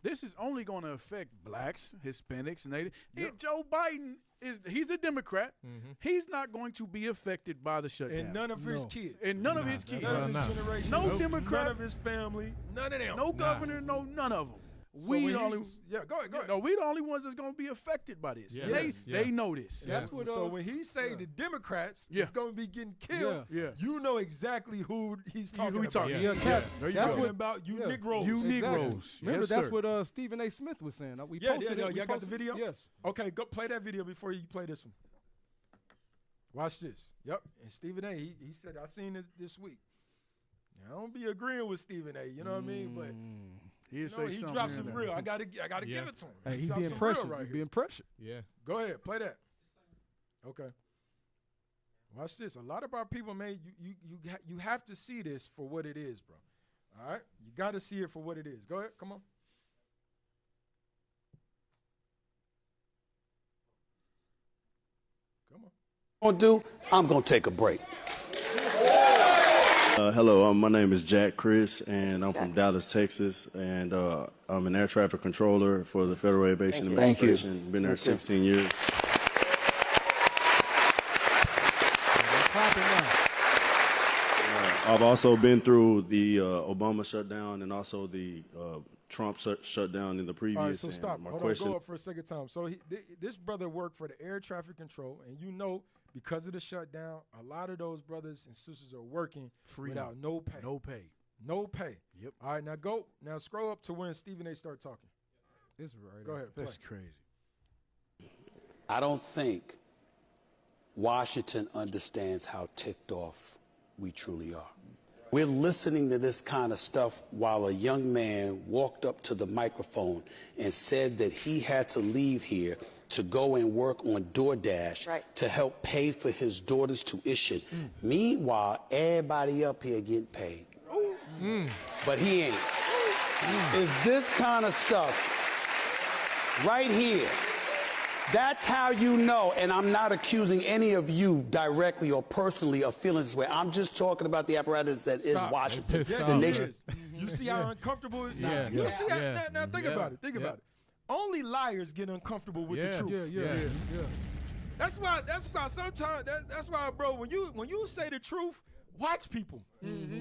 This is only going to affect blacks, Hispanics, Native. Joe Biden, he's a Democrat. He's not going to be affected by the shutdown. And none of his kids. And none of his kids. None of his generation. No Democrat. None of his family. None of them. No governor, none of them. So We the only, go ahead. No, we the only ones that's going to be affected by this. They know this. That's what. So when he say the Democrats is going to be getting killed, you know exactly who he's talking about. That's what about you Negroes. You Negroes. Remember, that's what Stephen A. Smith was saying. We posted it. Y'all got the video? Yes. Okay, go play that video before you play this one. Watch this. Yep. And Stephen A. He said, I seen this week. Now, I don't be agreeing with Stephen A. You know what I mean? But he dropped some real. I gotta give it to him. Hey, he being pressured. Right being pressured. Yeah. Go ahead, play that. Okay. Watch this. A lot of our people, man, you have to see this for what it is, bro. All right? You got to see it for what it is. Go ahead. Come on. I'm going to take a break. Hello, my name is Jack Chris, and I'm from Dallas, Texas, and I'm an air traffic controller for the Federal Aviation Administration. Been there 16 years. I've also been through the Obama shutdown and also the Trump shutdown in the previous. All right, so stop. My Hold question. on, go up for a second time. So this brother worked for the air traffic control, and you know, because of the shutdown, a lot of those brothers and sisters are working without no pay. No pay. No pay. Yep. All right, now scroll up to when Stephen A. start talking. It's right. Go ahead. That's play. crazy. I don't think Washington understands how ticked off we truly are. We're listening to this kind of stuff while a young man walked up to the microphone and said that he had to leave here to go and work on DoorDash to help pay for his daughter's tuition. Meanwhile, everybody up here getting paid. But he ain't. Is this kind of stuff right here? That's how you know, and I'm not accusing any of you directly or personally of feeling this way. I'm just talking about the apparatus that is Washington. Yes, the it nation. is. You see how uncomfortable it is? Yeah. You see how, now think about it. Think about it. Only liars get uncomfortable with the truth. Yeah. That's why sometimes that's why, bro, when you say the truth, watch people.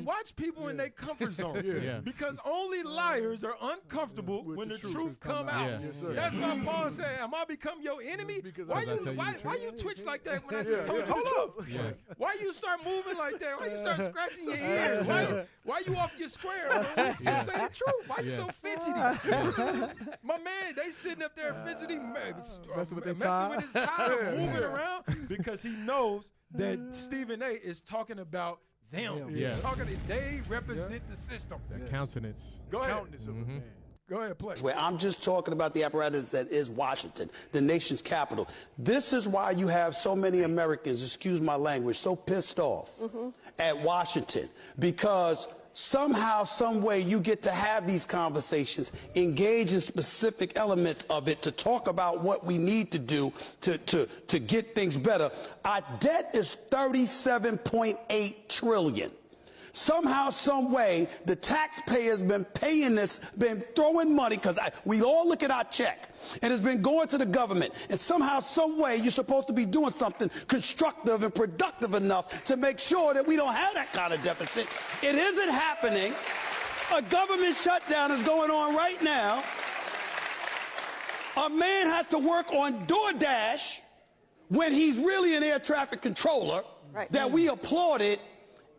Watch people in their comfort zone. Because only liars are uncomfortable when the truth come out. That's why Paul said, am I become your enemy? Why you twitch like that when I just told you the truth? Why you start moving like that? Why you start scratching your ears? Why you off your square? Just say the truth. Why you so fidgety? My man, they sitting up there fidgety, messing with his tie, moving around, because he knows that Stephen A. is talking about them. He's talking. They represent the system. That countenance. Go ahead. Go ahead, play. Where I'm just talking about the apparatus that is Washington, the nation's capital. This is why you have so many Americans, excuse my language, so pissed off at Washington, because somehow, some way you get to have these conversations, engage in specific elements of it to talk about what we need to do to get things better. Our debt is $37.8 trillion. Somehow, some way, the taxpayers been paying this, been throwing money, because we all look at our check, and it's been going to the government. And somehow, some way, you're supposed to be doing something constructive and productive enough to make sure that we don't have that kind of deficit. It isn't happening. A government shutdown is going on right now. A man has to work on DoorDash when he's really an air traffic controller that we applauded.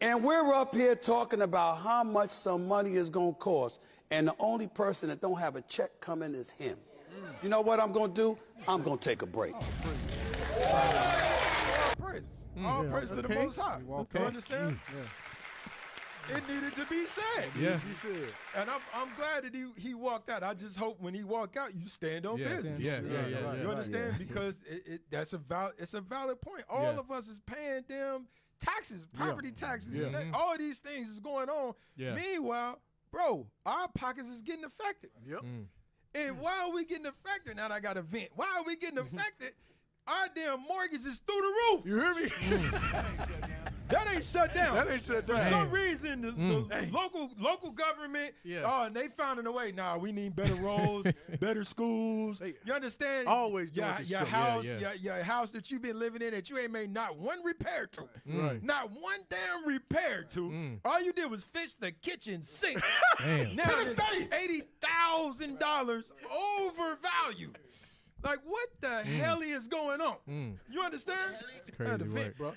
And we're up here talking about how much some money is going to cost. And the only person that don't have a check coming is him. You know what I'm going to do? I'm going to take a break. All praise to the Most High. You understand? It needed to be said. Yeah. And I'm glad that he walked out. I just hope when he walked out, you stand on business. Yeah. You understand? Because it's a valid point. All of us is paying them taxes, property taxes, and all these things is going on. Meanwhile, bro, our pockets is getting affected. And why are we getting affected? Now I got to vent. Why are we getting affected? Our damn mortgage is through the roof. You hear me? That ain't shut down. That ain't shut down. For some reason, the local government, and they found a way. Nah, we need better roads, better schools. You understand? Always doing your house, your house that you've been living in that you ain't made not one repair to. Not one damn repair to. All you did was fix the kitchen sink. Now it's $80,000 overvalued. Like, what the hell is going on? You understand? It's crazy work. Bro.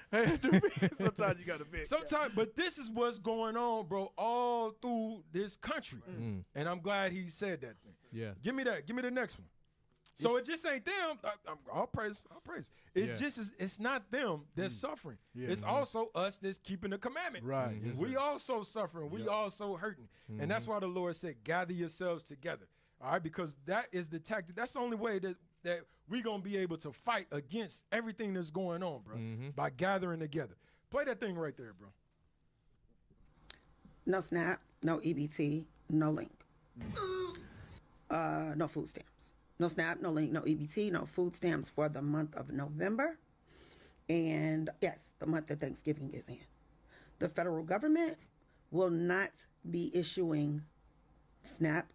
Sometimes you got to vent. Sometimes, but this is what's going on, bro, all through this country. And I'm glad he said that thing. Yeah. Give me that. Give me the next one. So it just ain't them. I'll praise. It's just, it's not them that's suffering. It's also us that's keeping the commandment. Right. We also suffering. We also hurting. And that's why the Lord said, gather yourselves together. All right, because that is the tactic. That's the only way that we're going to be able to fight against everything that's going on, bro, by gathering together. Play that thing right there, bro. No SNAP, no EBT, no link. No food stamps. No SNAP, no link, no EBT, no food stamps for the month of November. And yes, the month that Thanksgiving is in. The federal government will not be issuing SNAP,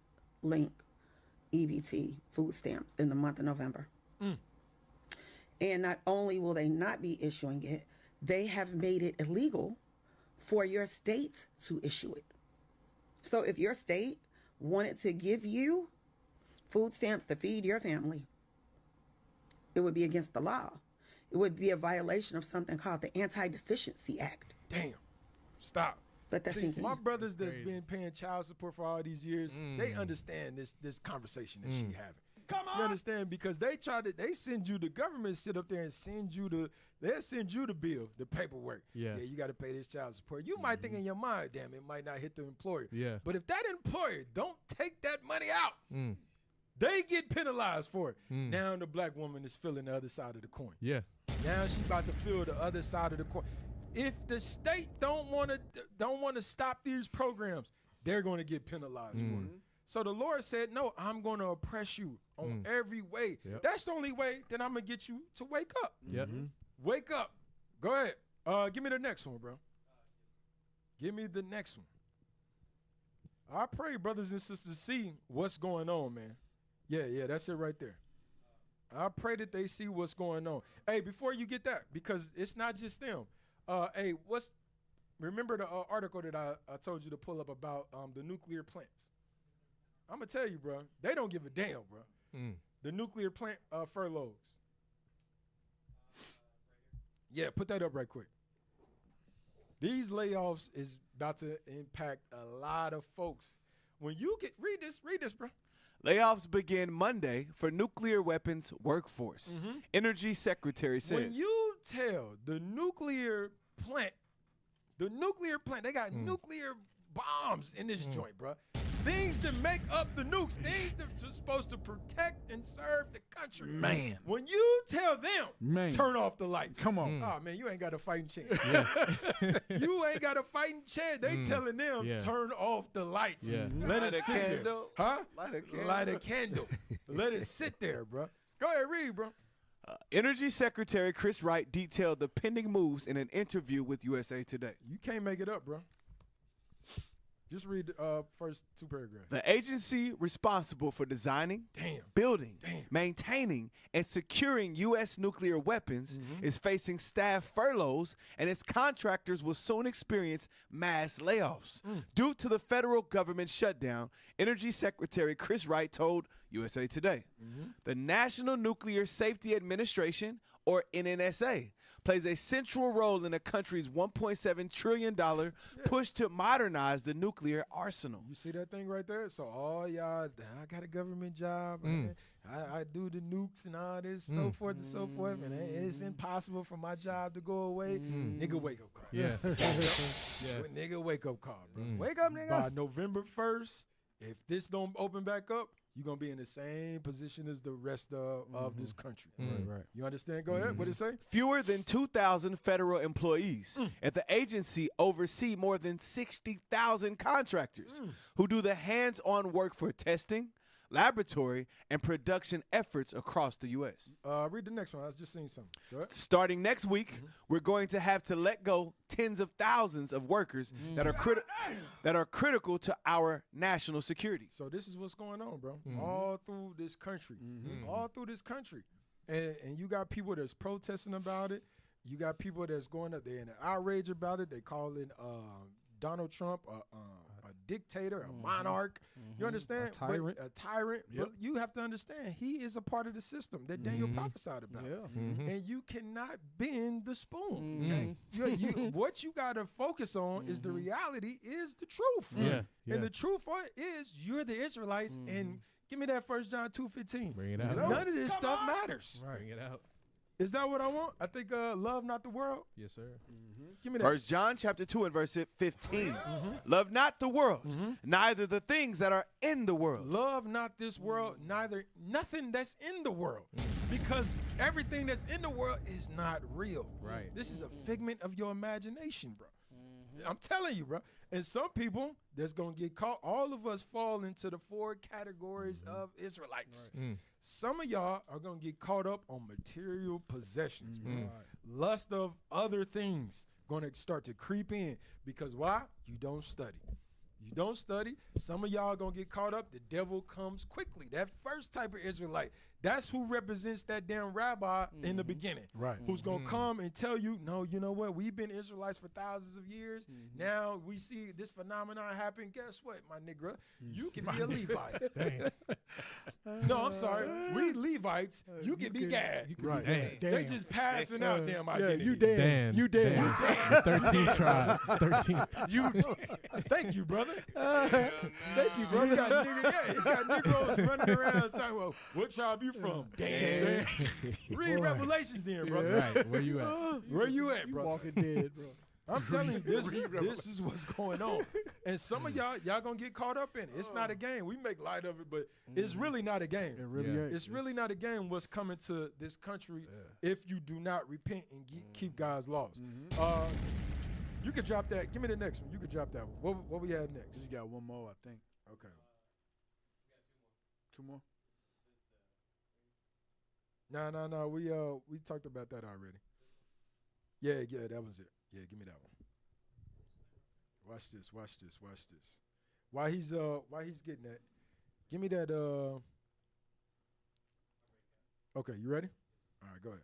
link, EBT, food stamps in the month of November. And not only will they not be issuing it, they have made it illegal for your state to issue it. So if your state wanted to give you food stamps to feed your family, it would be against the law. It would be a violation of something called the Anti-Deficiency Act. Damn. Stop. Let that sink in. My brothers that's been paying child support for all these years, they understand this conversation that she having. Come on. You understand? Because they send you, the government sit up there and they'll send you the bill, the paperwork. Yeah, you got to pay this child support. You might think in your mind, damn, it might not hit the employer. Yeah. But if that employer don't take that money out, they get penalized for it. Now the black woman is feeling the other side of the coin. Yeah. Now she about to feel the other side of the coin. If the state don't want to stop these programs, they're going to get penalized for it. So the Lord said, no, I'm going to oppress you on every way. Yep. That's the only way that I'm going to get you to wake up. Yep. Wake up. Go ahead. Give me the next one, bro. Give me the next one. I pray brothers and sisters see what's going on, man. Yeah, that's it right there. I pray that they see what's going on. Hey, before you get that, because it's not just them. Remember the article that I told you to pull up about the nuclear plants? I'm going to tell you, bro, they don't give a damn, bro. The nuclear plant furloughs. Yeah, put that up right quick. These layoffs is about to impact a lot of folks. When you read this, bro. Layoffs begin Monday for nuclear weapons workforce. Energy Secretary says. When you tell the nuclear plant, they got nuclear bombs in this joint, bro. Things that make up the nukes, things that are supposed to protect and serve the country. Man. When you tell them, Man. turn off the lights. Come on. Oh, man, you ain't got a fighting chance. You ain't got a fighting chance. They telling them, turn off the lights. Yeah. Let Light it a sit there. candle. Huh? Light a candle. Light a candle. Let it sit there, bro. Go ahead, read, bro. Energy Secretary Chris Wright detailed the pending moves in an interview with USA Today. You can't make it up, bro. Just read the first two paragraphs. The agency responsible for designing, building, maintaining, and securing U.S. nuclear weapons is facing staff furloughs, and its contractors will soon experience mass layoffs. Due to the federal government shutdown, Energy Secretary Chris Wright told USA Today. The National Nuclear Safety Administration, or NNSA, plays a central role in the country's $1.7 trillion push to modernize the nuclear arsenal. You see that thing right there? So all y'all, I got a government job. I do the nukes and all this, so forth and so forth, and it's impossible for my job to go away. Nigga, wake up call. Yeah. Nigga, wake up call, bro. Wake up, nigga. By November 1st, if this don't open back up, you're going to be in the same position as the rest of this country. Right. You understand? Go ahead. What it say? Fewer than 2,000 federal employees at the agency oversee more than 60,000 contractors who do the hands-on work for testing, laboratory, and production efforts across the U.S. Read the next one. I was just seeing something. Go ahead. Starting next week, we're going to have to let go tens of thousands of workers that are critical to our national security. So this is what's going on, bro. All through this country. All through this country. And you got people that's protesting about it. You got people that's going up there in an outrage about it. They calling Donald Trump a dictator, a monarch. You understand? A tyrant. A tyrant. Yep. But you have to understand, he is a part of the system that Daniel prophesied about. And you cannot bend the spoon. What you got to focus on is the reality is the truth. And the truth is you're the Israelites. And give me that 1 John 2:15. Bring it out. None of this stuff matters. Bring it out. Is that what I want? I think love not the world. Yes, sir. Give me that. 1 John chapter 2 and verse 15. Love not the world, neither the things that are in the world. Love not this world, neither nothing that's in the world. Because everything that's in the world is not real. Right. This is a figment of your imagination, bro. I'm telling you, bro. And some people that's going to get caught, all of us fall into the 4 categories of Israelites. Some of y'all are going to get caught up on material possessions, bro. Lust of other things going to start to creep in. Because why? You don't study. You don't study. Some of y'all going to get caught up. The devil comes quickly. That first type of Israelite, that's who represents that damn rabbi in the beginning. Right. Who's going to come and tell you, no, you know what? We've been Israelites for thousands of years. Now we see this phenomenon happen. Guess what, my nigga? You can be a Levite. No, I'm sorry. We Levites, you can be Gad. Right. They just passing out damn identity. You Dan. You Dan. The 13 tribe. 13. Thank you, brother. Thank you, brother. You got Negroes running around talking about what tribe you from. Dan. Read Revelations then, brother. Right. Where you at? Where you at, bro? Walking dead, bro. I'm telling you, this is what's going on. And some of y'all gonna get caught up in it. It's not a game. We make light of it, but it's really not a game. It really ain't. It's really not a game what's coming to this country if you do not repent and keep God's laws. You could drop that. Give me the next one. You could drop that one. What we had next? You got one more, I think. Okay. 2 more? No. We talked about that already. Yeah, that was it. Yeah, give me that one. Watch this. While he's getting that, give me that. Okay, you ready? All right, go ahead.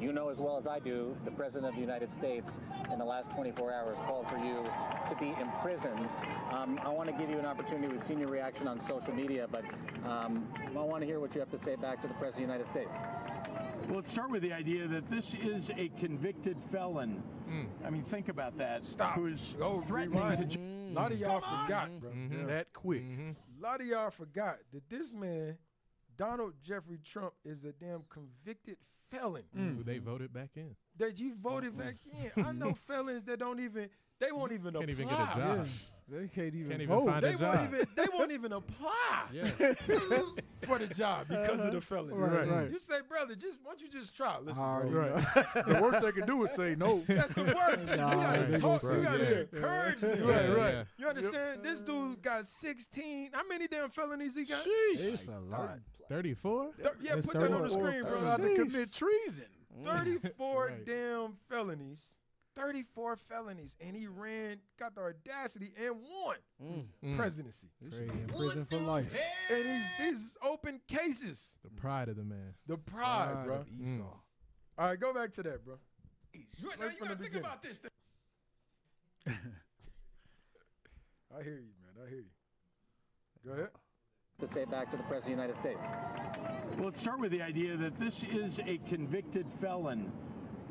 You know as well as I do, the President of the United States in the last 24 hours called for you to be imprisoned. I want to give you an opportunity. We've seen your reaction on social media, but I want to hear what you have to say back to the President of the United States. Well, let's start with the idea that this is a convicted felon. I mean, think about that. Stop. Who's threatening to... A lot of y'all forgot, bro. That quick. A lot of y'all forgot that this man Donald Jeffrey Trump is a damn convicted felon. Who they voted back in. That you voted back in. I know felons that won't even apply. Can't even get a job. Yeah. They can't even Can't even vote. find a job. They won't even apply for the job because of the felony. Right. You say, brother, why don't you just try? Listen, Already bro. The worst they can do is say no. That's the worst. You gotta they talk. gonna You say, gotta yeah. encourage them. Right. You understand? This dude got 16. How many damn felonies he got? It's a lot. 34? Yeah, It's put that on the 34 screen, bro. About to commit treason. 34 Right. damn felonies. 34 felonies. And he got the audacity and won presidency. You should be in prison for life. And these open cases. The pride of the man. The pride, bro. of Esau. All right, go back to that, bro. You gotta think Think about this. I hear you, man. I hear you. Go ahead. To say back to the President of the United States. Well, let's start with the idea that this is a convicted felon.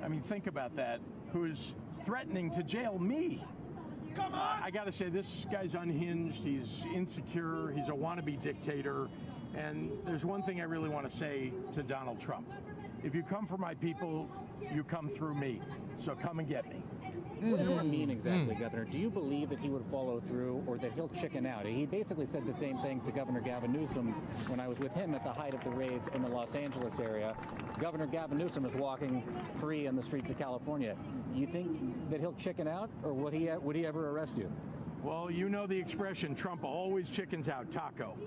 I mean, think about that. Who's threatening to jail me? Come on! I gotta say, this guy's unhinged. He's insecure. He's a wannabe dictator. And there's one thing I really want to say to Donald Trump. If you come for my people, you come through me. So come and get me. What does that mean exactly, Governor? Do you believe that he would follow through or that he'll chicken out? He basically said the same thing to Governor Gavin Newsom when I was with him at the height of the raids in the Los Angeles area. Governor Gavin Newsom is walking free in the streets of California. You think that he'll chicken out, or would he ever arrest you? Well, you know the expression, Trump always chickens out taco.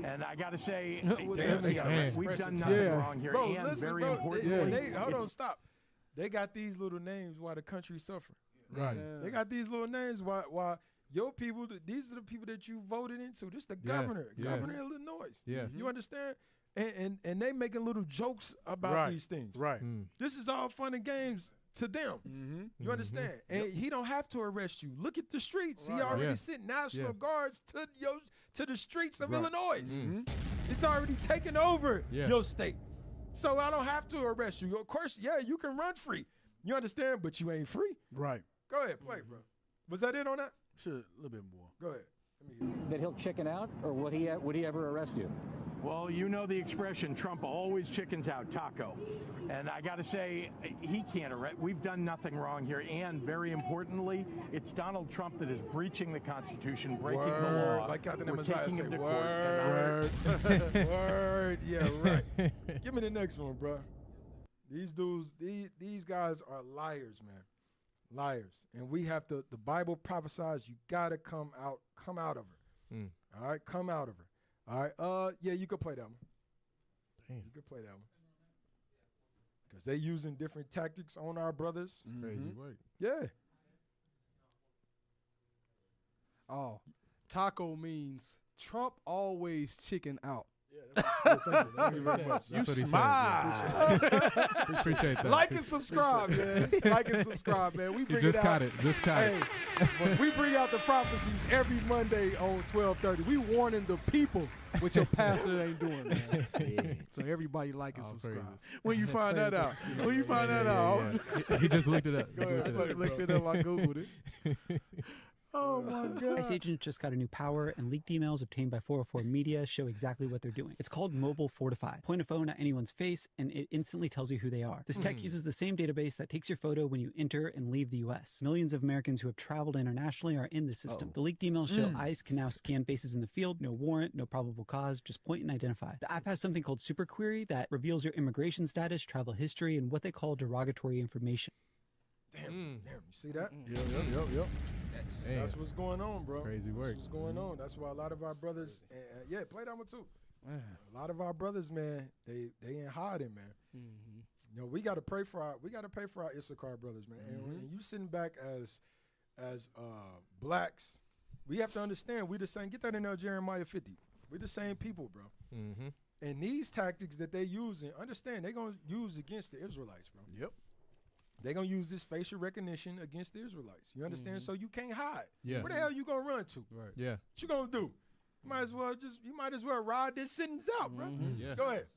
And I got to say, we've done nothing wrong here. Bro, and listen, very bro, importantly, hold on, stop. They got these little names while the country's suffering. Right. They got these little names while your people, these are the people that you voted into. This the governor, Governor of Illinois. Yeah. You understand? And they making little jokes about these things. Right. This is all fun and games to them. You understand? And he don't have to arrest you. Look at the streets. He already sent National Guards to the streets of Illinois. It's already taken over your state. So I don't have to arrest you. Of course, you can run free. You understand? But you ain't free. Right. Go ahead, play, bro. Was that it on that? Sure, a little bit more. Go ahead. Let me hear. That he'll chicken out, or would he ever arrest you? well, you know the expression, Trump always chickens out taco. And I got to say, he can't arrest. We've done nothing wrong here. And very importantly, it's Donald Trump that is breaching the Constitution, breaking the law. Like Captain We're Messiah taking say, him to word. court. Word. Yeah, right. Give me the next one, bro. These dudes, these guys are liars, man. Liars. And we have to, the Bible prophesies you got to come out of her. All right, come out of her. All right, yeah, you could play that one. Damn. You could play that one. Because they using different tactics on our brothers. Crazy work. Yeah. Oh, taco means Trump always chicken out. Thank you very much. You smile. Appreciate that. Like and subscribe, man. Like and subscribe, man. We bring just it caught out. it. Just caught it. But we bring out the prophecies every Monday on 12:30. We warning the people what your pastor ain't doing, man. Yeah. So everybody like and subscribe. praises. When you find that out. When you find that out. He just looked it up. Go ahead. Looked it up. I Googled it. Oh my God. ICE agents just got a new power, and leaked emails obtained by 404 Media show exactly what they're doing. It's called Mobile Fortify. Point a phone at anyone's face, and it instantly tells you who they are. This tech uses the same database that takes your photo when you enter and leave the U.S. Millions of Americans who have traveled internationally are in this system. The leaked emails show ICE can now scan faces in the field, no warrant, no probable cause, just point and identify. The app has something called Super Query that reveals your immigration status, travel history, and what they call derogatory information. Damn, you see that? Yep. That's what's going on, bro. Crazy work. That's what's going on. That's why a lot of our brothers, yeah, play that one too. A lot of our brothers, man, they ain't hiding, man. You know, we got to pray for our Issachar brothers, man. And you sitting back as blacks, we have to understand we the same. Get that in there, Jeremiah 50. We the same people, bro. And these tactics that they using, understand they gonna use against the Israelites, bro. Yep. They gonna use this facial recognition against the Israelites. You understand? So you can't hide. Yeah. Where the hell you gonna run to? Right. Yeah. What you gonna do? You might as well ride this sentence out, bro. Yeah. Go ahead.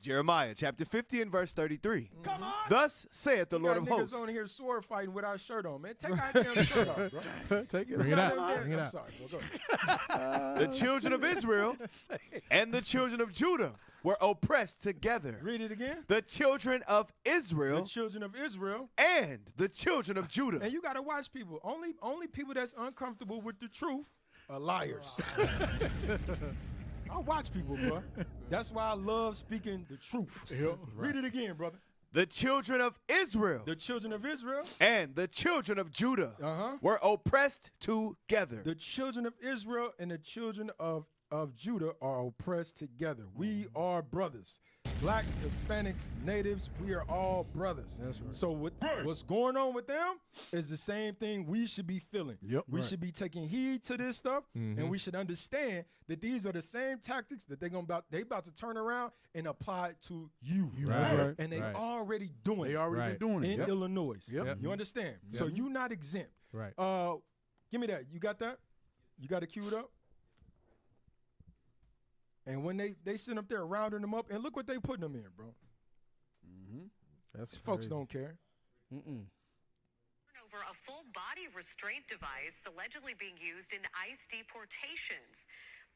Jeremiah chapter 50 and verse 33. Come on. Thus saith the We Lord got of niggas hosts. on here sword fighting with our shirt on, man. Take our damn shirt off, bro. Take it. Bring it out. I'm sorry. Go ahead. The children of Israel and the children of Judah were oppressed together. Read it again. The children of Israel The children of Israel and the children of Judah. And you got to watch people. Only people that's uncomfortable with the truth are liars. I watch people, bro. That's why I love speaking the truth. Read it again, brother. The children of Israel The children of Israel and the children of Judah were oppressed together. The children of Israel and the children of Judah are oppressed together. We are brothers. Blacks, Hispanics, natives, we are all brothers. That's right. So what's going on with them is the same thing we should be feeling. Yep. We Right. should be taking heed to this stuff, Mhm. and we should understand that these are the same tactics that they about to turn around and apply to you. That's right. And they Right. already doing They it. already been doing it. In Yep. Illinois. Yep. You understand? Yep. So you're not exempt. Right. Give me that. You got that? You got it queued up? And when they sit up there rounding them up, and look what they putting them in, bro. That's Folks crazy. don't care. Over a full body restraint device allegedly being used in ICE deportations.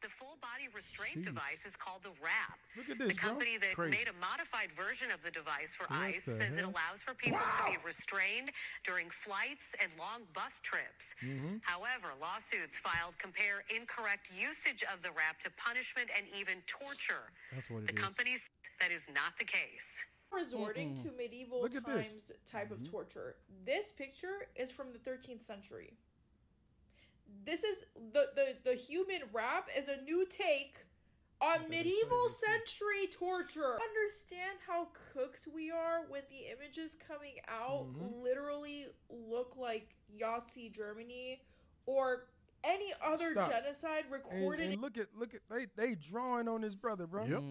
The full body restraint Jeez. device is called the RAP. Look at this, The bro. company that Crazy. made a modified version of the device for What ICE the says it hell? allows for people to be restrained during flights and long bus trips. However, lawsuits filed compare incorrect usage of the RAP to punishment and even torture. That's what it The is. companies that is not the case. Resorting to medieval Look at this. times type of torture. This picture is from the 13th century. This is the human rap is a new take on medieval century torture. Understand how cooked we are when the images coming out literally look like Yahtzee Germany or any other Stop. genocide recorded. And look at they drawing on his brother, bro. Yep.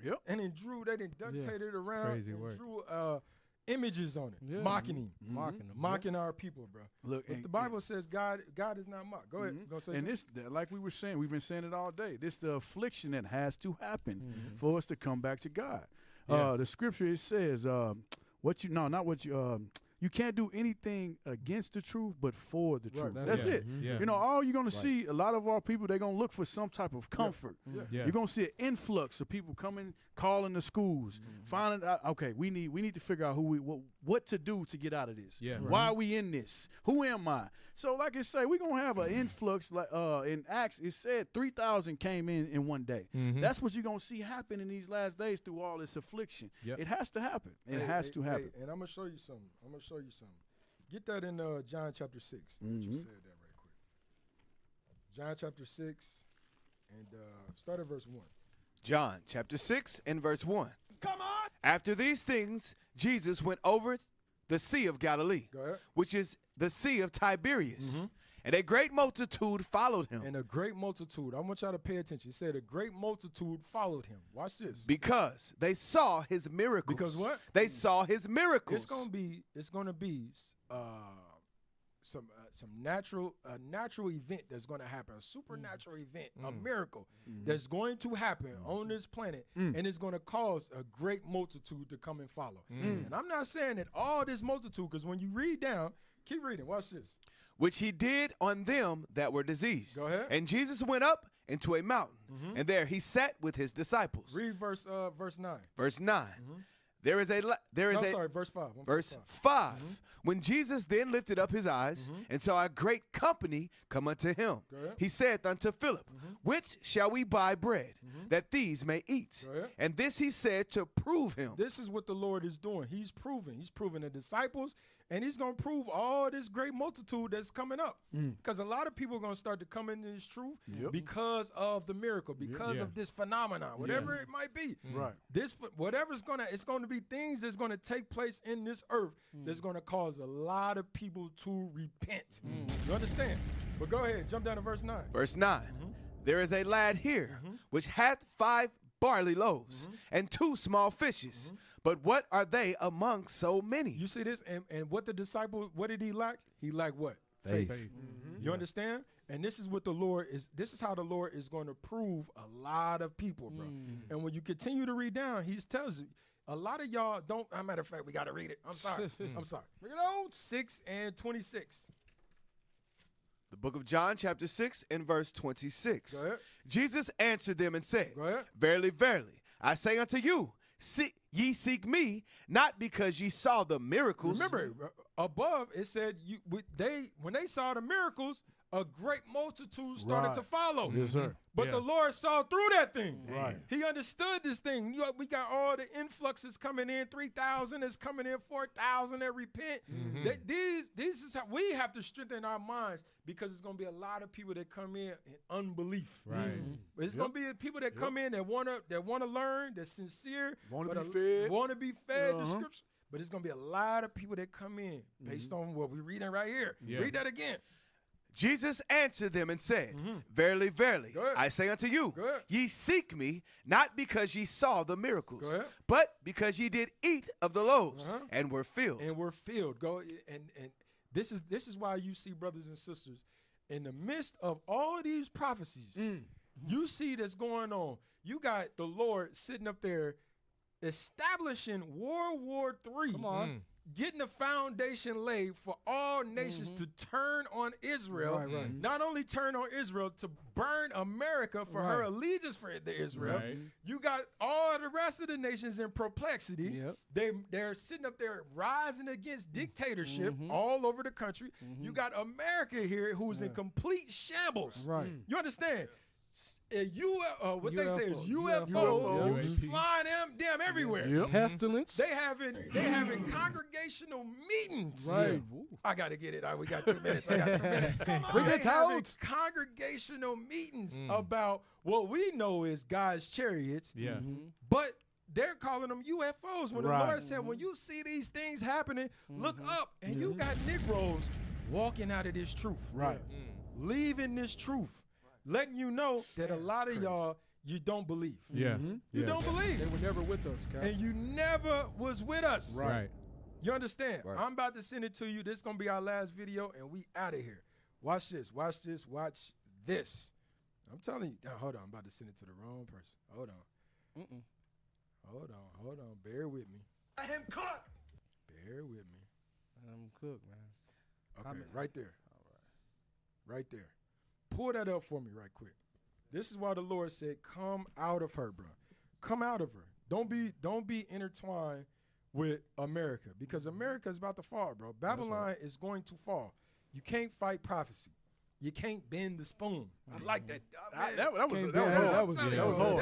Yep. And then they done duct Yeah. taped it around Crazy and work. drew images on it, Yeah. mocking him, Mocking him. mocking our people, bro. Look, But and- the Bible says God is not mocked. Go ahead, go say And something. this, like we were saying, we've been saying it all day. This the affliction that has to happen for us to come back to God. Yeah. The scripture it says, you can't do anything against the truth, but for the truth. That's it. Mm-hmm. You know, all you're gonna see, a lot of our people, they're gonna look for some type of comfort. Yeah. You're gonna see an influx of people coming, calling the schools, finding out. Okay, we need to figure out what to do to get out of this. Yeah. Why are we in this? Who am I? So, like I say, we're gonna have an influx. Like in Acts, it said 3,000 came in one day. That's what you're gonna see happen in these last days through all this affliction. Yep. It has to happen. It has to happen. and I'm gonna show you something. Get that in John chapter 6. You said that right quick. John chapter 6, and start at verse 1. John chapter 6 and verse 1. Come on. After these things, Jesus went over the Sea of Galilee, Go ahead. which is the Sea of Tiberias. And a great multitude followed him. And a great multitude. I want y'all to pay attention. It said a great multitude followed him. Watch this. Because they saw his miracles. Because what? They saw his miracles. It's gonna be some natural event that's gonna happen, a supernatural event, a miracle that's going to happen on this planet, and it's gonna cause a great multitude to come and follow. And I'm not saying that all this multitude, because when you read down, keep reading. Watch this. Which he did on them that were diseased. Go ahead. And Jesus went up into a mountain, and there he sat with his disciples. Read verse 9. Verse 9. Verse 5. Verse 5. When Jesus then lifted up his eyes and saw a great company come unto him, Go ahead. he said unto Philip, which shall we buy bread that these may eat? Go ahead. And this he said to prove him. This is what the Lord is doing. He's proving the disciples, and he's going to prove all this great multitude that's coming up. Because a lot of people are going to start to come into this truth because of the miracle, because of this phenomenon, whatever it might be. Right. This, it's going to be things that's going to take place in this earth that's going to cause a lot of people to repent. You understand? But go ahead, jump down to verse 9. Verse 9. There is a lad here which hath 5 barley loaves and 2 small fishes. But what are they among so many? You see this? And what the disciple, what did he lack? He lacked what? Faith. You understand? And this is what the Lord is. This is how the Lord is going to prove a lot of people, bro. And when you continue to read down, He tells you a lot of y'all don't. As a matter of fact, we got to read it. I'm sorry. I'm sorry. Bring it on. 6 and 26. The book of John, chapter 6, and verse 26. Go ahead. Jesus answered them and said, Go ahead. Verily, verily, I say unto you, ye seek me, not because ye saw the miracles. Remember, above it said when they saw the miracles, a great multitude started to follow. Yes, sir. But the Lord saw through that thing. Right. He understood this thing. We got all the influxes coming in. 3,000 is coming in. 4,000 that repent. This is how we have to strengthen our minds, because it's going to be a lot of people that come in unbelief. Right. But it's going to be people that come in that want to learn, that's sincere, Want to be fed. Want to be fed the scripture. But it's going to be a lot of people that come in based on what we're reading right here. Yeah. Read that again. Jesus answered them and said, Verily, verily, I say unto you, ye seek me, not because ye saw the miracles, but because ye did eat of the loaves and were filled. And were filled. And this is why you see, brothers and sisters, in the midst of all these prophecies, you see that's going on. You got the Lord sitting up there establishing World War III. Come on. Getting the foundation laid for all nations to turn on Israel. Right. Not only turn on Israel, to burn America for her allegiance for Israel. Right. You got all the rest of the nations in perplexity. They're sitting up there rising against dictatorship all over the country. You got America here who's in complete shambles. Right. You understand? What they say is UFOs UFOs flying them everywhere. Pestilence. They having congregational meetings. Right. I gotta get it. We got 2 minutes. I got 2 minutes. Bring They it having out. congregational meetings about what we know is God's chariots. Yeah. But they're calling them UFOs. When the Right. Lord said, when you see these things happening, look up, and you got Negroes walking out of this truth. Right. Leaving this truth. Letting you know that a lot of y'all, you don't believe. Yeah. You don't believe. They were never with us, Cap. And you never was with us. Right. You understand? Right. I'm about to send it to you. This is going to be our last video, and we out of here. Watch this. Watch this. Watch this. I'm telling you. Now, hold on. I'm about to send it to the wrong person. Hold on. Hold on. Bear with me. I am cooked. Bear with me. I'm cooked, man. Okay, right there. All right. Right there. Pull that up for me right quick. This is why the Lord said, come out of her, bro. Come out of her. Don't be intertwined with America, because America is about to fall, bro. Babylon is going to fall. You can't fight prophecy. You can't bend the spoon. I like that. That was hard.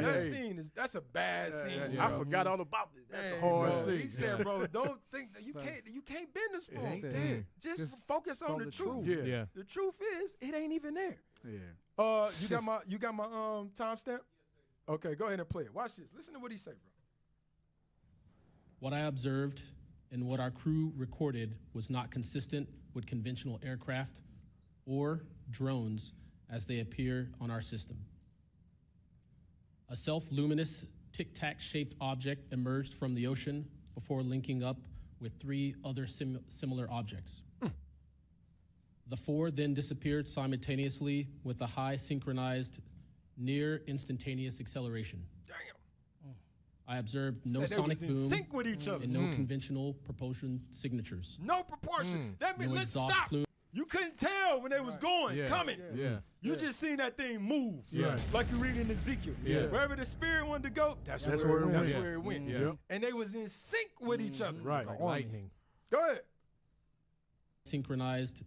That scene that's a bad scene. I forgot all about it. That's a hard scene. He said, bro, don't think that you can't bend the spoon. Just focus on the truth. Yeah. The truth is, it ain't even there. Yeah. You got my timestamp? Okay, go ahead and play it. Watch this. Listen to what he say, bro. What I observed and what our crew recorded was not consistent with conventional aircraft or drones as they appear on our system. A self-luminous tic-tac shaped object emerged from the ocean before linking up with 3 other similar objects. The 4 then disappeared simultaneously with a high synchronized near instantaneous acceleration. Damn. I observed no sonic boom sync with each other. and no conventional propulsion signatures. No proportion. That means No let's exhaust stop. plume. You couldn't tell when they was going, coming. Yeah. You just seen that thing move. Yeah. Like you read in Ezekiel. Yeah. Wherever the spirit wanted to go, that's where it went. That's where it went. Yeah. And they was in sync with each other. Right. Like lightning. Go ahead. Synchronized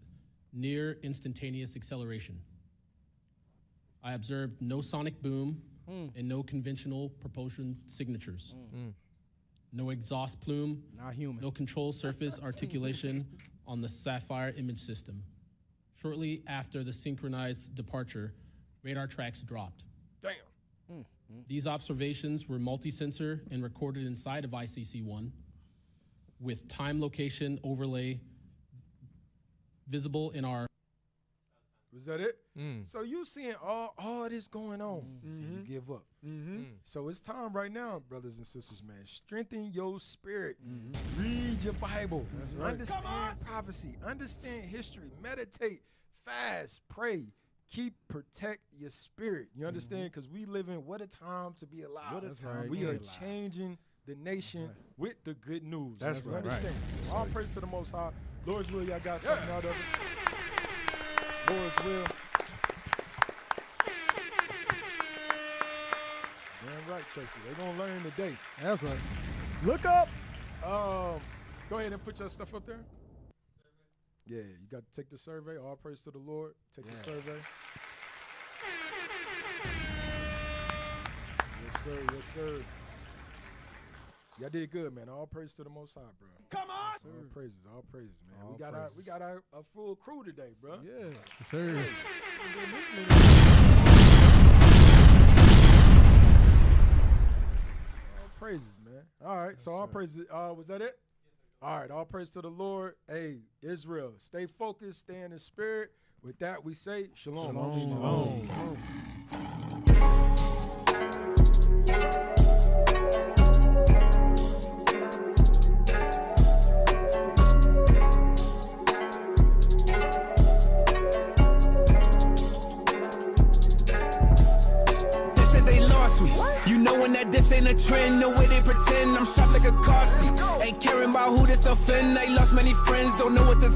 near instantaneous acceleration. I observed no sonic boom and no conventional propulsion signatures. No exhaust plume, Not human. no control surface articulation on the Sapphire image system. Shortly after the synchronized departure, radar tracks dropped. Damn. These observations were multi-sensor and recorded inside of ICC-1 with time location overlay visible in our Was that it? So you seeing all this going on, and you give up. So it's time right now, brothers and sisters, man. Strengthen your spirit. Read your Bible. That's right. Understand prophecy. Understand history. Meditate. Fast. Pray. Protect your spirit. You understand? Because we live in what a time to be alive. What a time we to are be alive. changing the nation with the good news. That's you right. understand? So all praise to the Most High. Lord's will, y'all got something out of it. Lord's will. Damn right, Tracy. They're going to learn today. That's right. Look up. Go ahead and put your stuff up there. Yeah, you got to take the survey. All praise to the Lord. Take the survey. Yes, sir. Yes, sir. Y'all did good, man. All praise to the Most High, bro. Come on. Yes, all praises, man. All We got a full crew today, bro. Yeah. Yes, sir. All praises, man. All right, so all praises. Was that it? All right, all praise to the Lord. Hey, Israel, stay focused, stay in the spirit. With that, we say shalom. Shalom. You know when that this ain't a trend, the way they pretend I'm sharp like a car seat. Ain't caring about who this offend. I lost many friends, don't know what this